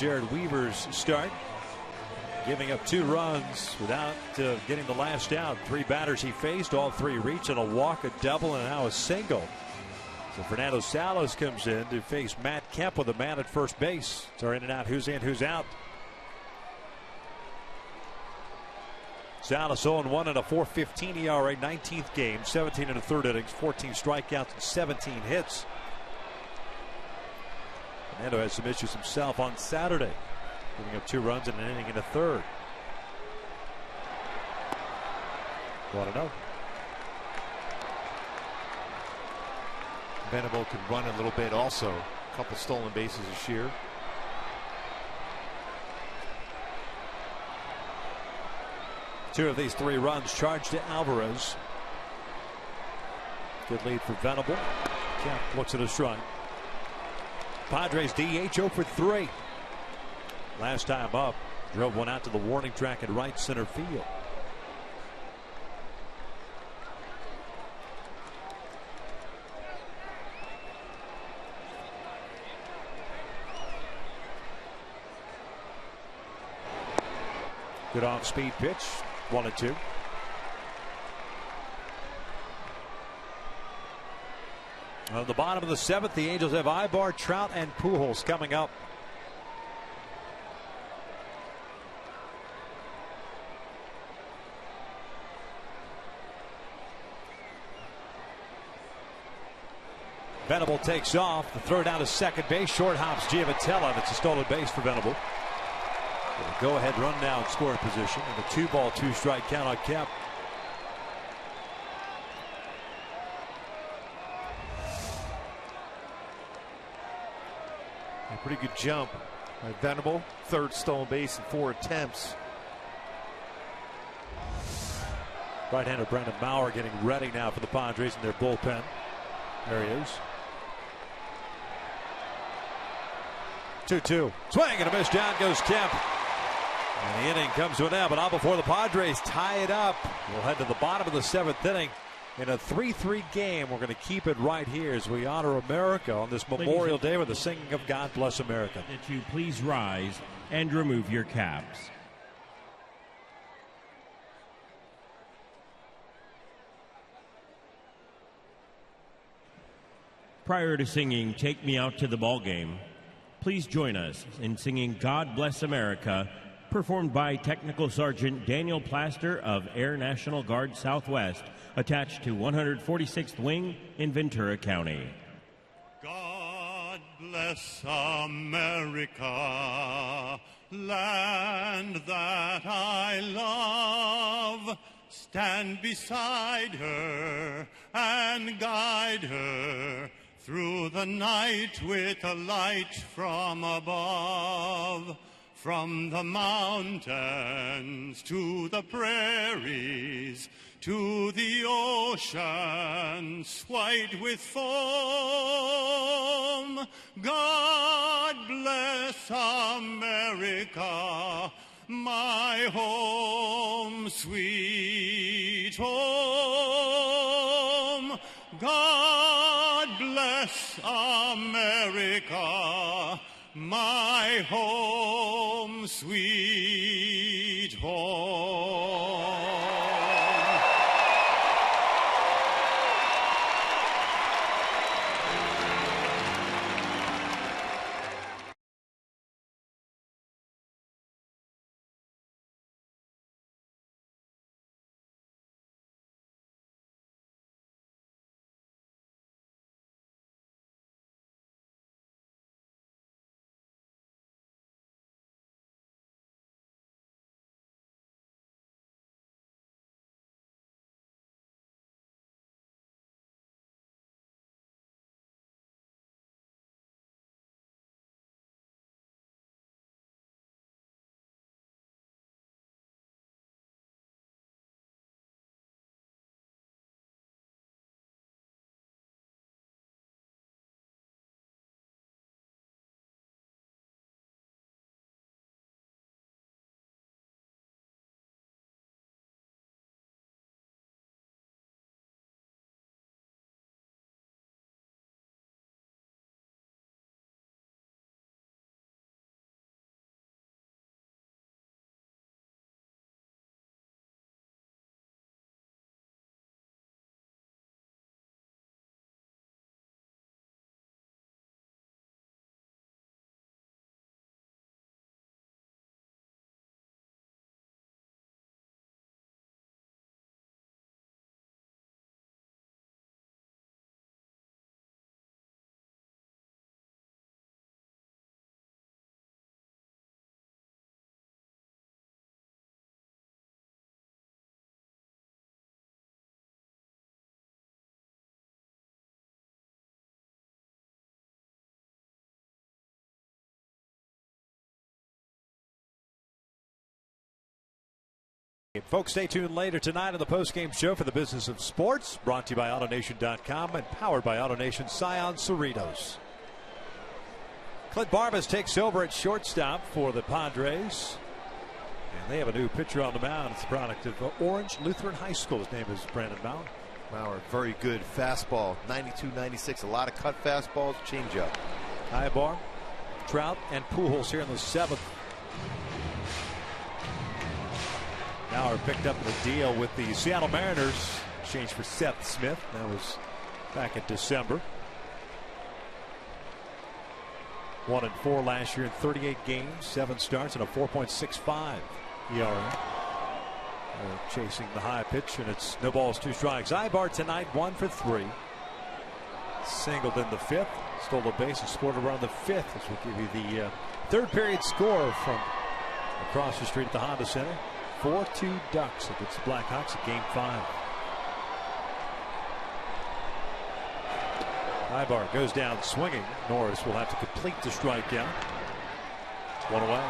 Jared Weaver's start, giving up 2 runs without getting the last out. 3 batters he faced, all 3 reached, and a walk, a double, and now a single. So Fernando Salas comes in to face Matt Kemp with a man at first base. It's our in and out, who's in, who's out. Salas 0-1 and a 4.15 ERA, 19th game, 17 and a third innings, 14 strikeouts and 17 hits. Fernando had some issues himself on Saturday, giving up 2 runs in an inning and a third. 1-0. Venable could run a little bit also. A couple stolen bases this year. Two of these 3 runs charged to Alvarez. Good lead for Venable. Kemp looks at a strike. Padres DH 0 for 3. Last time up, drove one out to the warning track in right center field. Good off-speed pitch, 1-2. On the bottom of the 7th, the Angels have Aybar, Trout, and Pujols coming up. Venable takes off. The throw down to second base. Short hops Giavotella, and it's a stolen base for Venable. Go ahead run now in scoring position, and a 2-ball 2-strike count on Kemp. A pretty good jump by Venable. 3rd stolen base in 4 attempts. Right-hander Brandon Maurer getting ready now for the Padres in their bullpen. There he is. 2-2. Swing and a miss. Down goes Kemp. And the inning comes to an end, but not before the Padres tie it up. We'll head to the bottom of the 7th inning in a 3-3 game. We're going to keep it right here as we honor America on this Memorial Day with the singing of God Bless America. That you please rise and remove your caps. Prior to singing Take Me Out to the Ball Game, please join us in singing God Bless America, performed by Technical Sergeant Daniel Plaster of Air National Guard Southwest, attached to 146th Wing in Ventura County. God bless America, land that I love. Stand beside her and guide her through the night with a light from above. From the mountains to the prairies, to the oceans white with foam. God bless America, my home, sweet home. God bless America, my home, sweet home. Folks, stay tuned later tonight on the postgame show for the business of sports, brought to you by AutoNation.com and powered by AutoNation Scion Cerritos. Clint Barbas takes over at shortstop for the Padres. And they have a new pitcher on the mound. It's the product of Orange Lutheran High School. His name is Brandon Maurer. Maurer, very good fastball, 92-96. A lot of cut fastballs, changeup. Aybar, Trout, and Pujols here in the 7th. Maurer picked up the deal with the Seattle Mariners. Changed for Seth Smith. That was back in December. 1-4 last year in 38 games, 7 starts, and a 4.65 ERA. Chasing the high pitch, and it's no balls, 2 strikes. Aybar tonight 1 for 3. Singled in the 5th, stole a base and scored a run in the 5th. This will give you the third period score from across the street at the Honda Center. 4-2 Ducks against the Blackhawks at Game 5. Aybar goes down swinging. Norris will have to complete the strikeout. 1 away.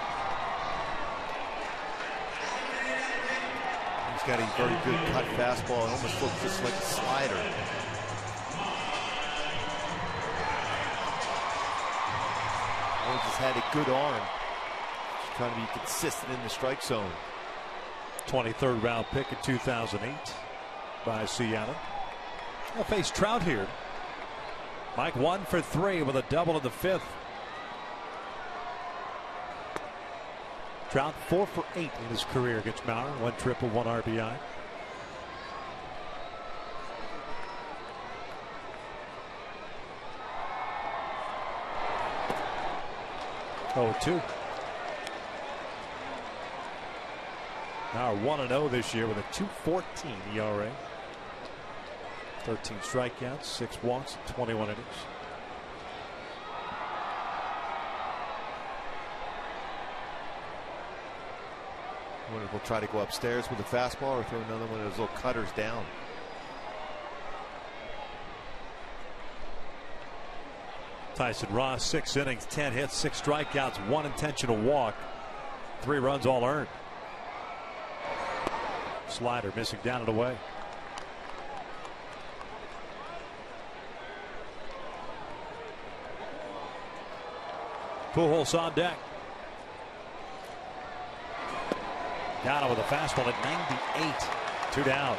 He's got a very good cut fastball. It almost looks just like a slider. He just had a good arm. Just trying to be consistent in the strike zone. 23rd round pick in 2008 by Seattle. They'll face Trout here. Mike 1 for 3 with a double in the 5th. Trout 4 for 8 in his career against Maurer. 1 triple, 1 RBI. Oh, 2. Maurer 1-0 this year with a 2.14 ERA. 13 strikeouts, 6 walks, 21 innings. We'll try to go upstairs with a fastball or throw another one of those little cutters down. Tyson Ross, 6 innings, 10 hits, 6 strikeouts, 1 intentional walk, 3 runs all earned. Slider missing down and away. Pujols on deck. Down with a fastball at 98. 2 down.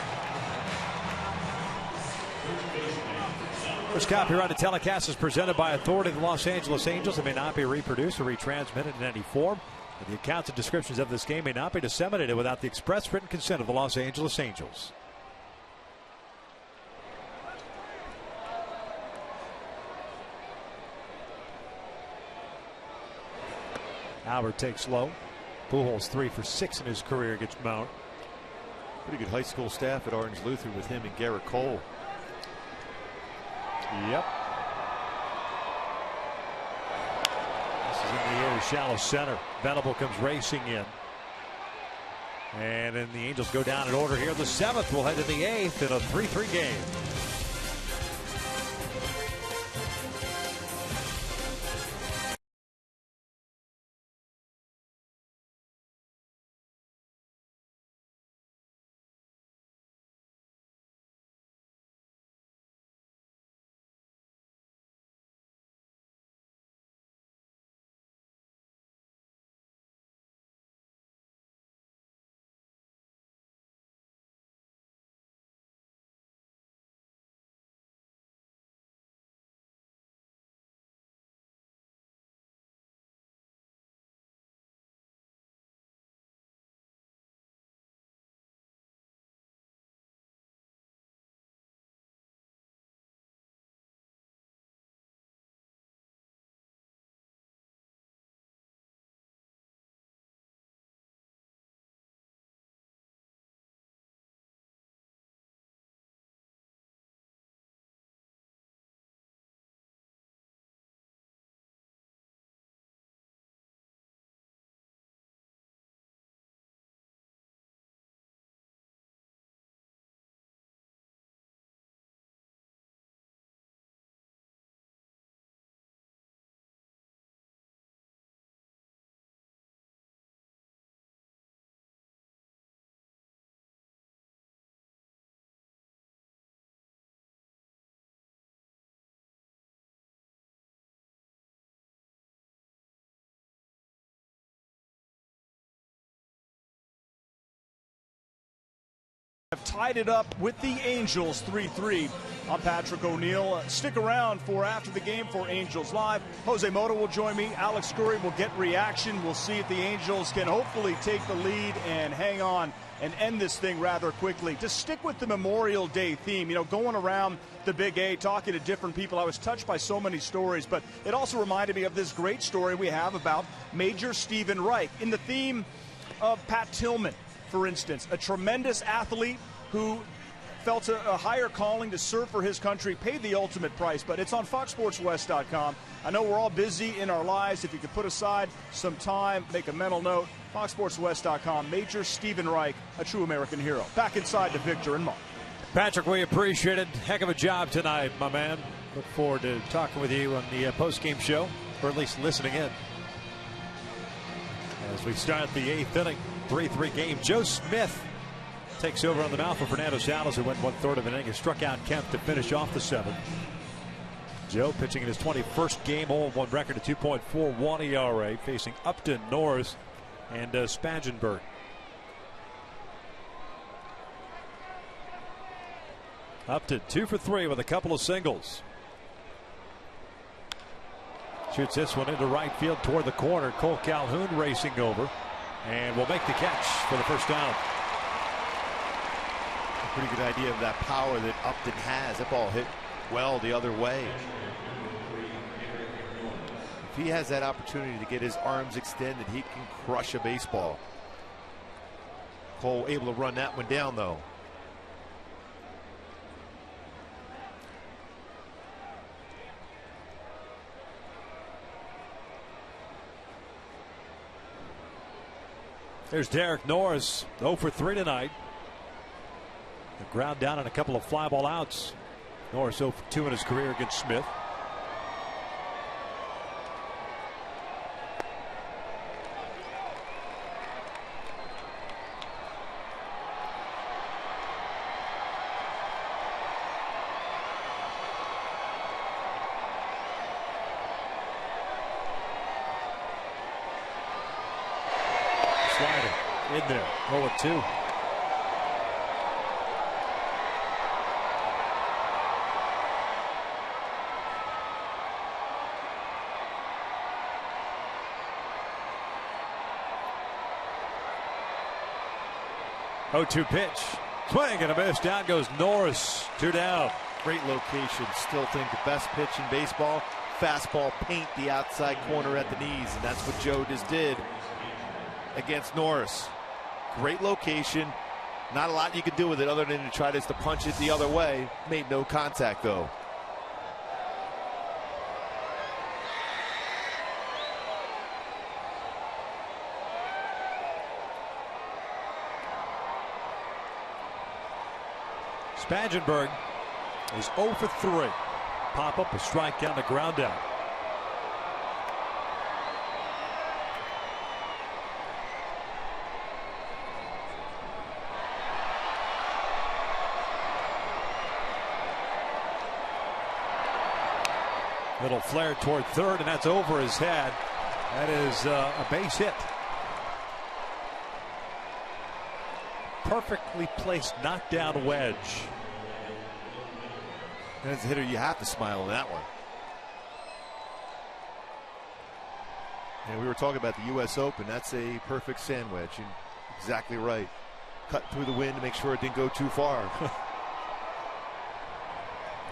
First copyrighted telecast is presented by authority of the Los Angeles Angels. It may not be reproduced or retransmitted in any form. And the accounts and descriptions of this game may not be disseminated without the express written consent of the Los Angeles Angels. Albert takes low. Pujols 3 for 6 in his career against Maurer. Pretty good high school staff at Orange Lutheran with him and Garrett Cole. Yep. This is in the air, shallow center. Venable comes racing in. And then the Angels go down in order here. The 7th will head to the 8th in a 3-3 game. tied it up with the Angels 3-3. I'm Patrick O'Neill. Stick around for after the game for Angels Live. Jose Mota will join me. Alex Curry will get reaction. We'll see if the Angels can hopefully take the lead and hang on and end this thing rather quickly. To stick with the Memorial Day theme, you know, going around the Big A, talking to different people, I was touched by so many stories, but it also reminded me of this great story we have about Major Stephen Reich in the theme of Pat Tillman, for instance, a tremendous athlete who felt a higher calling to serve for his country, paid the ultimate price, but it's on FoxSportsWest.com. I know we're all busy in our lives. If you could put aside some time, make a mental note, FoxSportsWest.com, Major Stephen Reich, a true American hero. Back inside to Victor and Mark. Patrick, we appreciate it. Heck of a job tonight, my man. Look forward to talking with you on the post-game show, or at least listening in. As we start the 8th inning, 3-3 game. Joe Smith takes over on the mound for Fernando Salas, who went 1/3 of an inning and struck out Kemp to finish off the 7th. Joe pitching in his 21st game, 0-1 record, a 2.41 ERA, facing Upton, Norris, and Spangenberg. Upton 2 for 3 with a couple of singles. Shoots this one into right field toward the corner. Cole Calhoun racing over and will make the catch for the first down. A pretty good idea of that power that Upton has. That ball hit well the other way. If he has that opportunity to get his arms extended, he can crush a baseball. Cole able to run that one down, though. There's Derek Norris, 0 for 3 tonight. The ground down and a couple of fly ball outs. Norris 0 for 2 in his career against Smith. In there, 0-2. Oh-2 pitch. Swing and a miss. Down goes Norris. 2 down. Great location. Still think the best pitch in baseball. Fastball paint the outside corner at the knees, and that's what Joe just did against Norris. Great location. Not a lot you can do with it other than to try to punch it the other way. Made no contact, though. Spangenberg is 0 for 3. Pop up, a strikeout, a ground out. Little flare toward third, and that's over his head. That is a base hit. Perfectly placed knockdown wedge. And as a hitter, you have to smile on that one. And we were talking about the U.S. Open. That's a perfect sand wedge. And exactly right. Cut through the wind to make sure it didn't go too far.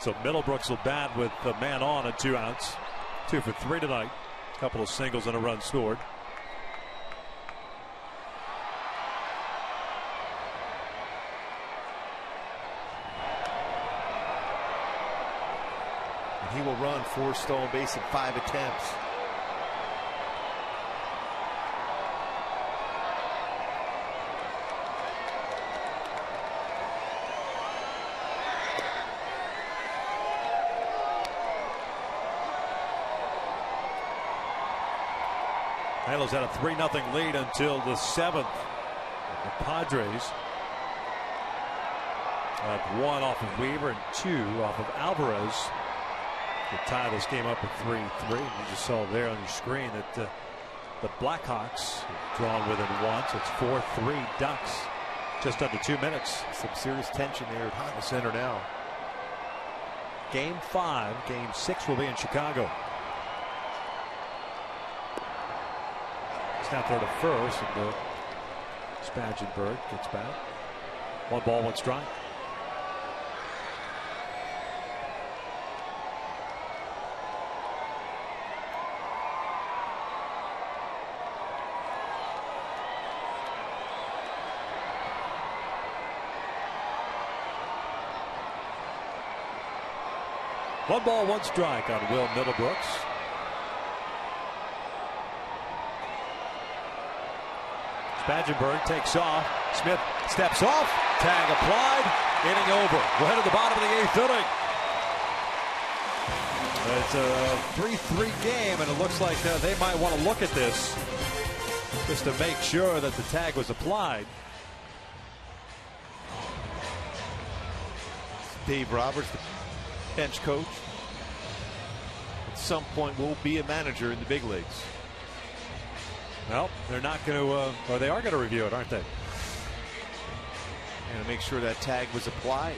So Middlebrooks will bat with the man on and 2 outs. 2 for 3 tonight. A couple of singles and a run scored. And he will run 4 stolen base in 5 attempts. Halos had a 3-0 lead until the 7th. The Padres had 1 off of Weaver and 2 off of Alvarez to tie this game up at 3-3. You just saw there on your screen that the Blackhawks have drawn within 1, so it's 4-3 Ducks. Just under 2 minutes. Some serious tension there at Honda Center now. Game 5. Game 6 will be in Chicago. Snap throw to first, and Spangenberg gets back. 1 ball, 1 strike. One ball, 1 strike on Will Middlebrooks. Spangenberg takes off. Smith steps off. Tag applied. Inning over. We're headed to the bottom of the 8th inning. It's a 3-3 game, and it looks like they might want to look at this just to make sure that the tag was applied. Dave Roberts, the bench coach, at some point will be a manager in the big leagues. Well, they're not going to, or they are going to review it, aren't they? And to make sure that tag was applied.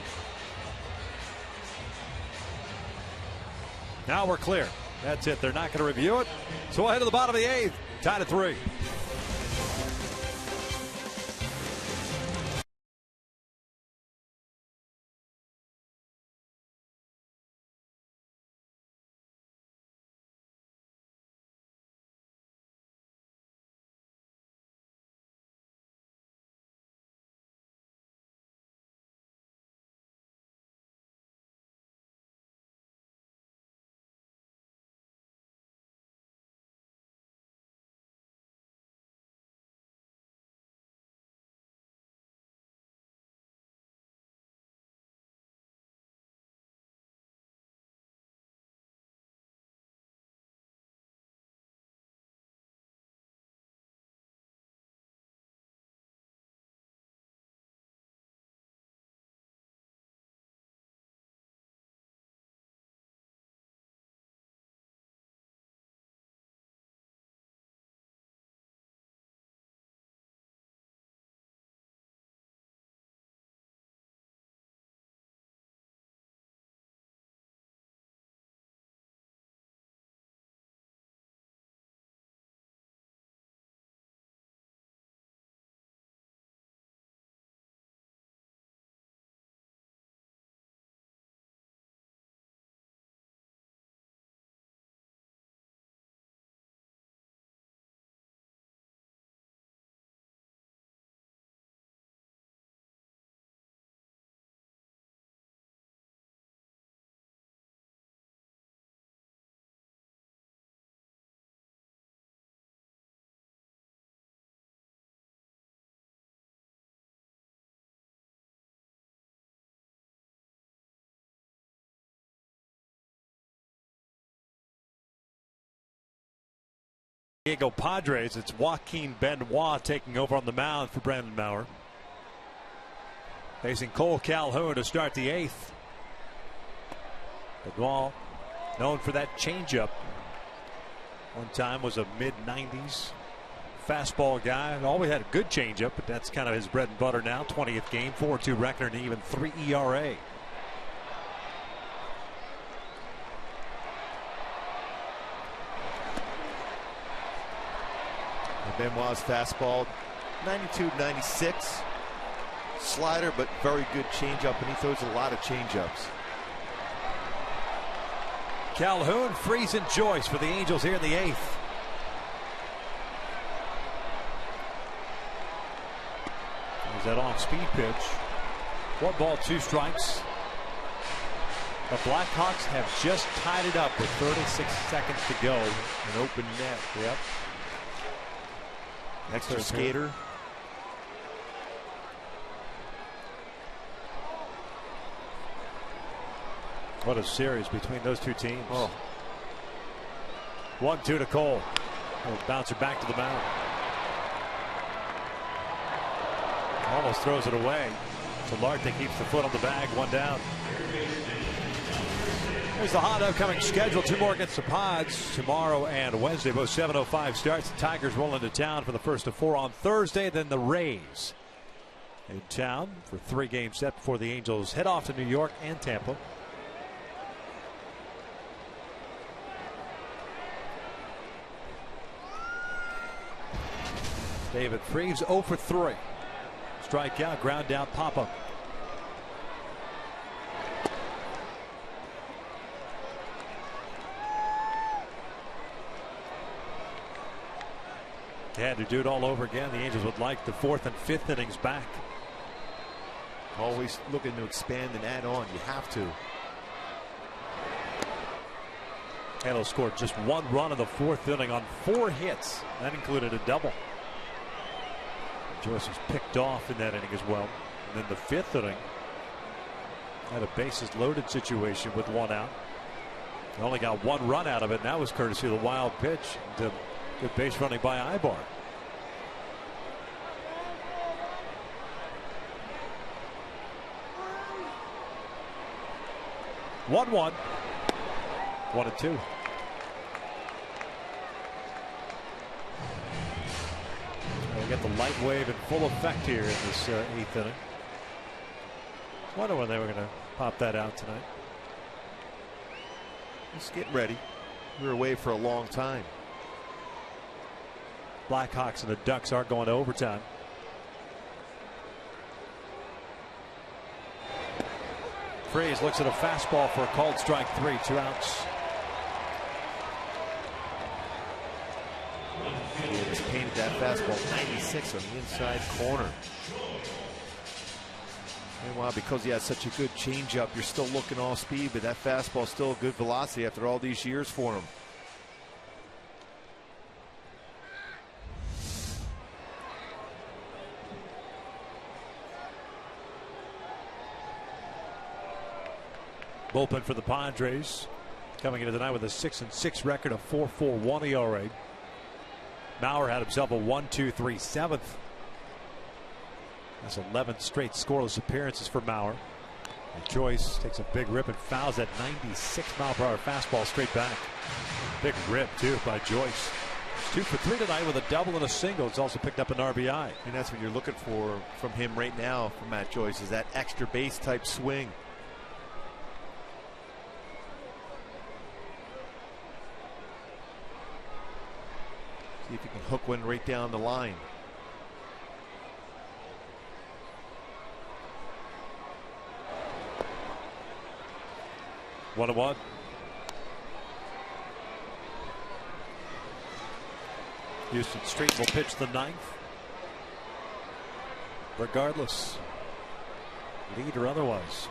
Now we're clear. That's it. They're not going to review it. So we'll head to the bottom of the 8th. Tied at 3. Diego Padres, it's Joaquin Benoit taking over on the mound for Brandon Maurer. Facing Cole Calhoun to start the 8th. Benoit, known for that changeup. One time was a mid-90s fastball guy. Always had a good changeup, but that's kind of his bread and butter now. 20th game, 4.2 record, and even 3 ERA. Benoit's fastball, 92, 96. Slider, but very good changeup, and he throws a lot of changeups. Calhoun, Freese, and Joyce for the Angels here in the 8th. There's that off-speed pitch. 1 ball, 2 strikes. The Blackhawks have just tied it up with 36 seconds to go. An open net. Yep. Extra skater. What a series between those two teams. Oh. 1-2 to Cole. He'll bounce it back to the mound. Almost throws it away. Solarte keeps the foot on the bag. 1 down. Here's the hot upcoming schedule. 2 more against the Pods tomorrow and Wednesday. Both 7:05 starts. The Tigers roll into town for the first of 4 on Thursday. Then the Rays. in town for 3 game set before the Angels head off to New York and Tampa. David Freese 0 for 3. Strikeout, ground out, pop-up. They had to do it all over again. The Angels would like the 4th and 5th innings back. Always looking to expand and add on. You have to. Halo scored just 1 run in the 4th inning on 4 hits. That included a double. Joyce was picked off in that inning as well. And then the 5th inning had a bases loaded situation with 1 out. They only got 1 run out of it, and that was courtesy of the wild pitch. Good base running by Aybar. One, 1-2. We get the light wave in full effect here in this 8th inning. Wonder when they were going to pop that out tonight. Just getting ready. We were away for a long time. Blackhawks and the Ducks aren't going to overtime. Freese looks at a fastball for a called strike 3, 2 outs. He just painted that fastball 96 on the inside corner. Meanwhile, because he has such a good changeup, you're still looking off speed, but that fastball still a good velocity after all these years for him. Bullpen for the Padres coming into tonight with a 6-6 record, a 4.41 ERA. Mauer had himself a 1-2-3 7th. That's 11 straight scoreless appearances for Mauer. And Joyce takes a big rip and fouls that 96-mile-per-hour fastball straight back. Big rip too by Joyce. 2 for 3 tonight with a double and a single. It's also picked up an RBI. And that's what you're looking for from him right now, from Matt Joyce, is that extra base type swing. See if you can hook one right down the line. One. Houston Street will pitch the 9th. Regardless, lead or otherwise.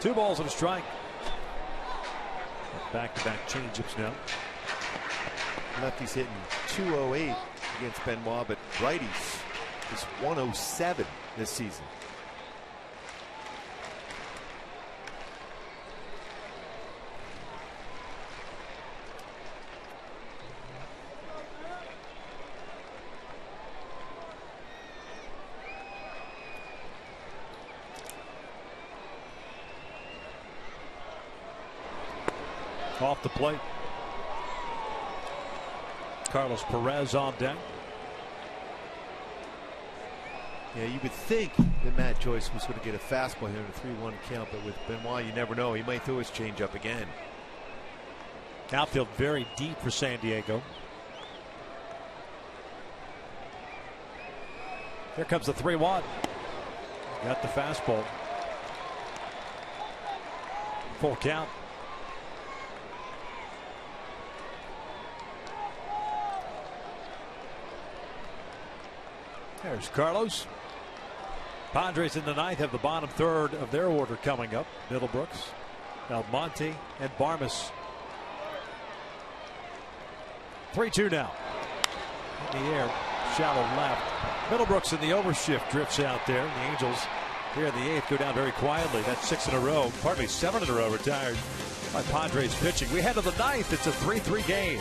Two balls and a strike. Back-to-back changeups now. Lefty's hitting 208 against Benoit, but righties is 107 this season. Off the plate. Carlos Perez on deck. Yeah, you would think that Matt Joyce was going to get a fastball here in a 3-1 count, but with Benoit, you never know. He might throw his changeup again. Outfield very deep for San Diego. Here comes the 3-1. Got the fastball. Full count. There's Carlos. Padres in the 9th have the bottom third of their order coming up. Middlebrooks, Almonte, and Barmes. 3-2 now. In the air, shallow left. Middlebrooks in the overshift drifts out there. The Angels here in the 8th go down very quietly. That's 6 in a row. Pardon me, 7 in a row retired by Padres pitching. We head to the 9th. It's a 3-3 game.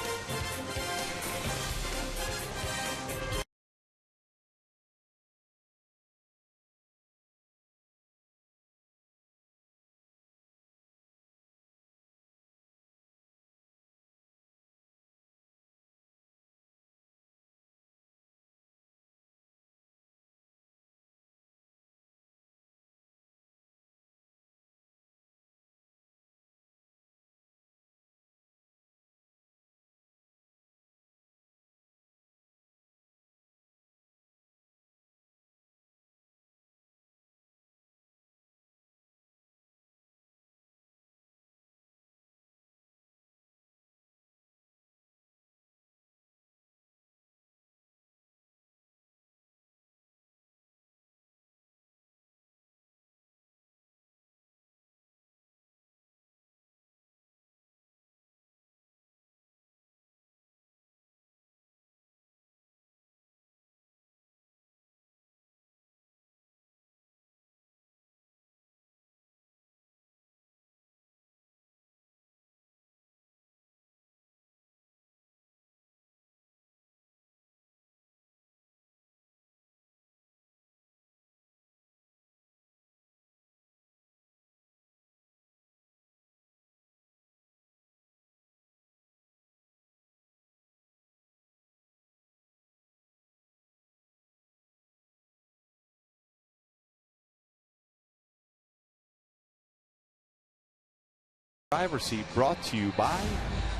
Driver's seat brought to you by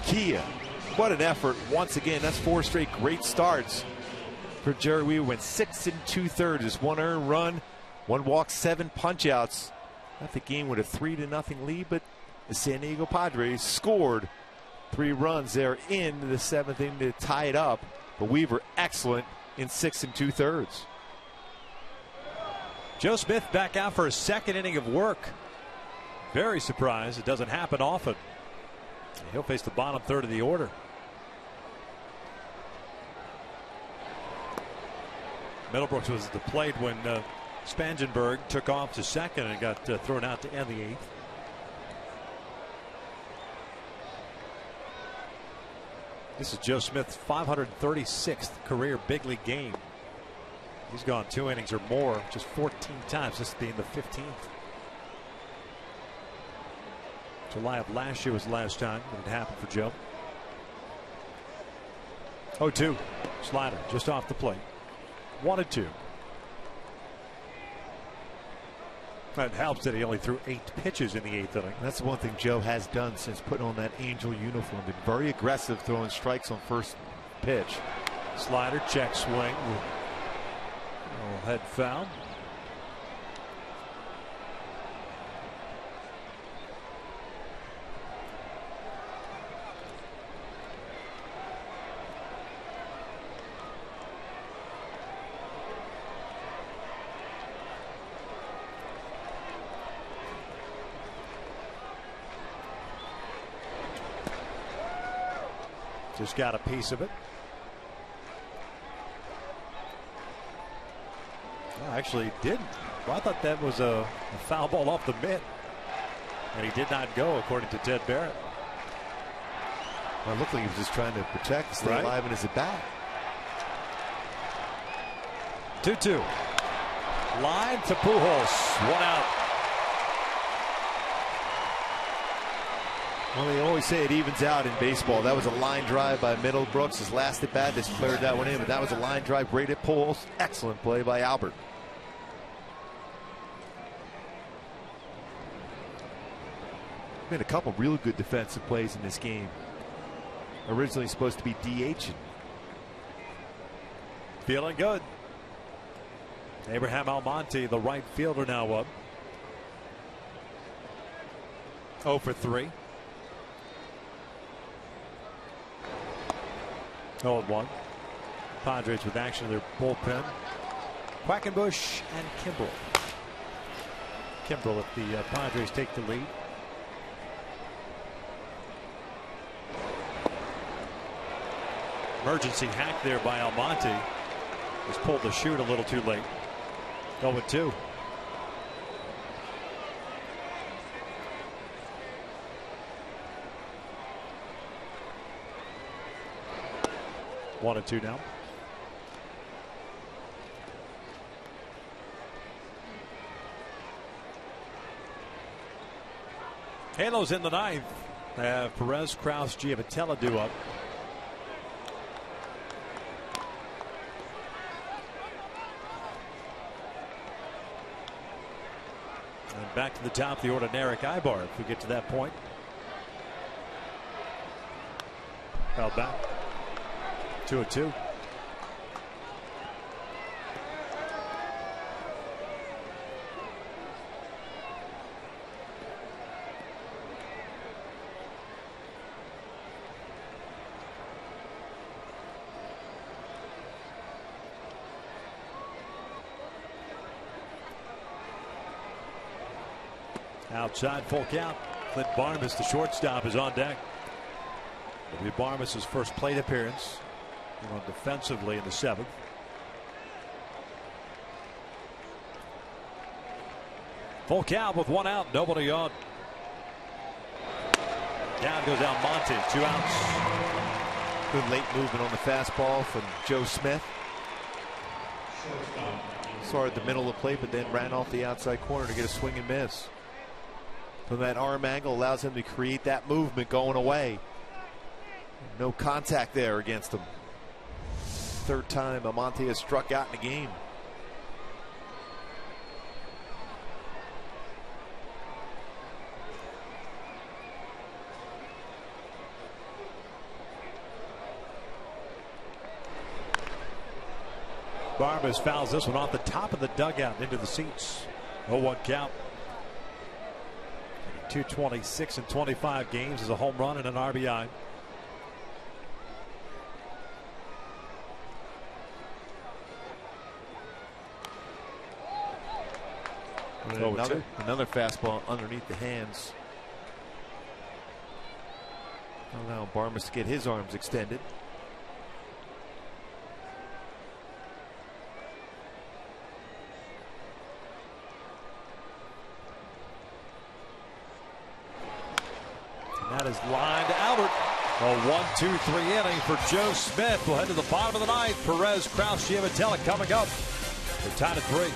Kia. What an effort. Once again, that's 4 straight great starts for Jerry Weaver. Went 6 2/3. Just 1 earned run, 1 walk, 7 punch-outs. Left the game with a 3-0 lead, but the San Diego Padres scored 3 runs there in the 7th inning to tie it up. But Weaver excellent in 6 2/3. Joe Smith back out for a 2nd inning of work. Very surprised. It doesn't happen often. He'll face the bottom 3rd of the order. Middlebrooks was at the plate when Spangenberg took off to 2nd and got thrown out to end the 8th. This is Joe Smith's 536th career big league game. He's gone 2 innings or more just 14 times, this being the 15th. July of last year was the last time that it happened for Joe. 0-2. Slider just off the plate. 1-2. That helps that he only threw 8 pitches in the 8th inning. That's the one thing Joe has done since putting on that Angel uniform. Been very aggressive throwing strikes on first pitch. Slider, check swing. Head foul. Just got a piece of it. No, actually, he didn't. Well, I thought that was a foul ball off the mitt. And he did not go, according to Ted Barrett. Well, it looked like he was just trying to protect, stay alive in his at-bat. 2-2. Line to Pujols. 1 out. Well, they always say it evens out in baseball. That was a line drive by Middlebrooks. His last at bat, just cleared that one in, but that was a line drive right at Pujols. Excellent play by Albert. Been a couple real good defensive plays in this game. Originally supposed to be DH. Feeling good. Abraham Almonte, the right fielder, now up. 0 for 3. 0-1. Padres with action in their bullpen. Quackenbush and Kimbrel. Kimbrel if the Padres take the lead. Emergency hack there by Almonte. Just pulled the chute a little too late. 0-2. One and 2 now. Halos in the 9th. Have Perez, Krause, Giavotella due up. And back to the top of the order, Erick Aybar, if we get to that point. Held back. 2-2. Outside, full count. Clint Barnabas, the shortstop, is on deck. It'll be Barnabas' first plate appearance. On defensively in the 7th. Full count with 1 out, nobody on. Down goes Almonte, 2 outs. Good late movement on the fastball from Joe Smith. Saw at the middle of the plate, but then ran off the outside corner to get a swing and miss. From that arm angle allows him to create that movement going away. No contact there against him. 3rd time Almonte has struck out in the game. Barbas fouls this one off the top of the dugout into the seats. 0-1 count. 226 in 25 games is a home run and an RBI. Another fastball underneath the hands. Allow Barmas to get his arms extended. And that is lined out. A 1-2-3 inning for Joe Smith. We'll head to the bottom of the ninth. Perez, Krause, Giavotella coming up. They're tied at 3.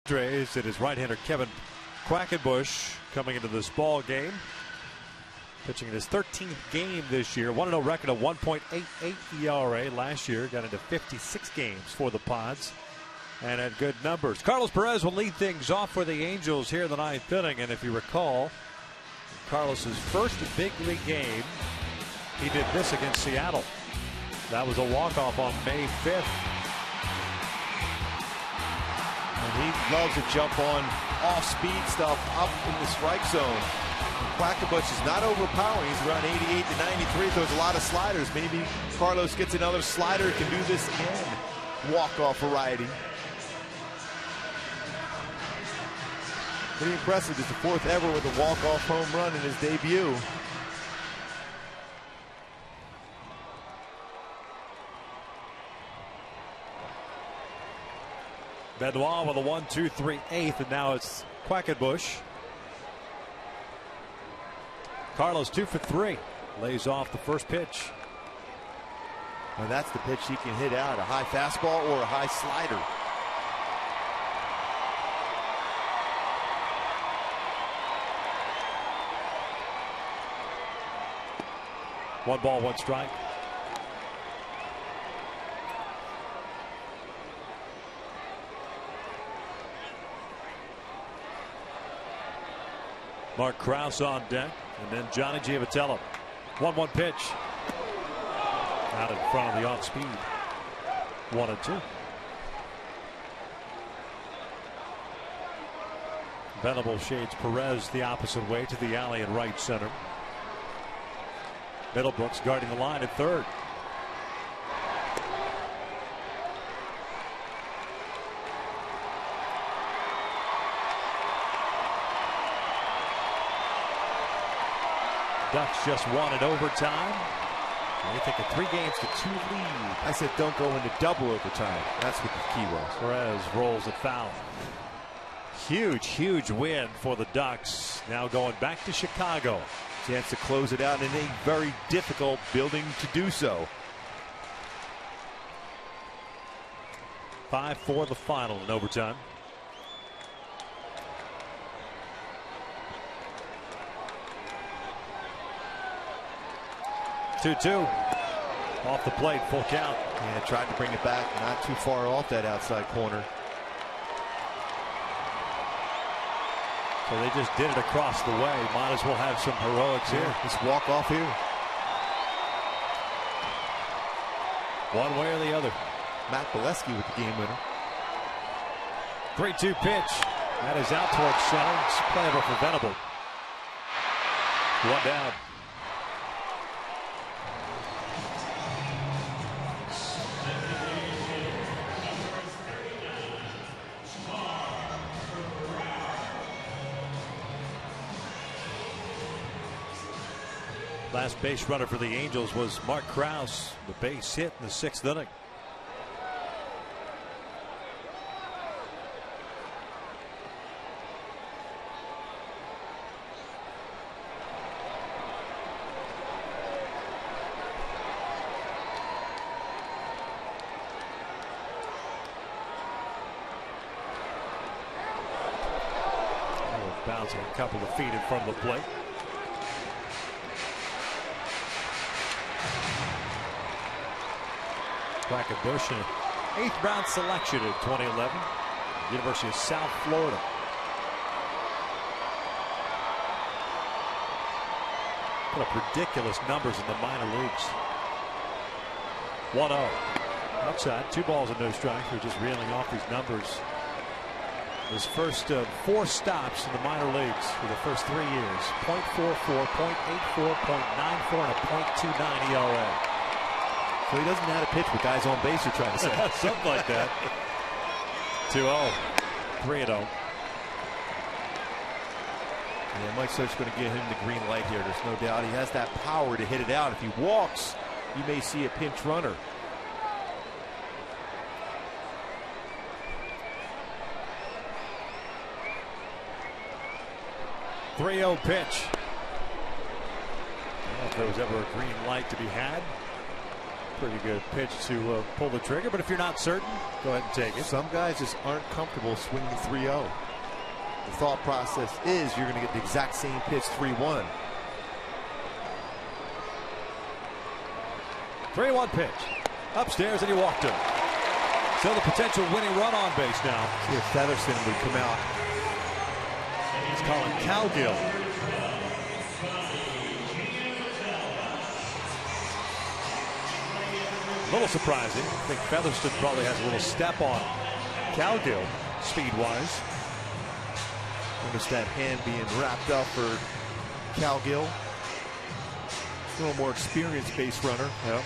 Padres, it is right-hander Kevin Quackenbush coming into this ball game. Pitching in his 13th game this year. 1-0 record of 1.88 ERA last year. Got into 56 games for the Pods and had good numbers. Carlos Perez will lead things off for the Angels here in the ninth inning. And if you recall, Carlos's first big league game, he did this against Seattle. That was a walk-off on May 5th. And he loves to jump on off-speed stuff up in the strike zone. Quackenbush is not overpowering. He's around 88 to 93. Throws a lot of sliders. Maybe Carlos gets another slider. Can do this again. Walk-off variety. Pretty impressive. It's the 4th ever with a walk-off home run in his debut. Benoit with a 1-2-3 eighth, and now it's Quackenbush. Carlos 2 for 3. Lays off the first pitch. And that's the pitch he can hit out, a high fastball or a high slider. One ball, one strike. Mark Krause on deck, and then Johnny Giavotella. 1-1 pitch. Out in front of the off speed. 1-2. Venable shades Perez the opposite way to the alley in right center. Middlebrooks guarding the line at third. Ducks just won in overtime. They take a 3 games to 2 lead. I said don't go into double overtime. That's what the key was. Perez rolls it foul. Huge win for the Ducks. Now going back to Chicago. Chance to close it out in a very difficult building to do so. 5-4 the final in overtime. 2-2. Off the plate, full count. Yeah, tried to bring it back, not too far off that outside corner. So they just did it across the way. Might as well have some heroics here. Just walk off here. One way or the other. Matt Bolesky with the game winner. 3-2 pitch. That is out towards center. It's playable for Venable. One down. Last base runner for the Angels was Mark Krause. The base hit in the 6th inning. Bouncing a couple of feet in front of the plate. Quackenbush, an 8th round selection in 2011, University of South Florida. What a ridiculous numbers in the minor leagues. 1-0. Outside, 2 balls and no strikes. We're just reeling off these numbers. His first 4 stops in the minor leagues for the first 3 years. .44, .84, .94, and a .29 ERA. So he doesn't know how to pitch what guys on base are trying to say. Something like that. 2-0. 3-0. Yeah, Mike Scher's going to get him the green light here. There's no doubt he has that power to hit it out. If he walks, you may see a pinch runner. .30 pitch. I don't know if there was ever a green light to be had. Pretty good pitch to pull the trigger, but if you're not certain, go ahead and take it. Some guys just aren't comfortable swinging 3-0. The thought process is you're going to get the exact same pitch 3-1. 3-1 pitch. Upstairs, and he walked him. So the potential winning run on base now. See if Featherston would come out. He's calling Cowgill. A little surprising. I think Featherston probably has a little step on Cowgill, speed-wise. Notice that hand being wrapped up for Cowgill. A little more experienced base runner. Yep.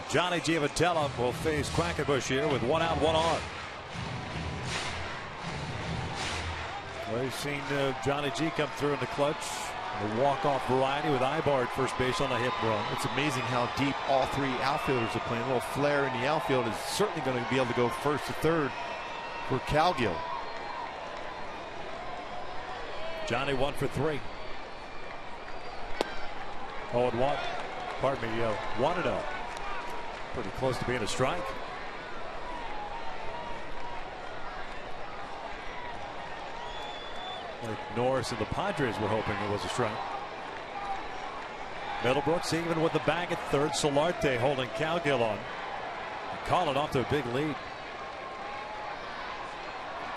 Johnny Giavotella will face Quackenbush here with 1 out, 1 on. Well, we've seen Johnny G come through in the clutch. A walk-off variety with Aybar at first base on a hit and run. It's amazing how deep all 3 outfielders are playing. A little flare in the outfield is certainly going to be able to go first to third for Cowgill. Johnny 1 for 3. 0-1. Pardon me, 1-0. Pretty close to being a strike. Like Norris and the Padres were hoping it was a strike. Middlebrooks even with the bag at third. Solarte holding Cowgill on. And calling off to a big lead.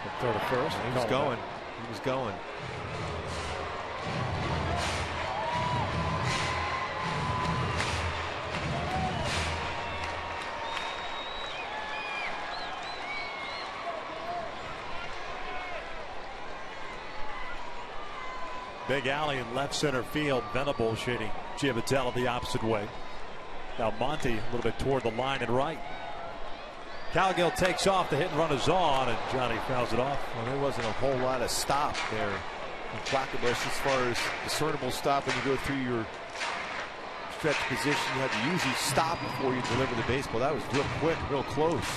From third to first. He was going. He was going. Big alley in left center field. Venable shading Giavotella the opposite way. Now Monty a little bit toward the line and right. Cowgill takes off. The hit and run is on, and Johnny fouls it off. Well, there wasn't a whole lot of stop there from Quackenbush as far as discernible stop. When you go through your stretch position, you have to usually stop before you deliver the baseball. That was real quick, real close.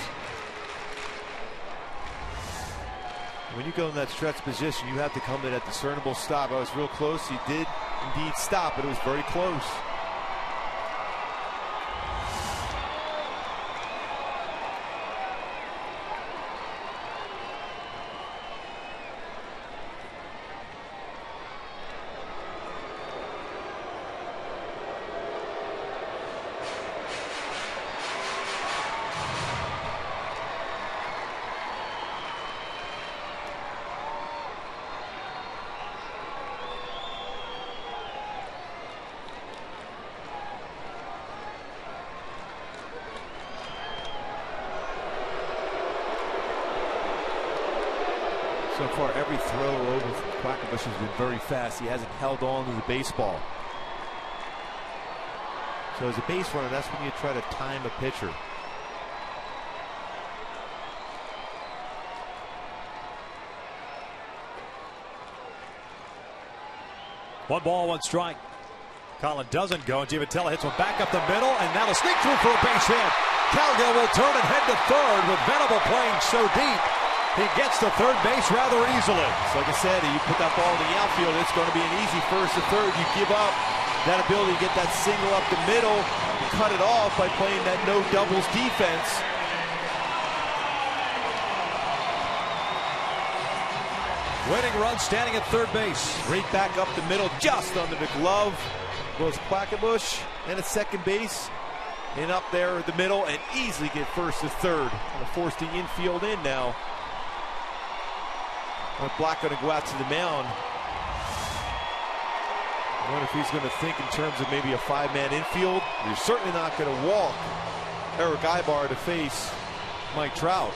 When you go in that stretch position, you have to come in at discernible stop. I was real close. He did indeed stop, but it was very close. So far, every throw over from Quackenbush has been very fast. He hasn't held on to the baseball. So as a base runner, that's when you try to time a pitcher. One ball, one strike. Colin doesn't go, and Giavotella hits one back up the middle, and now a sneak through for a base hit. Calgill will turn and head to third with Venable playing so deep. He gets to third base rather easily. So like I said, you put that ball in the outfield, it's going to be an easy first to third. You give up that ability to get that single up the middle, you cut it off by playing that no doubles defense. Winning run standing at third base. Right back up the middle, just under the glove. Goes Quackenbush, and at second base. And up there in the middle, and easily get first to third. Going to force the infield in now. Black going to go out to the mound. I wonder if he's going to think in terms of maybe a five-man infield. You're certainly not going to walk Erick Aybar to face Mike Trout.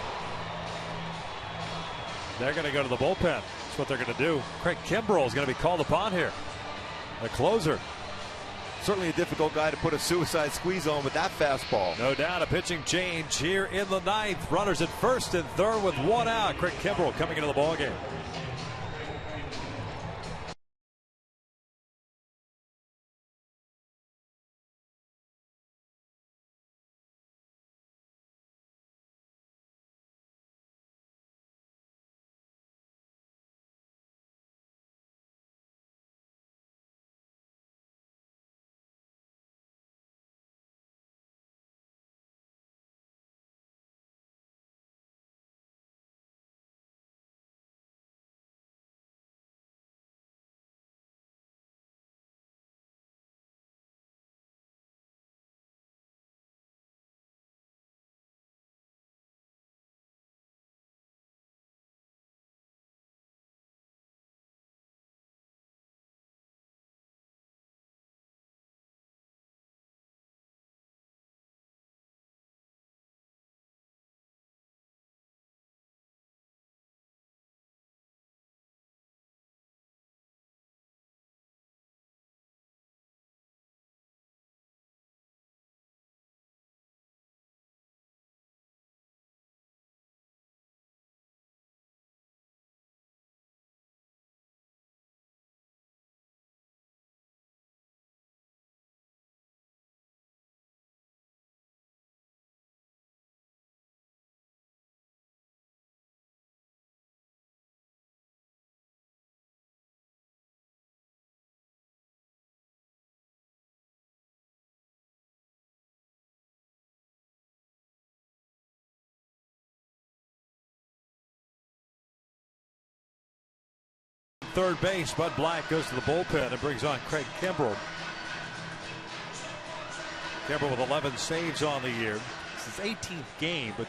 They're going to go to the bullpen. That's what they're going to do. Craig Kimbrell is going to be called upon here. The closer. Certainly a difficult guy to put a suicide squeeze on with that fastball. No doubt a pitching change here in the ninth. Runners at first and third with one out. Craig Kimbrell coming into the ballgame. Third base, Bud Black goes to the bullpen and brings on Craig Kimbrell. Kimbrell with 11 saves on the year. This is his 18th game, but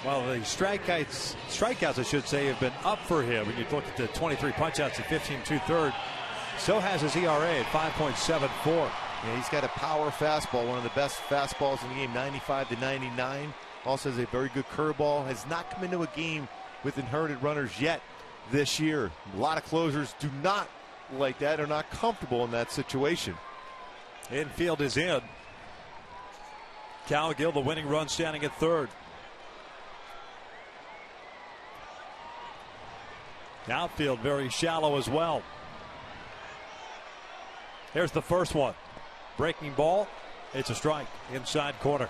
while the strikeouts, I should say, have been up for him. When you look at the 23 punchouts at 15 2/3, so has his ERA at 5.74. Yeah, he's got a power fastball, one of the best fastballs in the game, 95 to 99. Also has a very good curveball. Has not come into a game with inherited runners yet this year. A lot of closers do not like that, are not comfortable in that situation. Infield is in. Calgill, the winning run, standing at third. Outfield very shallow as well. Here's the first one. Breaking ball. It's a strike. Inside corner.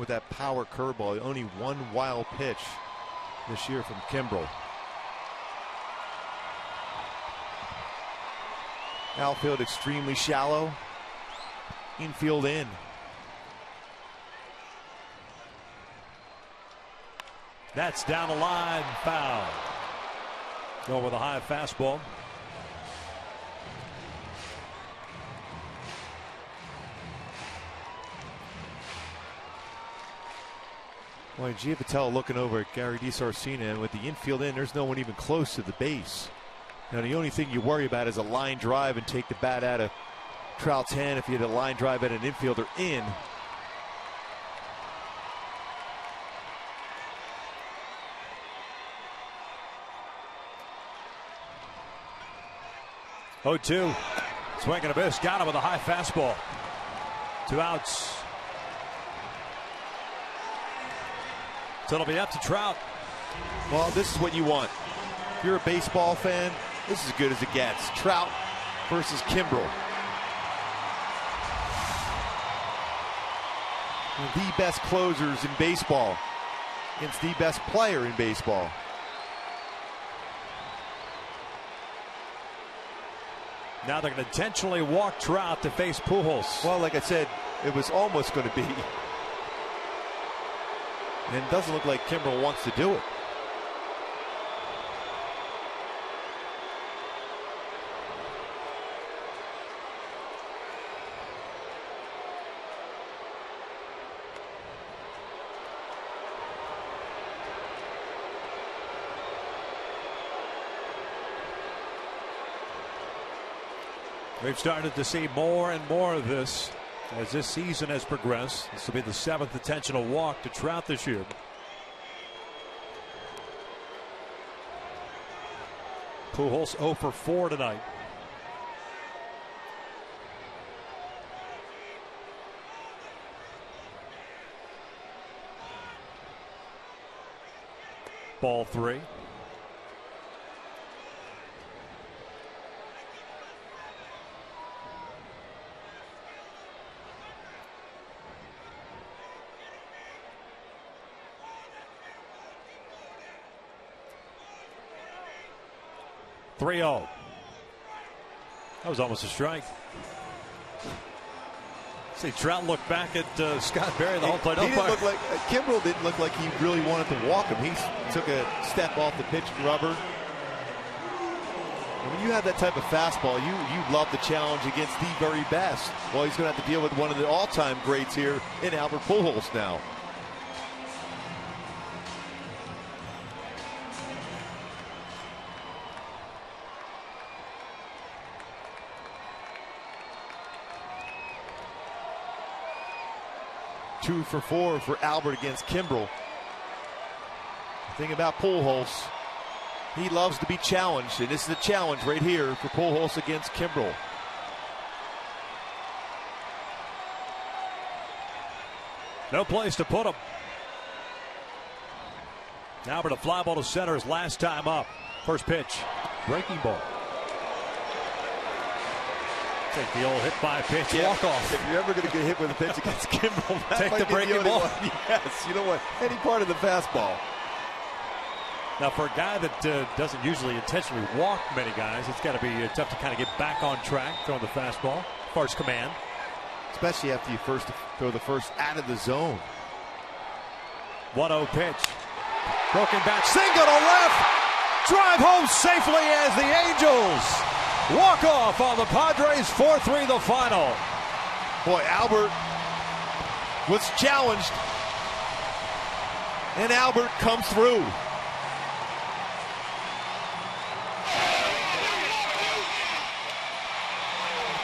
with that power curveball. Only one wild pitch this year from Kimbrel. Outfield extremely shallow. Infield in. That's down the line, foul. Go with a high fastball. Boy, Giapatel looking over at Gary DiSarcina, and with the infield in, there's no one even close to the base. Now, the only thing you worry about is a line drive and take the bat out of Trout's hand if you had a line drive at an infielder in. Oh, 2. Swing and a miss. Got him with a high fastball. 2 outs. So it'll be up to Trout. Well, this is what you want. If you're a baseball fan, this is as good as it gets. Trout versus Kimbrel. One of the best closers in baseball against the best player in baseball. Now they're going to intentionally walk Trout to face Pujols. Well, like I said, it was almost going to be. And it doesn't look like Kimbrel wants to do it. We've started to see more and more of this as this season has progressed. This will be the 7th intentional walk to Trout this year. Pujols 0 for 4 tonight. Ball 3. That was almost a strike. See Trout look back at Scott Berry, the home plate umpire. Kimbrel didn't look like he really wanted to walk him. He took a step off the pitched rubber. And when you have that type of fastball, you love the challenge against the very best. Well, he's going to have to deal with one of the all-time greats here in Albert Pujols now. Two for 4 for Albert against Kimbrel. The thing about Pujols, he loves to be challenged, and this is a challenge right here for Pujols against Kimbrel. No place to put him. Albert, a fly ball to center his last time up. First pitch, breaking ball. Take the old hit by pitch, walk off. If you're ever going to get hit with a pitch against Kimbrel, take the breaking ball. Yes, you know what? Any part of the fastball. Now, for a guy that doesn't usually intentionally walk many guys, it's got to be tough to kind of get back on track throwing the fastball. First command. Especially after you first throw the first out of the zone. 1-0 pitch. Broken bat, single to left. Drive home safely as the Angels walk off on the Padres. 4-3 the final. Boy, Albert was challenged, and Albert comes through.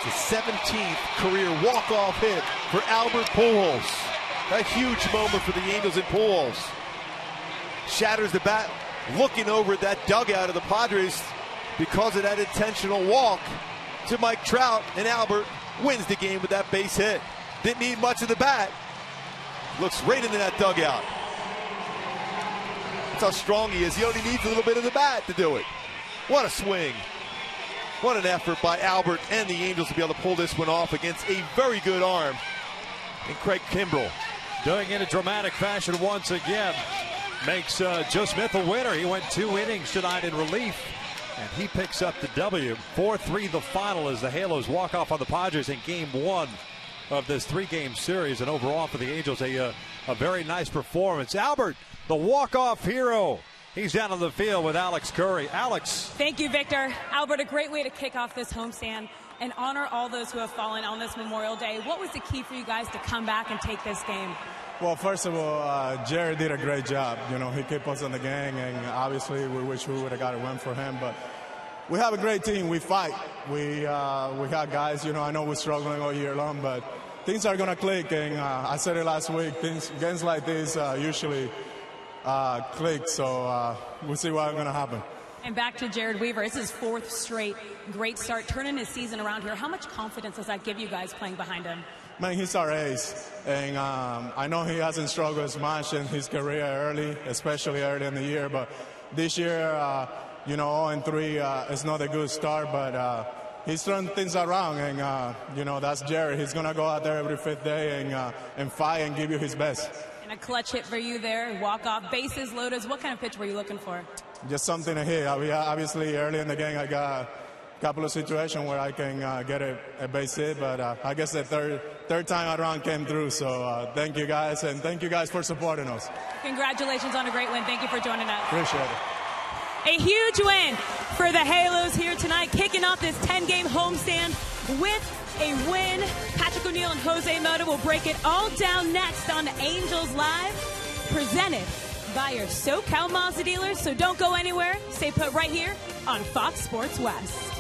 The 17th career walk-off hit for Albert Pujols. A huge moment for the Angels and Pujols. Shatters the bat, looking over at that dugout of the Padres because of that intentional walk to Mike Trout, and Albert wins the game with that base hit. Didn't need much of the bat. Looks right into that dugout. That's how strong he is. He only needs a little bit of the bat to do it. What a swing. What an effort by Albert and the Angels to be able to pull this one off against a very good arm in Craig Kimbrel. doing it in dramatic fashion once again. Makes Joe Smith a winner. He went 2 innings tonight in relief, and he picks up the W. 4-3 the final as the Halos walk off on the Padres in Game 1 of this 3-game series. And overall for the Angels, a very nice performance. Albert, the walk-off hero. He's down on the field with Alex Curry. Alex. Thank you, Victor. Albert, a great way to kick off this homestand and honor all those who have fallen on this Memorial Day. What was the key for you guys to come back and take this game? Well, first of all, Jerry did a great job. You know, he kept us in the game, and obviously we wish we would have got a win for him. But we have a great team. We fight. We got guys, you know, I know we're struggling all year long, but things are going to click. And I said it last week, games like this usually click. So we'll see what's going to happen. And back to Jared Weaver. It's his 4th straight great start, turning his season around here. How much confidence does that give you guys playing behind him? Man, he's our ace, and I know he hasn't struggled as much in his career early, especially early in the year, but this year, you know, 0-3 is not a good start, but he's turned things around, and, you know, that's Jerry. He's going to go out there every 5th day and fight and give you his best. And a clutch hit for you there, walk-off, bases loaded. What kind of pitch were you looking for? Just something to hit. I mean, obviously, early in the game, I got a couple of situations where I can get a base hit, but I guess the third time around came through. So thank you guys, and thank you guys for supporting us. Congratulations on a great win. Thank you for joining us. Appreciate it. A huge win for the Halos here tonight, kicking off this 10-game homestand with a win. Patrick O'Neill and Jose Mota will break it all down next on Angels Live, presented by your SoCal Mazda dealers. So don't go anywhere. Stay put right here on Fox Sports West.